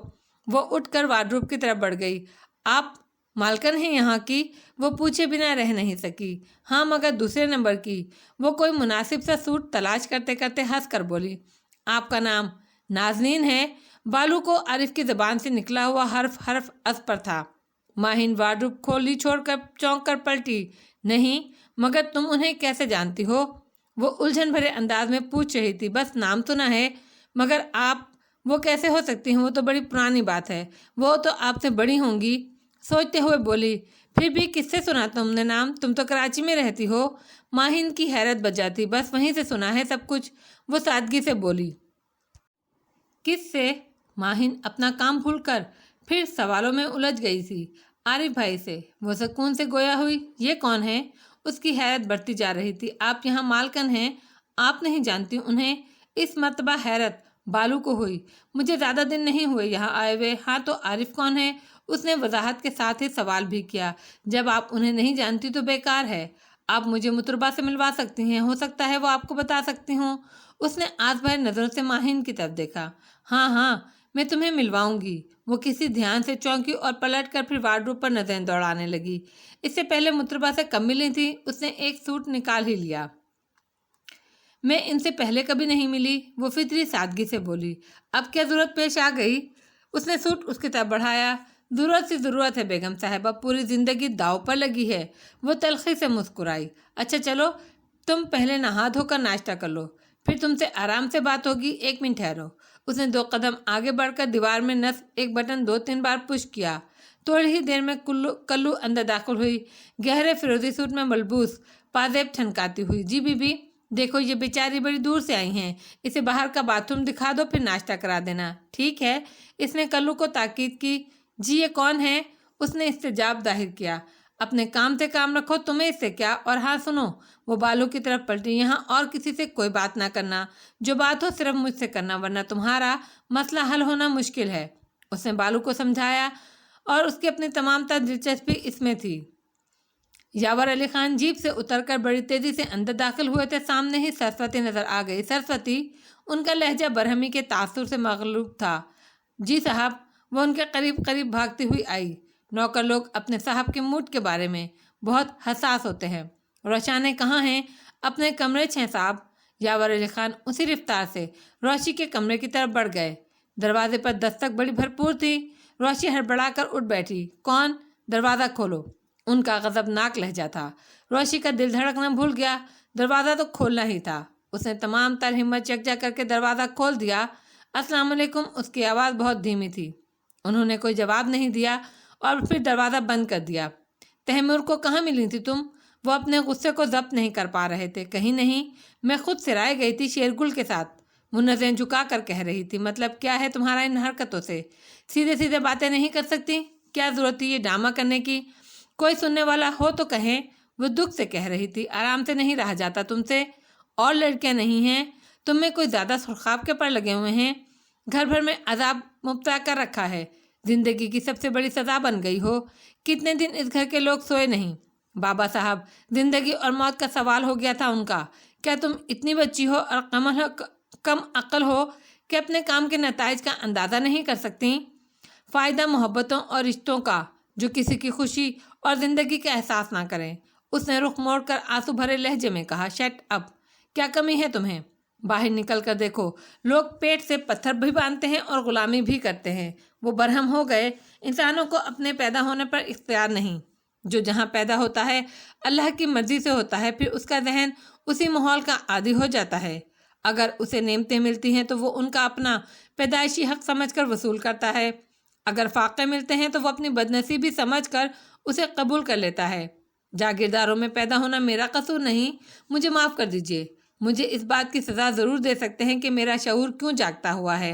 वो उठकर वार्डरोब की तरफ बढ़ गई। आप मालकन हैं यहाँ की? वो पूछे बिना रह नहीं सकी। हाँ, मगर दूसरे नंबर की। वो कोई मुनासिब सा सूट तलाश करते करते हंस कर बोली। आपका नाम नाज़नीन है? बालू को आरिफ की ज़बान से निकला हुआ हर्फ हर्फ अस पर था। माहिन वार्डरोब खोली छोड़कर चौंक कर पलटी। नहीं, मगर तुम उन्हें कैसे जानती हो? वो उलझन भरे अंदाज में पूछ रही थी। बस नाम सुना है, मगर आप वो कैसे हो सकती हैं? वो तो बड़ी पुरानी बात है। वो तो आपसे बड़ी होंगी। सोचते हुए बोली, फिर भी किससे सुना तुमने नाम? तुम तो कराची में रहती हो। माहिन की हैरत बच जाती। बस वहीं से सुना है सब कुछ, वो सादगी से बोली। किससे? माहिन अपना काम भूलकर फिर सवालों में उलझ गई थी। आरिफ भाई से। वो सुकून से गोया हुई। ये कौन है? उसकी हैरत बढ़ती जा रही थी। आप यहाँ मालकन हैं, आप नहीं जानती उन्हें? इस मर्तबा हैरत बालू को हुई। मुझे ज़्यादा दिन नहीं हुए यहाँ आए हुए। हाँ, तो आरिफ कौन है? उसने वजाहत के साथ ही सवाल भी किया। जब आप उन्हें नहीं जानती तो बेकार है। आप मुझे मुतरबा से मिलवा सकती हैं, हो सकता है वो आपको बता सकती हूँ। उसने आस भरी नज़रों से माहिन की तरफ देखा। हाँ हाँ, मैं तुम्हें मिलवाऊंगी। वो किसी ध्यान से चौंकी और पलट कर फिर वार्डरोब पर नजरें दौड़ाने लगी। इससे पहले मुतरबा से कब मिली थी? उसने एक सूट निकाल ही लिया। मैं इनसे पहले कभी नहीं मिली, वो फितरी सादगी से बोली। अब क्या ज़रूरत पेश आ गई? उसने सूट उसकी तरफ बढ़ाया। ज़रूरत से ज़रूरत है बेगम साहिबा, पूरी ज़िंदगी दाव पर लगी है। वो तलखी से मुस्कुराई। अच्छा चलो, तुम पहले नहा धोकर नाश्ता कर लो, फिर तुमसे आराम से बात होगी। 1 मिनट ठहरो। उसने 2 कदम आगे बढ़कर दीवार में नस्ब एक बटन 2-3 बार पुश किया। थोड़ी ही देर में कल्लू अंदर दाखिल हुई, गहरे फिरोजी सूट में मलबूस, पाजेब ठनकाती हुई। जी बीबी, देखो ये बेचारी बड़ी दूर से आई हैं, इसे बाहर का बाथरूम दिखा दो, फिर नाश्ता करा देना। ठीक है, इसने कल्लू को ताकीद की। जी, ये कौन है? उसने इस्तेजाब जाहिर किया। अपने काम से काम रखो, तुम्हें इससे क्या? और हाँ सुनो, वो बालू की तरफ पलटी, यहाँ और किसी से कोई बात ना करना। जो बात हो सिर्फ मुझसे करना, वरना तुम्हारा मसला हल होना मुश्किल है। उसने बालू को समझाया और उसकी अपनी तमाम तर दिलचस्पी इसमें थी। यावर अली खान जीप से उतरकर बड़ी तेजी से अंदर दाखिल हुए थे। सामने ही सरस्वती नजर आ गई। सरस्वती, उनका लहजा बरहमी के तासुर से मगलूब था। जी साहब, वो उनके करीब करीब भागती हुई आई। नौकर लोग अपने साहब के मूड के बारे में बहुत हसास होते हैं। रोशाने कहाँ हैं? अपने कमरे छः साहब। यावर अली खान उसी रफ्तार से रोशी के कमरे की तरफ बढ़ गए। दरवाजे पर दस्तक बड़ी भरपूर थी। रोशी हड़बड़ाकर उठ बैठी। कौन? दरवाज़ा खोलो। उनका गजबनाक लहजा था। रोशी का दिल धड़कना भूल गया। दरवाज़ा तो खोलना ही था। उसने तमाम तर हिम्मत यकजा करके दरवाज़ा खोल दिया। अस्सलाम वालेकुम। उसकी आवाज़ बहुत धीमी थी। उन्होंने कोई जवाब नहीं दिया और फिर दरवाज़ा बंद कर दिया। तैमूर को कहाँ मिली थी तुम? वो अपने गुस्से को जब्त नहीं कर पा रहे थे। कहीं नहीं, मैं खुद सिराए गई थी शेरगुल के साथ। वो नज़रें झुका कर कह रही थी। मतलब क्या है तुम्हारा इन हरकतों से? सीधे सीधे बातें नहीं कर सकती? क्या ज़रूरत थी ये ड्रामा करने की? कोई सुनने वाला हो तो कहें। वो दुख से कह रही थी। आराम से नहीं रहा जाता तुमसे। और लड़कियां नहीं हैं? तुम में कोई ज़्यादा सुरखाब के पर लगे हुए हैं? घर भर में अजाब मुब्तला कर रखा है। जिंदगी की सबसे बड़ी सज़ा बन गई हो। कितने दिन इस घर के लोग सोए नहीं। बाबा साहब, जिंदगी और मौत का सवाल हो गया था उनका। क्या तुम इतनी बच्ची हो और कम अक्ल हो कि अपने काम के नताइज का अंदाज़ा नहीं कर सकती? फ़ायदा मोहब्बतों और रिश्तों का जो किसी की खुशी और ज़िंदगी का एहसास ना करें। उसने रुख मोड़कर आंसू भरे लहजे में कहा। शट अप, क्या कमी है तुम्हें? बाहर निकल कर देखो, लोग पेट से पत्थर भी बांधते हैं और गुलामी भी करते हैं। वो बरहम हो गए। इंसानों को अपने पैदा होने पर इख्तियार नहीं। जो जहाँ पैदा होता है अल्लाह की मर्जी से होता है, फिर उसका जहन उसी माहौल का आदी हो जाता है। अगर उसे नेमतें मिलती हैं तो वो उनका अपना पैदाइशी हक समझकर वसूल करता है। अगर फाके मिलते हैं तो वो अपनी बदनसीबी समझकर उसे कबूल कर लेता है। जागीरदारों में पैदा होना मेरा कसूर नहीं। मुझे माफ़ कर दीजिए। मुझे इस बात की सज़ा ज़रूर दे सकते हैं कि मेरा शऊर क्यों जागता हुआ है।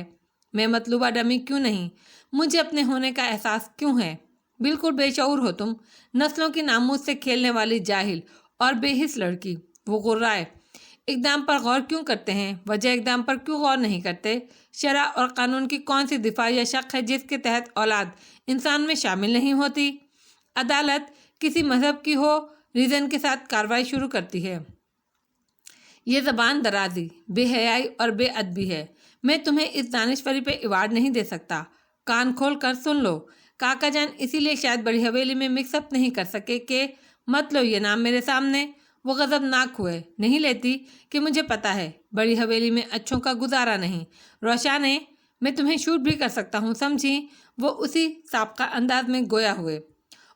मैं मतलूबा डमी क्यों नहीं। मुझे अपने होने का एहसास क्यों है। बिल्कुल बेशऊर हो तुम, नस्लों की नामूस से खेलने वाली जाहिल और बेहिस लड़की। वो गुर्राए। इक़दाम पर गौर क्यों करते हैं? वजह इक़दाम पर क्यों गौर नहीं करते? शरअ और कानून की कौन सी दिफा या शक है जिसके तहत औलाद इंसान में शामिल नहीं होती? अदालत किसी मजहब की हो, रीज़न के साथ कार्रवाई शुरू करती है। ये ज़बान दराजी, बेहयाई और बेअदबी है। मैं तुम्हें इस दानिशवरी पे इवार्ड नहीं दे सकता। कान खोल कर सुन लो। काका जान इसीलिए शायद बड़ी हवेली में मिक्सअप नहीं कर सके कि मत लो ये नाम मेरे सामने। वो गज़बनाक हुए। नहीं लेती कि मुझे पता है बड़ी हवेली में अच्छों का गुजारा नहीं। रोशाने, मैं तुम्हें शूट भी कर सकता हूँ, समझी? वो उसी साबका अंदाज में गोया हुए।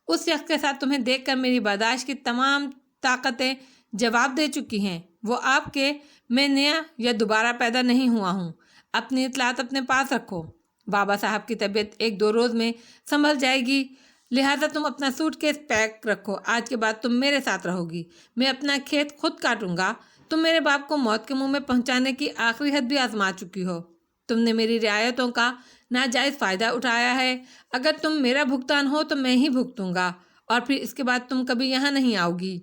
उस शख्स के साथ तुम्हें देखकर मेरी बर्दाश्त की तमाम ताकतें जवाब दे चुकी हैं। वो आपके, मैं नया या दोबारा पैदा नहीं हुआ हूँ। अपनी इतलात अपने पास रखो। बाबा साहब की तबीयत 1-2 रोज़ में संभल जाएगी, लिहाजा तुम अपना सूटकेस पैक रखो। आज के बाद तुम मेरे साथ रहोगी। मैं अपना खेत खुद काटूंगा। तुम मेरे बाप को मौत के मुंह में पहुंचाने की आखिरी हद भी आजमा चुकी हो। तुमने मेरी रियायतों का नाजायज़ फ़ायदा उठाया है। अगर तुम मेरा भुगतान हो तो मैं ही भुगतूंगा, और फिर इसके बाद तुम कभी यहाँ नहीं आओगी।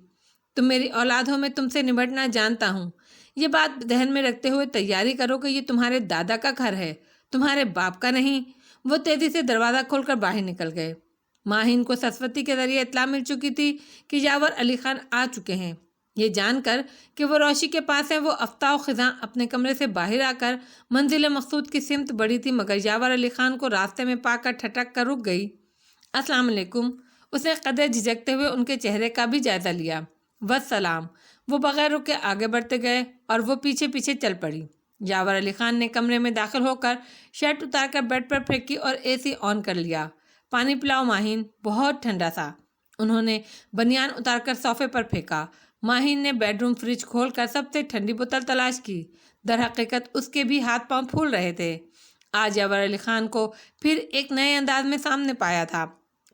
तुम मेरी औलाद हो, मैं तुमसे निपटना जानता हूँ। ये बात ध्यान में रखते हुए तैयारी करो कि ये तुम्हारे दादा का घर है, तुम्हारे बाप का नहीं। वो तेज़ी से दरवाज़ा खोलकर बाहर निकल गए। माहिन को सरस्वती के जरिए इत्तला मिल चुकी थी कि यावर अली खान आ चुके हैं। ये जानकर कि वो रोशी के पास है, वो अफ्ता व ख़िज़ां अपने कमरे से बाहर आकर मंजिल मकसूद की सिमत बढ़ी थी, मगर यावर अली खान को रास्ते में पाकर ठटक कर रुक गई। अस्सलाम वालेकुम। उसने कदर झिझकते हुए उनके चेहरे का भी जायज़ा लिया। वस्सलाम। वो बगैर रुके आगे बढ़ते गए और वो पीछे पीछे चल पड़ी। यावर अली खान ने कमरे में दाखिल होकर शर्ट उतारकर बेड पर फेंकी और एसी ऑन कर लिया। पानी पिलाओ माहिन, बहुत ठंडा सा। उन्होंने बनियान उतारकर सोफे पर फेंका। माहिन ने बेडरूम फ्रिज खोलकर सबसे ठंडी बोतल तलाश की। दर हकीकत उसके भी हाथ पांव फूल रहे थे। आज यावर अली खान को फिर एक नए अंदाज में सामने पाया था।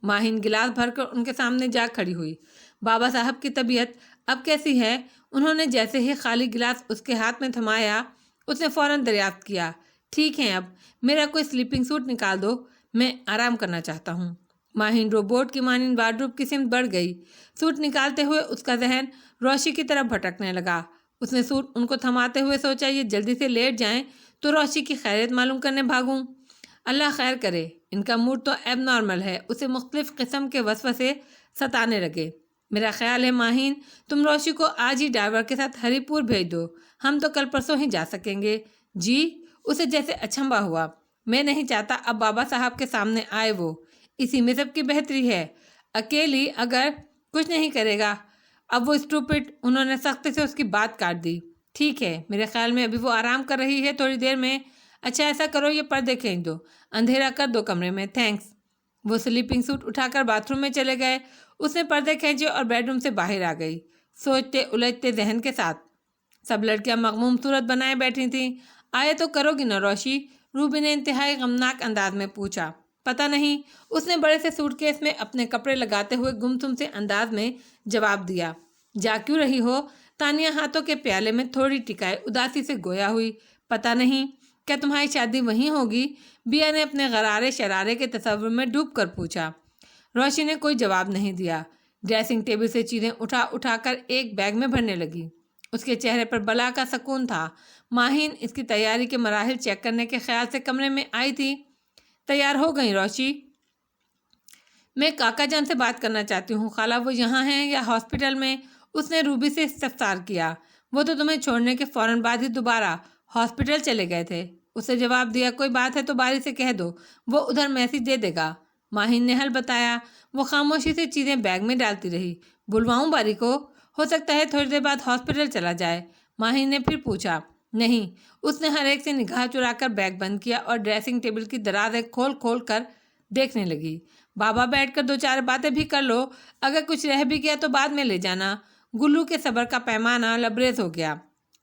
माहिन गिलास भरकर उनके सामने जा खड़ी हुई। बाबा साहब की तबीयत अब कैसी है? उन्होंने जैसे ही खाली गिलास उसके हाथ में थमाया, उसने फ़ौरन दरियाफ्त किया। ठीक है, अब मेरा कोई स्लीपिंग सूट निकाल दो, मैं आराम करना चाहता हूँ। माहिन रोबोट की मानिंद वार्डरोब की सिमत बढ़ गई। सूट निकालते हुए उसका जहन रोशी की तरफ भटकने लगा। उसने सूट उनको थमाते हुए सोचा, ये जल्दी से लेट जाएं तो रोशी की खैरियत मालूम करने भागूं। अल्लाह खैर करे, इनका मूड तो एब नॉर्मल है। उसे मुख्तलिफ किस्म के वसवसे सताने लगे। मेरा ख्याल है माहिन, तुम रोशी को आज ही ड्राइवर के साथ हरीपुर भेज दो, हम तो कल परसों ही जा सकेंगे। जी? उसे जैसे अचंभा हुआ। मैं नहीं चाहता अब बाबा साहब के सामने आए वो, इसी में सबकी बेहतरी है। अकेली अगर कुछ नहीं करेगा। अब वो स्टूपिड। उन्होंने सख्ती से उसकी बात काट दी। ठीक है, मेरे ख्याल में अभी वो आराम कर रही है, थोड़ी देर में। अच्छा ऐसा करो, ये पर्दे खींच दो, अंधेरा कर दो कमरे में, थैंक्स। वो स्लीपिंग सूट उठाकर बाथरूम में चले गए। उसने पर्दे खींचे और बेडरूम से बाहर आ गई, सोचते उलझते जहन के साथ। सब लड़कियां मगमूम सूरत बनाए बैठी थीं। आए तो करोगी ना रोशी? रूबी ने इंतहाई गमनाक अंदाज में पूछा। पता नहीं, उसने बड़े से सूटकेस में अपने कपड़े लगाते हुए गुमसुम से अंदाज में जवाब दिया। जा क्यों रही हो? तानिया हाथों के प्याले में थोड़ी टिकाए उदासी से गोया हुई। पता नहीं, क्या तुम्हारी शादी वहीं होगी? बिया ने अपने गरारे शरारे के तस्वुर में डूब कर पूछा। रोशी ने कोई जवाब नहीं दिया। ड्रेसिंग टेबल से चीज़ें उठा उठाकर एक बैग में भरने लगी। उसके चेहरे पर बला का सुकून था। माहिन इसकी तैयारी के मराहिल चेक करने के ख्याल से कमरे में आई थी। तैयार हो गई रोशी? मैं काका जान से बात करना चाहती हूँ। खाला वो यहाँ हैं या हॉस्पिटल में? उसने रूबी से इस्तफसार किया। वो तो तुम्हें छोड़ने के फ़ौरन बाद ही दोबारा हॉस्पिटल चले गए थे। उसे जवाब दिया, कोई बात है तो बारी से कह दो, वो उधर मैसेज दे देगा। माहिन ने हल बताया। वो खामोशी से चीज़ें बैग में डालती रही। बुलवाऊँ बारी को? हो सकता है थोड़ी देर बाद हॉस्पिटल चला जाए। माहिन ने फिर पूछा। नहीं। उसने हर एक से निगाह चुराकर बैग बंद किया और ड्रेसिंग टेबल की दराज़ें खोल खोल कर देखने लगी। बाबा बैठकर 2-4 बातें भी कर लो, अगर कुछ रह भी गया तो बाद में ले जाना। गुल्लू के सब्र का पैमाना लबरेज हो गया।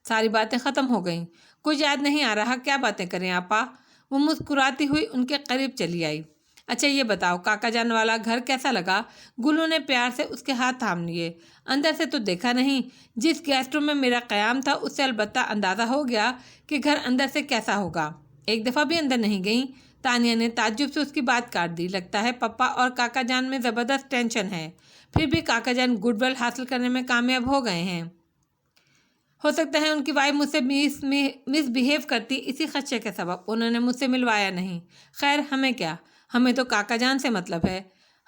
सारी बातें ख़त्म हो गईं। कुछ याद नहीं आ रहा, क्या बातें करें आपा? वो मुस्कुराती हुई उनके करीब चली आई। अच्छा ये बताओ, काका जान वाला घर कैसा लगा? गुल्लू ने प्यार से उसके हाथ थाम लिए। अंदर से तो देखा नहीं, जिस गेस्ट रूम में मेरा क़याम था उससे अलबत्ता अंदाज़ा हो गया कि घर अंदर से कैसा होगा। एक दफ़ा भी अंदर नहीं गई। تانیہ نے تعجب سے اس کی بات کاٹ دی۔ لگتا ہے پپا اور کاکا جان میں زبردست ٹینشن ہے، پھر بھی کاکا جان گڈ ول حاصل کرنے میں کامیاب ہو گئے ہیں۔ ہو سکتا ہے ان کی وائف مجھ سے مس بیہیو کرتی، اسی خدشے کے سبب انہوں نے مجھ سے ملوایا نہیں۔ خیر ہمیں کیا، ہمیں تو کاکا جان سے مطلب ہے۔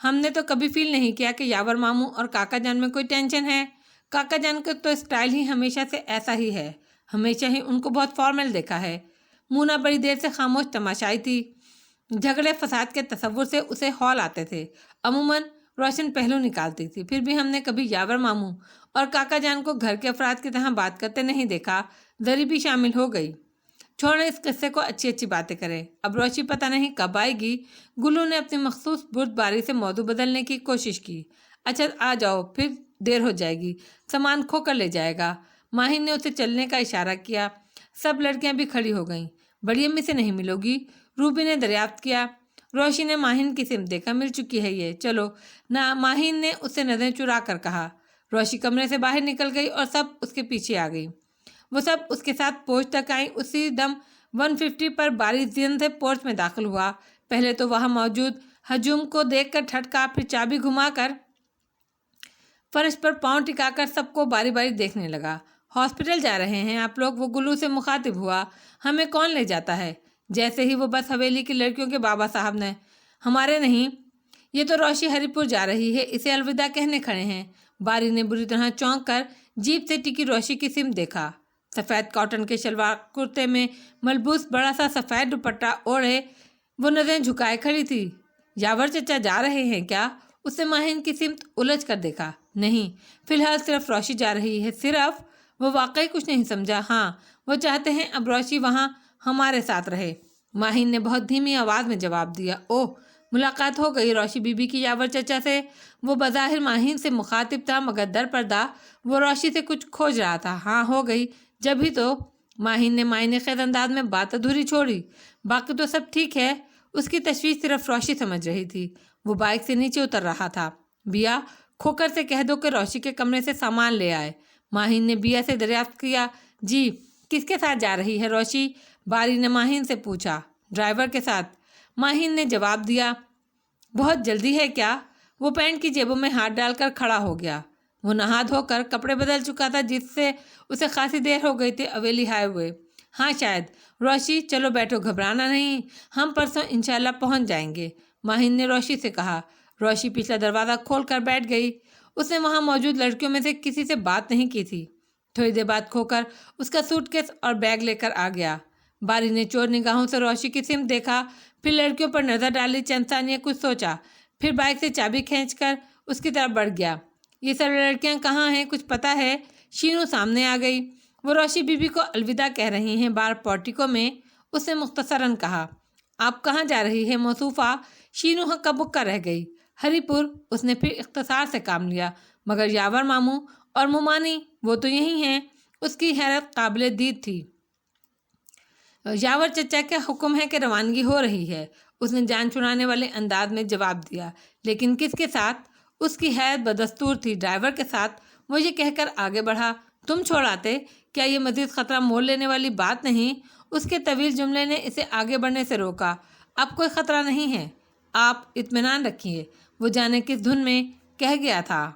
ہم نے تو کبھی فیل نہیں کیا کہ یاور ماموں اور کاکا جان میں کوئی ٹینشن ہے۔ کاکا جان کا تو اسٹائل ہی ہمیشہ سے ایسا ہی ہے، ہمیشہ ہی ان کو بہت فارمل دیکھا ہے۔ مونا بڑی دیر سے خاموش تماشائی تھی۔ جھگڑے فساد کے تصور سے اسے ہال آتے تھے، عموماً روشن پہلو نکالتی تھی، پھر بھی ہم نے کبھی یاور ماموں اور کاکا جان کو گھر کے افراد کی طرح بات کرتے نہیں دیکھا۔ زری بھی شامل ہو گئی۔ چھوڑیں اس قصے کو، اچھی اچھی باتیں کریں۔ اب روشی پتہ نہیں کب آئے گی۔ گلو نے اپنی مخصوص بردباری سے موضوع بدلنے کی کوشش کی۔ اچھا آ جاؤ، پھر دیر ہو جائے گی، سامان کھو کر لے جائے گا۔ ماہین نے اسے چلنے کا اشارہ کیا۔ سب لڑکیاں بھی کھڑی ہو گئیں۔ بڑی امی سے نہیں ملو گی؟ روبی نے دریافت کیا۔ روشی نے ماہین کی سمت دیکھا، مل چکی ہے یہ، چلو نہ، ماہین نے اس سے نظریں چرا کر کہا۔ روشی کمرے سے باہر نکل گئی اور سب اس کے پیچھے آ گئی۔ وہ سب اس کے ساتھ پورچ تک آئیں۔ اسی دم 150 پر باری زین سے پورچ میں داخل ہوا۔ پہلے تو وہاں موجود ہجوم کو دیکھ کر ٹھٹکا، پھر چابی گھما کر فرش پر پاؤں ٹکا کر سب کو باری باری دیکھنے لگا۔ ہاسپٹل جا رہے ہیں آپ لوگ؟ وہ گلو سے مخاطب ہوا۔ ہمیں کون لے جاتا ہے؟ جیسے ہی وہ بس حویلی کی لڑکیوں کے بابا صاحب نے، ہمارے نہیں، یہ تو روشی ہری پور جا رہی ہے، اسے الوداع کہنے کھڑے ہیں۔ باری نے بری طرح چونک کر جیپ سے ٹکی روشی کی سمت دیکھا۔ سفید کاٹن کے شلوار کرتے میں ملبوس بڑا سا سفید دوپٹہ اوڑھے وہ نظریں جھکائے کھڑی تھی۔ یاور چچا جا رہے ہیں کیا؟ اس نے ماہین کی سمت الجھ کر دیکھا۔ نہیں، فی الحال صرف روشی جا رہی ہے۔ صرف؟ وہ واقعی کچھ نہیں سمجھا۔ ہاں، وہ چاہتے ہیں اب روشی وہاں ہمارے ساتھ رہے۔ ماہین نے بہت دھیمی آواز میں جواب دیا۔ اوہ، ملاقات ہو گئی روشی بی بی کی یاور چچا سے؟ وہ بظاہر ماہین سے مخاطب تھا، مگر در پردہ وہ روشی سے کچھ کھوج رہا تھا۔ ہاں ہو گئی، جب ہی تو۔ ماہین نے معنی خیز انداز میں بات ادھوری چھوڑی۔ باقی تو سب ٹھیک ہے۔ اس کی تشویش صرف روشی سمجھ رہی تھی۔ وہ بائک سے نیچے اتر رہا تھا۔ بیا، کھوکر سے کہہ دو کہ روشی کے کمرے سے سامان لے آئے۔ ماہین نے بیا سے دریافت کیا۔ جی، کس کے ساتھ جا رہی ہے روشی؟ باری نے ماہین سے پوچھا۔ ڈرائیور کے ساتھ، ماہین نے جواب دیا۔ بہت جلدی ہے کیا؟ وہ پینٹ کی جیبوں میں ہاتھ ڈال کر کھڑا ہو گیا۔ وہ نہا دھو کر کپڑے بدل چکا تھا، جس سے اسے خاصی دیر ہو گئی تھی۔ حویلی ہائے ہوئے؟ ہاں شاید۔ روشی چلو بیٹھو، گھبرانا نہیں، ہم پرسوں انشاءاللہ پہنچ جائیں گے، ماہین نے روشی سے کہا۔ روشی پچھلا دروازہ کھول کر بیٹھ گئی۔ اس نے وہاں موجود لڑکیوں میں سے کسی سے بات نہیں کی تھی۔ تھوڑی دیر بعد کھوکر اس کا سوٹ کیس اور بیگ لے کر آ گیا۔ باری نے چور نگاہوں سے روشی کی سمت دیکھا، پھر لڑکیوں پر نظر ڈالی، چند ثانیے کچھ سوچا، پھر بائک سے چابی کھینچ کر اس کی طرف بڑھ گیا۔ یہ سب لڑکیاں کہاں ہیں، کچھ پتہ ہے؟ شینو سامنے آ گئی۔ وہ روشی بی بی کو الوداع کہہ رہی ہیں بار پورٹیکو میں، اس نے مختصراً کہا۔ آپ کہاں جا رہی ہے موصوفہ؟ شینو ہکا بکا رہ گئی۔ ہری پور، اس نے پھر اختصار سے کام لیا۔ مگر یاور ماموں اور مومانی، وہ تو یہی ہیں۔ اس کی حیرت قابل دید تھی۔ یاور چچا کا حکم ہے کہ روانگی ہو رہی ہے، اس نے جان چھڑانے والے انداز میں جواب دیا۔ لیکن کس کے ساتھ؟ اس کی حیرت بدستور تھی۔ ڈرائیور کے ساتھ، وہ یہ کہہ کر آگے بڑھا۔ تم چھوڑاتے؟ کیا یہ مزید خطرہ مول لینے والی بات نہیں؟ اس کے طویل جملے نے اسے آگے بڑھنے سے روکا۔ اب کوئی خطرہ نہیں ہے، آپ اطمینان رکھیے، وہ جانے کس دھن میں کہہ گیا تھا۔